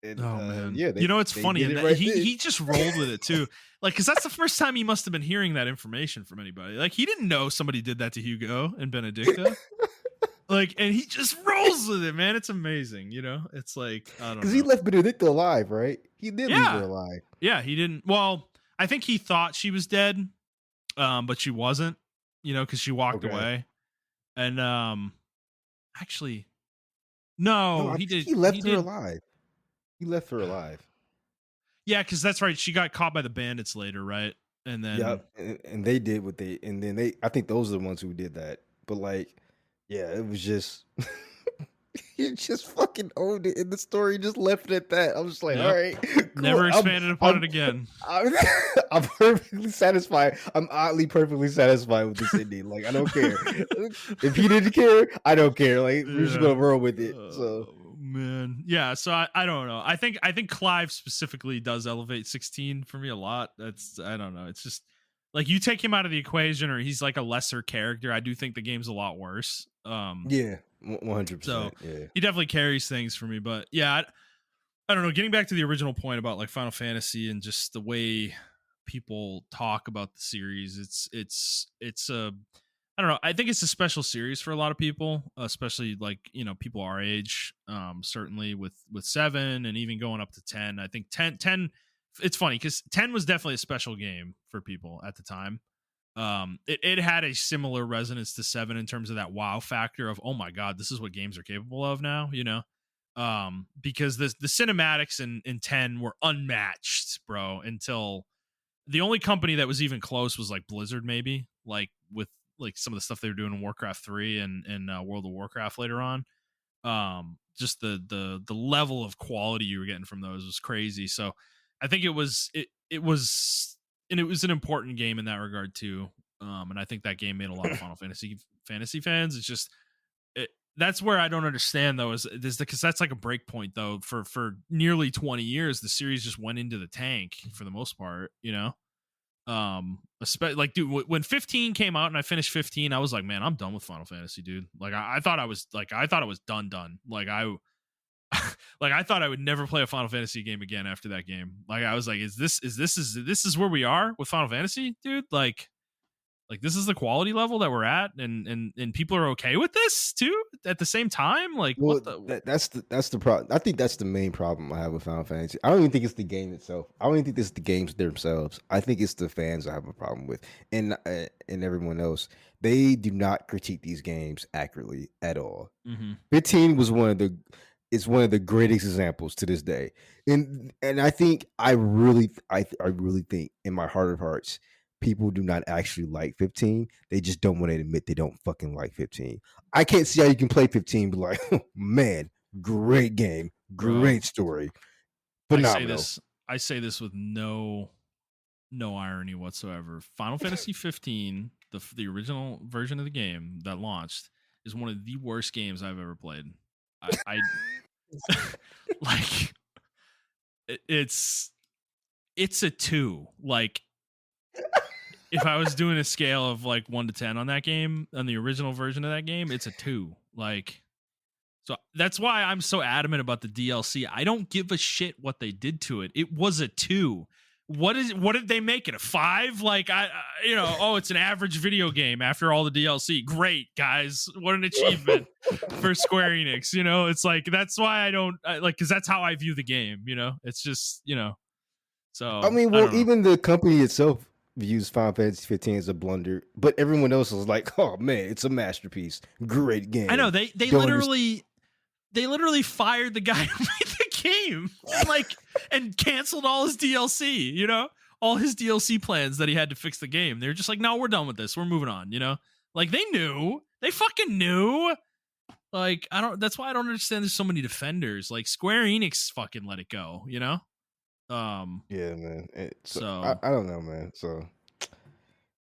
And
Oh man.
yeah,
You know it's
they
funny
did
and
it
that
right then.
he just rolled with it too. Like cuz that's the first time he must have been hearing that information from anybody. Like he didn't know somebody did that to Hugo and Benedicta. Like and he just rolls with it, man. It's amazing, you know? It's like I don't
Because he
know.
left Benedicta alive, right? He did leave her
Yeah.
alive.
Yeah, he didn't. Well, I think he thought she was dead, but she wasn't, you know, cuz she walked
Okay.
away. And actually
No,
no,
I
he
think
did
he
he
left her
did
alive. He left her alive.
Yeah, cuz that's right. She got caught by the bandits later, right? And then
Yep, and they did what they, and then they. I think those are the ones who did that. But like, yeah, it was just he just fucking owned it, and the story just left it at that. I'm just like, all
yep,
right, cool.
never expanded upon it again.
I'm, I'm perfectly satisfied. I'm oddly perfectly satisfied with this ending. Like, I don't care if he didn't care. I don't care. Like, we're just
Yeah.
gonna roll with it. So
Oh man. Yeah, so I don't know. I think Clive specifically does elevate 16 for me a lot. That's I don't know. It's just like you take him out of the equation or he's like a lesser character. I do think the game's a lot worse.
yeah,
So
100%. Yeah.
he definitely carries things for me. But yeah, I don't know. Getting back to the original point about like Final Fantasy and just the way people talk about the series, it's a I don't know. I think it's a special series for a lot of people, especially like people our age. Certainly with 7 and even going up to 10. I think 10. It's funny because 10 was definitely a special game for people at the time. It had a similar resonance to 7 in terms of that wow factor of, oh my god, this is what games are capable of now. Because the cinematics in 10 were unmatched, bro, until the only company that was even close was like Blizzard, maybe, like with like some of the stuff they were doing in Warcraft 3 and World of Warcraft later on. Just the level of quality you were getting from those was crazy. So I think it was an important game in that regard too. And I think that game made a lot of Final Fantasy fans. It's just that's where I don't understand though, is because that's like a break point though. For nearly 20 years, the series just went into the tank for the most part. Like, dude, when 15 came out and I finished 15, I was like, man, I'm done with Final Fantasy, dude. Like, I thought I thought it was done. Like, like I thought I would never play a Final Fantasy game again after that game. Like, I was like, is this where we are with Final Fantasy, dude? Like this is the quality level that we're at, and people are okay with this too at the same time. Like, what
Well,
the?
that's the problem. I think that's the main problem I have with Final Fantasy. I don't even think it's the game itself. I don't even think it's the games themselves. I think it's the fans I have a problem with, and everyone else. They do not critique these games accurately at all.
Mm-hmm.
15 was one of the greatest examples to this day. And I think I really think in my heart of hearts, people do not actually like 15. They just don't want to admit they don't fucking like 15. I can't see how you can play 15 but like, oh, man, great game,
Bro,
great story,
I say
phenomenal.
this. I say this with no irony whatsoever. Final Fantasy 15, the original version of the game that launched, is one of the worst games I've ever played. I like it's a 2. Like, if I was doing a scale of like 1 to 10 on that game, on the original version of that game, it's a 2. Like, so that's why I'm so adamant about the DLC. I don't give a shit what they did to it. It was a 2. What did they make it? A 5? Like, oh, it's an average video game after all the DLC. Great, guys. What an achievement for Square Enix. It's like, that's why I don't cuz that's how I view the game, It's just,
I
so
mean,
I
well,
don't know.
even the company itself views Final Fantasy 15 as a blunder, but everyone else is like, oh man, it's a masterpiece, great
I know
game.
they
Don't understand.
literally fired the guy who made the game and canceled all his DLC, all his DLC plans that he had to fix the game. They're just like, no, we're done with this. We're moving on, Like, they fucking knew. Like, that's why I don't understand there's so many defenders. Like, Square Enix fucking let it go, Um,
Yeah, man. So
so
I don't know, man. So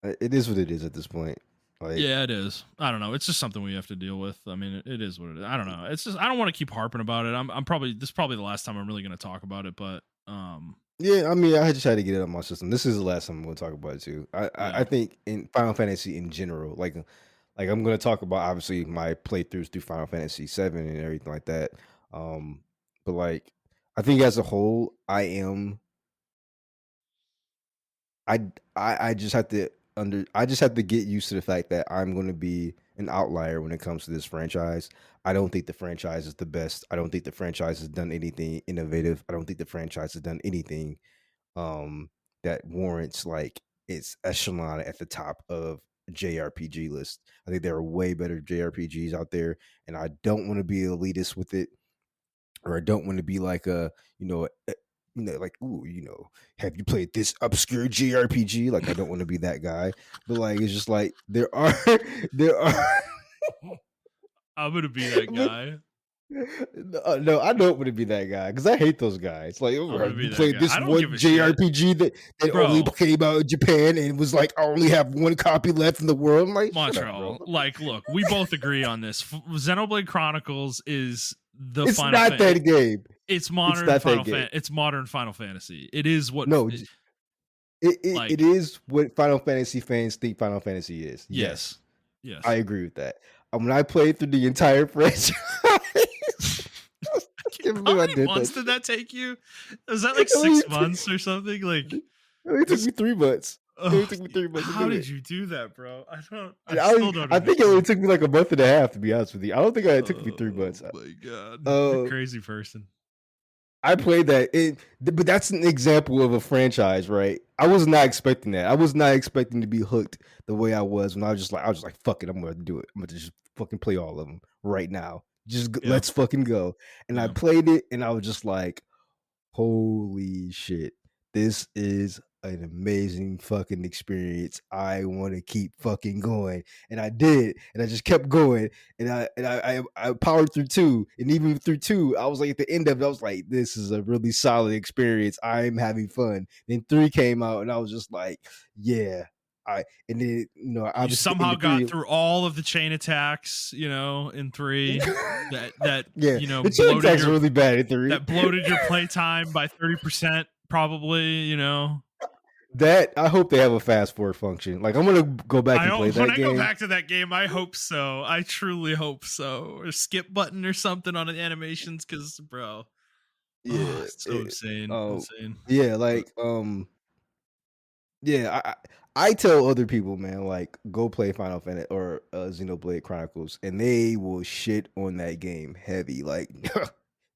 it is what it is at this point. Like,
yeah, it is. I don't know. It's just something we have to deal with. I mean, it is what it is. I don't know. It's just, I don't want to keep harping about it. I'm probably, this is probably the last time I'm really going to talk about it, but
yeah, I mean, I just had to get it out of my system. This is the last time I'm going to talk about it too. I
yeah.
think in Final Fantasy in general, like I'm going to talk about obviously my playthroughs through Final Fantasy VII and everything like that. But like, I think as a whole, I I just have to I just have to get used to the fact that I'm going to be an outlier when it comes to this franchise. I don't think the franchise is the best. I don't think the franchise has done anything innovative. I don't think the franchise has done anything that warrants like its echelon at the top of JRPG list. I think there are way better JRPGs out there, and I don't want to be elitist with it, or I don't want to be like like, ooh, have you played this obscure JRPG? Like, I don't want to be that guy, but like, it's just like there are there are.
I'm going to be that
but
guy.
no, I don't want to be that guy because I hate those guys. Like, oh,
I'm going to
have you
be that
played
guy.
this
I don't give
one
a shit,
JRPG that only
bro.
came out in Japan and was like, I only have one copy left in the world? I'm like, shut up, bro.
Montrell, like, look, we both agree on this. Xenoblade Chronicles is the
It's
Final
not that
Fantasy.
game.
It's
It's
modern
not that
Final
game.
It's modern Final Fantasy. It is what
No, it
like
is what Final Fantasy fans think Final Fantasy is. Yes,
yes.
I
Yes.
agree with that. when I played through the entire franchise. I can't
How
believe I
many
did that
months did
shit.
that take you? Was that like
It only
6 months or something? Like,
it only took
just
me 3 months. It only
oh,
took me 3 months to
how
do
did
it.
you do that, bro? I don't. I
And
still don't
I think it only
understand.
took me like a month and a half, to be honest with you. I don't think it took me three
Oh
months.
my god, you're a
Uh,
crazy person.
I played that. But that's an example of a franchise, right? I was not expecting that. I was not expecting to be hooked the way I was when I was just like, fuck it, I'm gonna do it. I'm gonna just fucking play all of them right now.
Yeah,
let's fucking go. And I
yeah.
played it, and I was just like, holy shit, this is an amazing fucking experience. I want to keep fucking going. And I did, and I just kept going. And I powered through two. And even through two, I was like at the end of it, I was like, this is a really solid experience. I'm having fun. Then three came out, and I was just like, yeah. And then
You
obviously at the end
somehow
of
got
three.
through all of the chain attacks, in three. That
Yeah, the chain attacks are really bad at three.
that bloated your playtime by 30%, probably.
That I hope they have a fast forward function. Like I'm gonna go back
I
and play
don't, when
that
I go
game.
back to that game, I hope so. I truly hope so. Or skip button or something on the animations, because bro,
Yeah,
it's so insane,
oh
insane.
yeah,
But
like yeah. I tell other people, man, like go play Final Fantasy or Xenoblade Chronicles, and they will shit on that game heavy. Like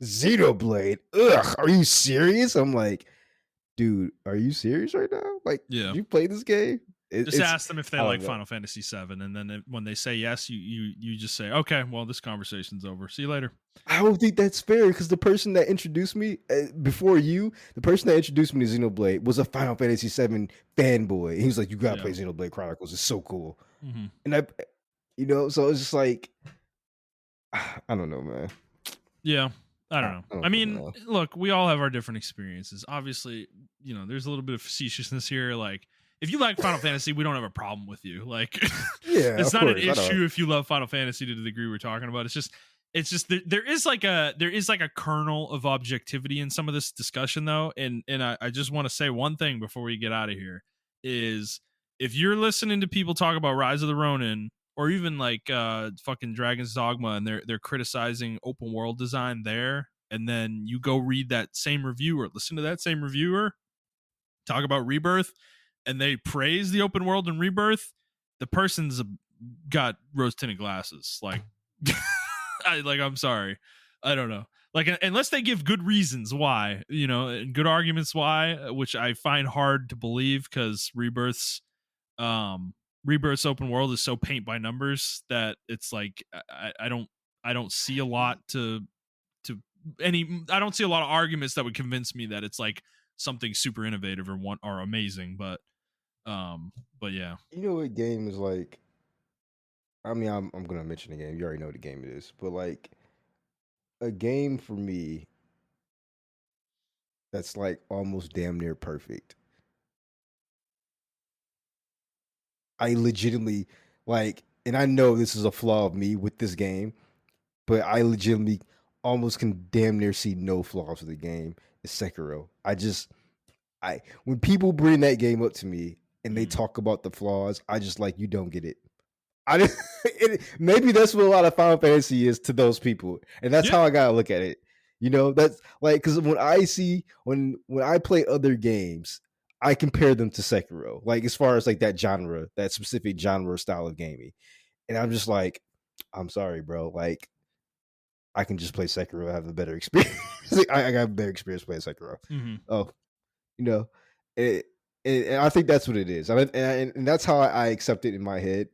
Xenoblade, ugh, are you serious? I'm like, dude, are you serious right now? Like,
yeah,
you play this game?
just
It's
ask them if they
I don't
like
know.
Final Fantasy VII, and then when they say yes, you just say, okay, well, this conversation's over. See you later.
I don't think that's fair because the person that introduced me before you, the person that introduced me to Xenoblade was a Final Fantasy VII fanboy. He was like, "You gotta
Yeah.
play Xenoblade Chronicles; it's so cool."
Mm-hmm.
And so it's just like, I don't know, man.
Yeah, I don't know.
I don't
I
fucking
mean,
know.
look, we all have our different experiences. Obviously, there's a little bit of facetiousness here. Like, if you like Final Fantasy, we don't have a problem with you. Like,
Yeah,
it's
of
not an
course. I don't.
issue if you love Final Fantasy to the degree we're talking about. It's just there is like a kernel of objectivity in some of this discussion, though, and I just want to say one thing before we get out of here is, if you're listening to people talk about Rise of the Ronin, or even like fucking Dragon's Dogma, and they're criticizing open world design there, and then you go read that same review or listen to that same reviewer talk about Rebirth, and they praise the open world in Rebirth, the person's got rose tinted glasses. Like, I'm sorry, I don't know. Like, unless they give good reasons why, and good arguments why, which I find hard to believe, because Rebirth's open world is so paint by numbers that it's like I don't see a lot I don't see a lot of arguments that would convince me that it's like something super innovative or amazing. But yeah.
You know what game is like? I mean, I'm gonna mention the game. You already know what the game it is, but like a game for me that's like almost damn near perfect. I legitimately like, and I know this is a flaw of me with this game, but I legitimately almost can damn near see no flaws with the game. It's Sekiro. I when people bring that game up to me and they
Mm.
talk about the flaws, I just like, you don't get it. I didn't, maybe that's what a lot of Final Fantasy is to those people, and that's
Yeah.
how I gotta look at it. That's like, because when I play other games, I compare them to Sekiro, like as far as like that genre, that specific genre style of gaming, and I'm just like, I'm sorry, bro, like I can just play Sekiro, have a better experience. I got a better experience playing Sekiro.
Mm-hmm.
Oh, you know, it, and I think that's what it is, and that's how I accept it in my head.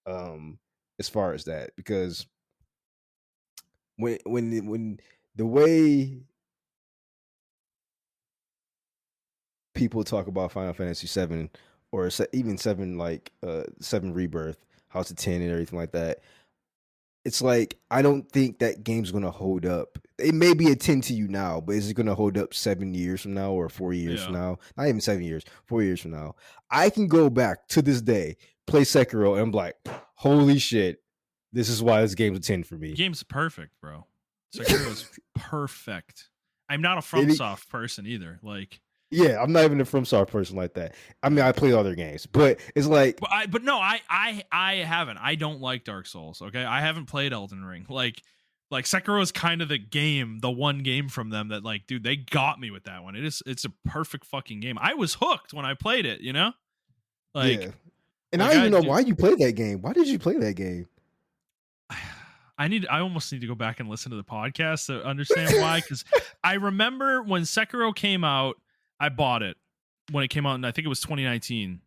Um, as far as that, because when the way people talk about Final Fantasy VII or even seven, like seven Rebirth, House of Ten, and everything like that, it's like I don't think that game's gonna hold up. It may be a 10 to you now, but is it gonna hold up 7 years from now or 4 years from
Yeah.
now? Not even 7 years, 4 years from now. I can go back to this day, play Sekiro, and I'm like, holy shit, this is why this game's a 10 for
The
me.
game's perfect, bro. Sekiro's perfect. I'm not a
It,
FromSoft person either. Like,
Yeah, I'm not even a FromSoft person like that. I mean, I play other games, but it's like,
But no, I haven't. I don't like Dark Souls. Okay, I haven't played Elden Ring. Like Sekiro is kind of the one game from them that, like, dude, they got me with that one. It's a perfect fucking game. I was hooked when I played it. You know, like
yeah. And I
like
don't
I
even know
do.
why you played that game. Why did you play that game?
I almost need to go back and listen to the podcast to understand why. Because I remember when Sekiro came out, I bought it when it came out, and I think it was 2019.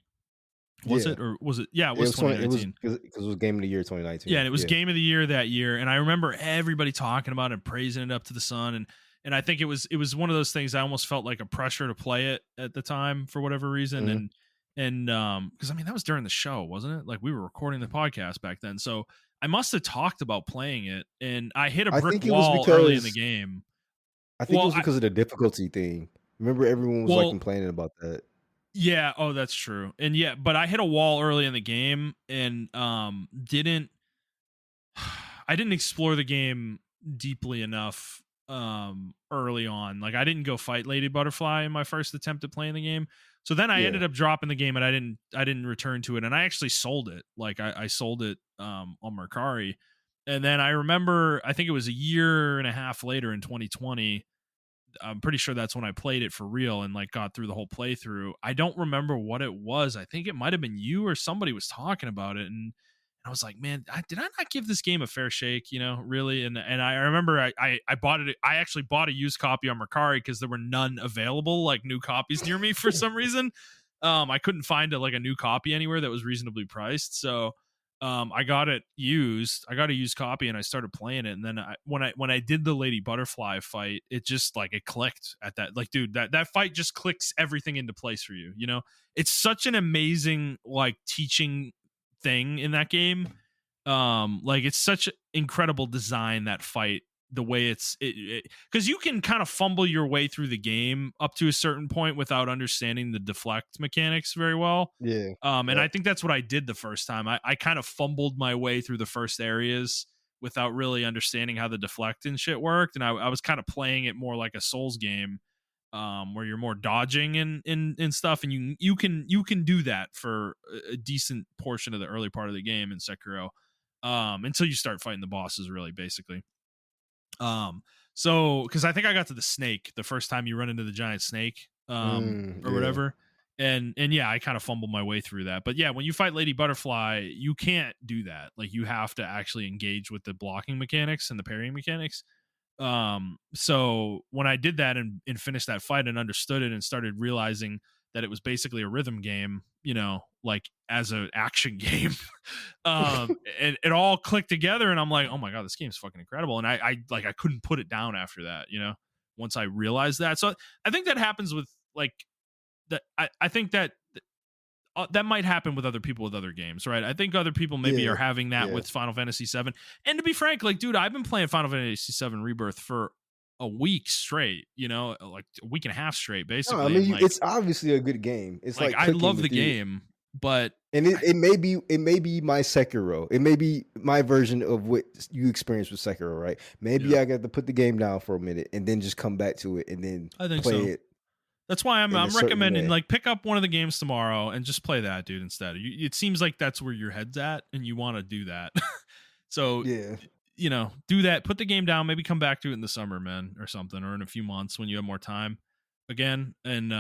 Was
Yeah,
it, or was it? Yeah, it
it
was
was 20. It was
2019.
because it was Game of the Year
Yeah,
2019.
and it was
Yeah.
game of the year that year, and I remember everybody talking about it and praising it up to the sun, and I think it was one of those things. I almost felt like a pressure to play it at the time for whatever reason,
Mhm.
and because I mean that was during the show, wasn't it? Like we were recording the podcast back then, so I must have talked about playing it, and I hit a
I
brick
think it was
wall early in the
because
game.
I think it
Well,
was because of the difficulty thing. Remember, everyone was like
well,
complaining about that.
yeah, oh, that's true, and yeah, but I hit a wall early in the game, and didn't I didn't explore the game deeply enough early on. Like I didn't go fight Lady Butterfly in my first attempt at playing the game. So then I
Yeah.
ended up dropping the game and I didn't return to it, and I actually sold it. Like I sold it on Mercari. And then I remember I think it was a year and a half later in 2020. I'm pretty sure that's when I played it for real and like got through the whole playthrough. I don't remember what it was. I think it might have been you or somebody was talking about it, and I was like, man, did I not give this game a fair shake? You know, really? And I remember I bought it. I actually bought a used copy on Mercari because there were none available, like new copies near me for some reason. I couldn't find a new copy anywhere that was reasonably priced. So I got it used. I got a used copy and I started playing it. And then when I did the Lady Butterfly fight, it just like it clicked at that. Like, dude, that fight just clicks everything into place for you. You know, it's such an amazing like teaching thing in that game. Like it's such incredible design, that fight, the way it's because you can kind of fumble your way through the game up to a certain point without understanding the deflect mechanics very well.
Yeah.
And I
Yep.
think that's what I did the first time. I kind of fumbled my way through the first areas without really understanding how the deflect and shit worked. And I was kind of playing it more like a Souls game, where you're more dodging and stuff. And you can do that for a decent portion of the early part of the game in Sekiro, until you start fighting the bosses, really, basically. Um, so because I think I got to the snake the first time you run into the giant snake, or
Yeah.
whatever. And yeah, I kind of fumbled my way through that. But yeah, when you fight Lady Butterfly, you can't do that. Like you have to actually engage with the blocking mechanics and the parrying mechanics. So when I did that and finished that fight and understood it and started realizing that it was basically a rhythm game, you know, like as an action game, it all clicked together, and I'm like, oh my god, this game's fucking incredible. And I couldn't put it down after that, you know, once I realized that. So I think that happens with like that. I think that that might happen with other people with other games, right? I think other people maybe are
Yeah.
having that
Yeah.
with Final Fantasy VII. And to be frank, like, dude, I've been playing Final Fantasy VII Rebirth for a week straight, you know, like a week and a half straight,
No, I
basically. And
mean, it's obviously a good game. It's
like
like
I
cooking
love the
with you.
game, but
And
I,
it may be my Sekiro. It may be my version of what you experienced with Sekiro, right? Maybe
yeah,
I got to put the game down for a minute and then just come back to it and then
I think
play
so.
it
That's why I'm
in a
I'm
certain
recommending
way.
like pick up one of the games tomorrow and just play that, dude, instead. It seems like that's where your head's at and you want to do that. So,
Yeah.
you know, do that. Put the game down. Maybe come back to it in the summer, man, or something, or in a few months when you have more time again, and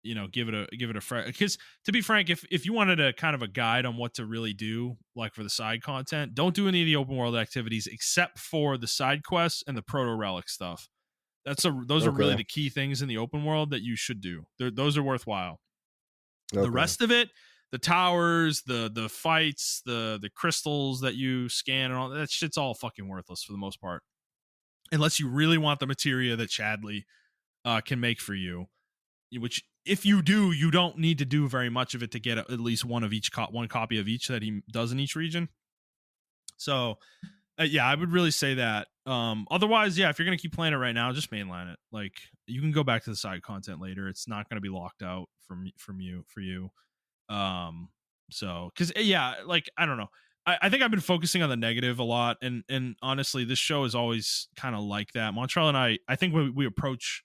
you know, give it a fresh. Because to be frank, if you wanted a kind of a guide on what to really do, like for the side content, don't do any of the open world activities except for the side quests and the proto relic stuff. Those are really
Okay.
the key things in the open world that you should do. Those are worthwhile. The
Okay.
rest of it, the towers, the fights, the crystals that you scan and all that shit's all fucking worthless for the most part. Unless you really want the materia that Chadley can make for you, which if you do, you don't need to do very much of it to get at least one of each one copy of each that he does in each region. So yeah, I would really say that. Otherwise, yeah, if you're gonna keep playing it right now, just mainline it. Like you can go back to the side content later. It's not gonna be locked out from you for you. Um, so because yeah, like I don't know. I think I've been focusing on the negative a lot, and honestly, this show is always kind of like that. Montrell and I think we approach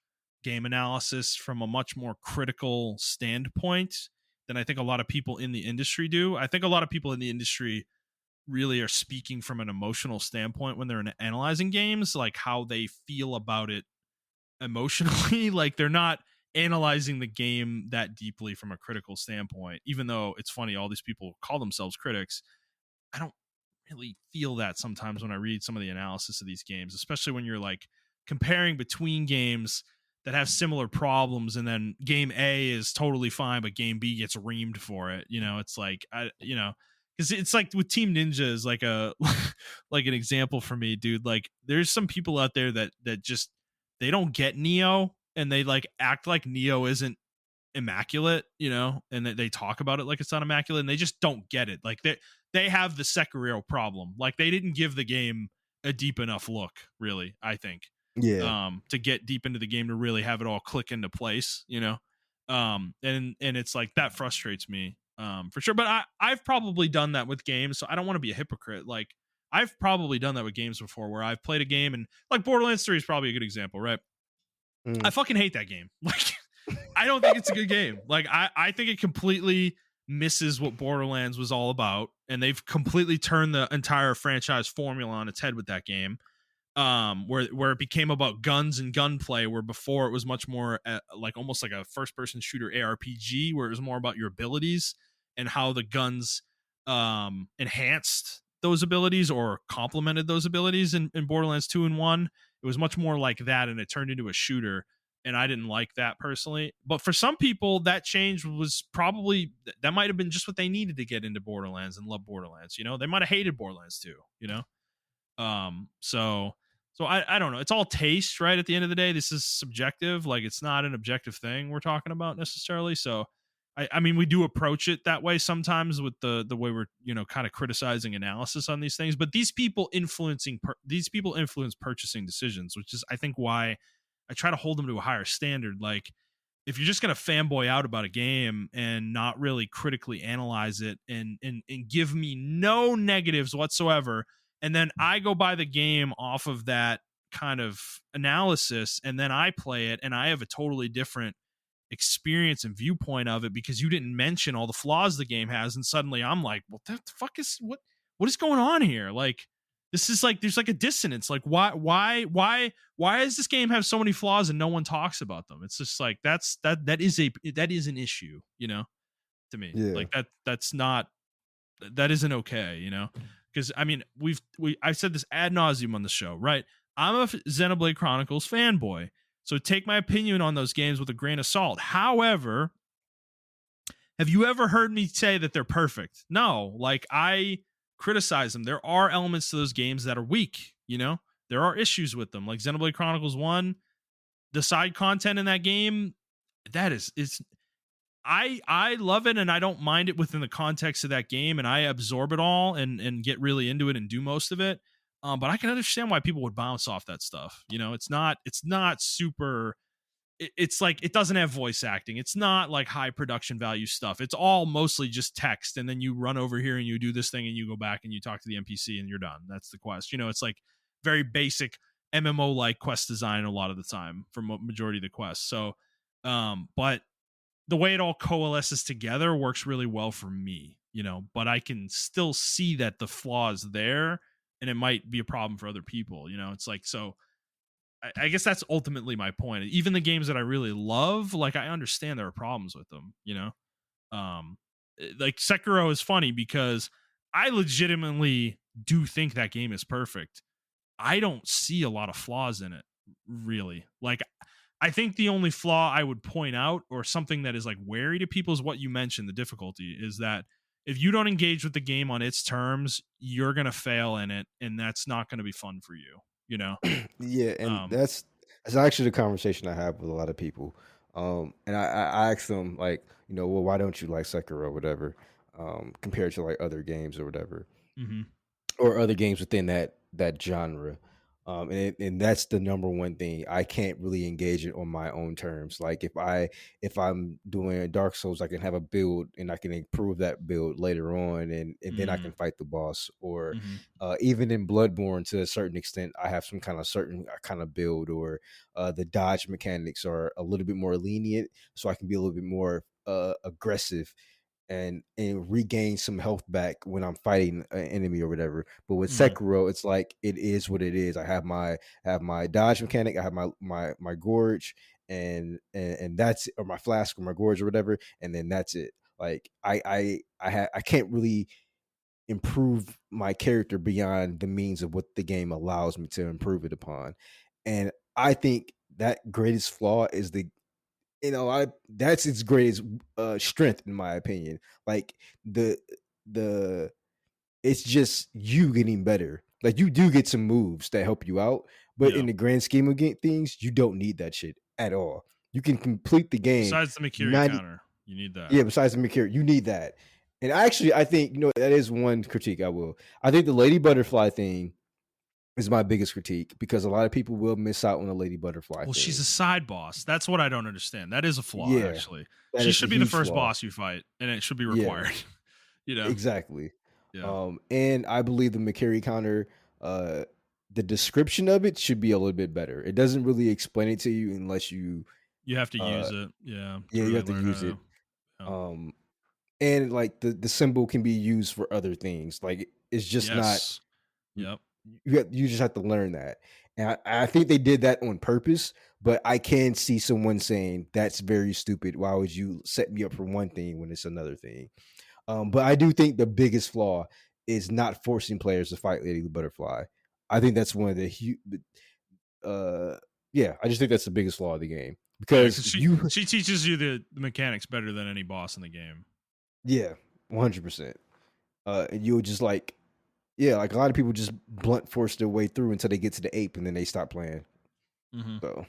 game analysis from a much more critical standpoint than I think a lot of people in the industry do. I think a lot of people in the industry really are speaking from an emotional standpoint when they're analyzing games, like how they feel about it emotionally. Like they're not analyzing the game that deeply from a critical standpoint, even though it's funny, all these people call themselves critics. I don't really feel that sometimes when I read some of the analysis of these games, especially when you're like comparing between games that have similar problems, and then game A is totally fine, but game B gets reamed for it. It's like because it's like with Team Ninja is like a like an example for me, dude. Like there's some people out there that just they don't get Neo, and they like act like Neo isn't immaculate, and they talk about it like it's not immaculate, and they just don't get it. Like they have the Sekiro problem. Like they didn't give the game a deep enough look, really, I think,
Yeah.
to get deep into the game to really have it all click into place, and it's like that frustrates me, for sure. But I've probably done that with games, so I don't want to be a hypocrite. Like I've probably done that with games before, where I've played a game, and like Borderlands 3 is probably a good example, right? I
Mm.
fucking hate that game. Like I don't think it's a good game. Like I think it completely misses what Borderlands was all about, and they've completely turned the entire franchise formula on its head with that game. Where it became about guns and gunplay, where before it was much more like almost like a first person shooter ARPG, where it was more about your abilities and how the guns enhanced those abilities or complemented those abilities in Borderlands 2 and 1. It was much more like that, and it turned into a shooter, and I didn't like that personally. But for some people, that change was probably that might have been just what they needed to get into Borderlands and love Borderlands. They might have hated Borderlands 2. So I don't know. It's all taste, right? At the end of the day, this is subjective. Like it's not an objective thing we're talking about necessarily. So I mean, we do approach it that way sometimes with the way we're kind of criticizing analysis on these things. But these people influence purchasing decisions, which is I think why I try to hold them to a higher standard. Like if you're just gonna fanboy out about a game and not really critically analyze it and give me no negatives whatsoever, and then I go buy the game off of that kind of analysis, and then I play it and I have a totally different experience and viewpoint of it because you didn't mention all the flaws the game has, and suddenly I'm like, well, the fuck is what is going on here? Like this is like there's like a dissonance. Like why does this game have so many flaws and no one talks about them? It's just like that is an issue, to me.
Yeah.
Like that isn't okay, because I mean I've said this ad nauseum on the show, right? I'm a Xenoblade Chronicles fanboy, so take my opinion on those games with a grain of salt. However, have you ever heard me say that they're perfect? No. Like I criticize them. There are elements to those games that are weak, there are issues with them. Like Xenoblade Chronicles 1, the side content in that game, that is it's I love it, and I don't mind it within the context of that game, and I absorb it all and get really into it and do most of it. But I can understand why people would bounce off that stuff. It's not super. It's like it doesn't have voice acting. It's not like high production value stuff. It's all mostly just text, and then you run over here and you do this thing, and you go back and you talk to the NPC, and you're done. That's the quest. It's like very basic MMO like quest design a lot of the time for majority of the quests. So, but the way it all coalesces together works really well for me, but I can still see that the flaws there, and it might be a problem for other people. It's like, so I guess that's ultimately my point. Even the games that I really love, like I understand there are problems with them, like Sekiro is funny because I legitimately do think that game is perfect. I don't see a lot of flaws in it, really. Like I think the only flaw I would point out, or something that is like wary to people, is what you mentioned. The difficulty is that if you don't engage with the game on its terms, you're going to fail in it, and that's not going to be fun for you,
Yeah, and
Um,
that's actually the conversation I have with a lot of people. And I ask them like, well, why don't you like Sekiro or whatever, compared to like other games or whatever,
mhm.
or other games within that genre. And that's the number one thing. I can't really engage it on my own terms. Like if I'm doing a Dark Souls, I can have a build and I can improve that build later on, and then I
Mm,
can fight the boss. Or
hmm.
even in Bloodborne, to a certain extent, I have some kind of certain kind of build, or the dodge mechanics are a little bit more lenient, so I can be a little bit more aggressive and regain some health back when I'm fighting an enemy or whatever. But with
Hmm.
Sekiro, it's like it is what it is. I have my dodge mechanic, I have my gorge, and that's, or my flask or my gorge or whatever, and then that's it. Like I can't really improve my character beyond the means of what the game allows me to improve it upon. And I think that greatest flaw is that's its greatest strength, in my opinion. Like the the it's just you getting better. Like, you do get some moves that help you out, but in
Yeah.
the grand scheme of things, you don't need that shit at all. You can complete the game
Besides the Makiri
90.
counter, you need that.
Yeah, besides the Mikiri, you need that. And actually, I think, that is one critique I will. I think the Lady Butterfly thing is my biggest critique, because a lot of people will miss out on the Lady Butterfly
Well, she's
thing.
a side boss. That's what I don't understand. That is a flaw,
Yeah,
actually.
that
She
is a
should be the
huge
first
flaw.
boss you fight, and it should be
Yeah.
required. You know?
Exactly.
Yeah.
And I believe the McCary counter, uh, the description of it should be a little bit better. It doesn't really explain it to you unless you,
You have to
uh,
use it, yeah, to
yeah, you
really
have to
learn how
use
to.
it.
Yeah.
Um, and like the symbol can be used for other things. Like, it's just not.
Yes. Yep.
You just have to learn that, and I think they did that on purpose. But I can see someone saying that's very stupid. Why would you set me up for one thing when it's another thing? But I do think the biggest flaw is not forcing players to fight Lady Butterfly. I think that's one of the huge. Yeah, I just think that's the biggest flaw of the game,
Yeah,
because
because she
you,
she teaches you the mechanics better than any boss in the game.
yeah, 100%. And you'll just like, yeah, like a lot of people just blunt force their way through until they get to the ape, and then they stop playing.
Hmm.
So,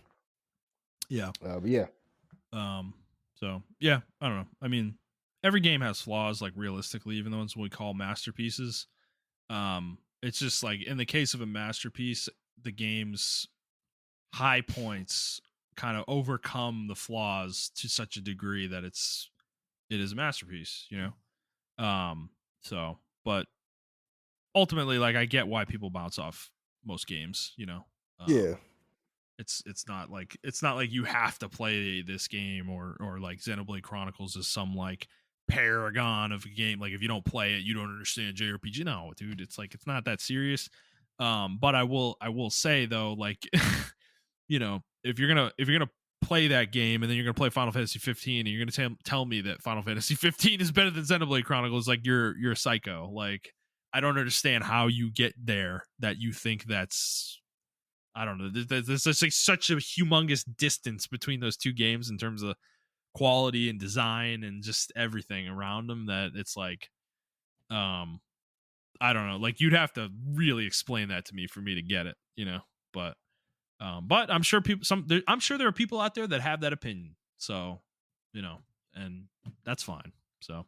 Yeah.
but yeah,
Um. So yeah, I don't know. I mean, every game has flaws, like realistically, even the ones we call masterpieces. It's just like in the case of a masterpiece, the game's high points kind of overcome the flaws to such a degree that it is a masterpiece, you know. So but ultimately, like, I get why people bounce off most games, you know.
yeah,
It's not like you have to play this game, or like Xenoblade Chronicles is some like paragon of a game. Like, if you don't play it, you don't understand JRPG. No, dude, it's like, it's not that serious. But I will say though, like, you know, if you're gonna play that game and then you're gonna play Final Fantasy 15 and you're gonna tell me that Final Fantasy 15 is better than Xenoblade Chronicles, like, you're a psycho. Like, I don't understand how you get there, that you think that's, I don't know. There's just like such a humongous distance between those two games in terms of quality and design and just everything around them, that it's like, um, I don't know. Like, you'd have to really explain that to me for me to get it, you know. But I'm sure I'm sure there are people out there that have that opinion. So, you know, and that's fine. So,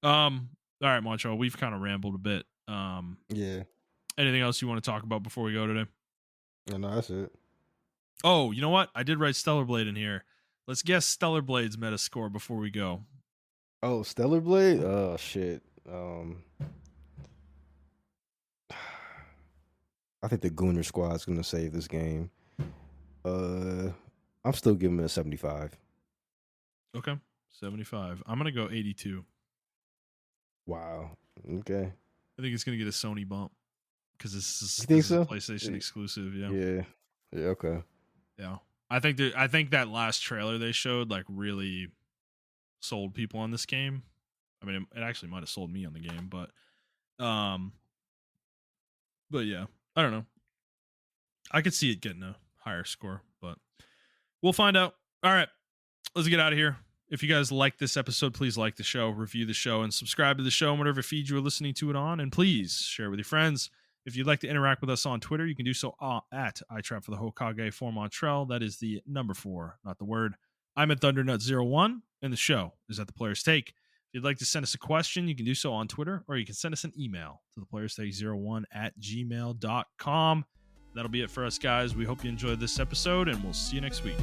all right, Moncho, we've kind of rambled a bit.
yeah.
Anything else you want to talk about before we go today?
No, that's it.
Oh, you know what? I did write Stellar Blade in here. Let's guess Stellar Blade's meta score before we go.
Oh, Stellar Blade. Oh shit. I think the Gooner Squad's gonna save this game. Uh, I'm still giving it a 75.
Okay, 75. I'm gonna go 82.
Wow. Okay.
I think it's gonna get a Sony bump because
You
this
think
is a
so?
PlayStation exclusive. Yeah,
Yeah. Yeah. Okay.
yeah. I think that last trailer they showed, like, really sold people on this game. I mean, it actually might have sold me on the game, um, but yeah, I don't know. I could see it getting a higher score, but we'll find out. All right, let's get out of here. If you guys like this episode, please like the show, review the show, and subscribe to the show on whatever feed you are listening to it on. And please share it with your friends. If you'd like to interact with us on Twitter, you can do so at iTrap for the Hokage for Montrell. That is the number 4, not the word. I'm at ThunderNut01, and the show is at The Player's Take. If you'd like to send us a question, you can do so on Twitter, or you can send us an email to theplayerstake01 at gmail.com. That'll be it for us, guys. We hope you enjoyed this episode, and we'll see you next week.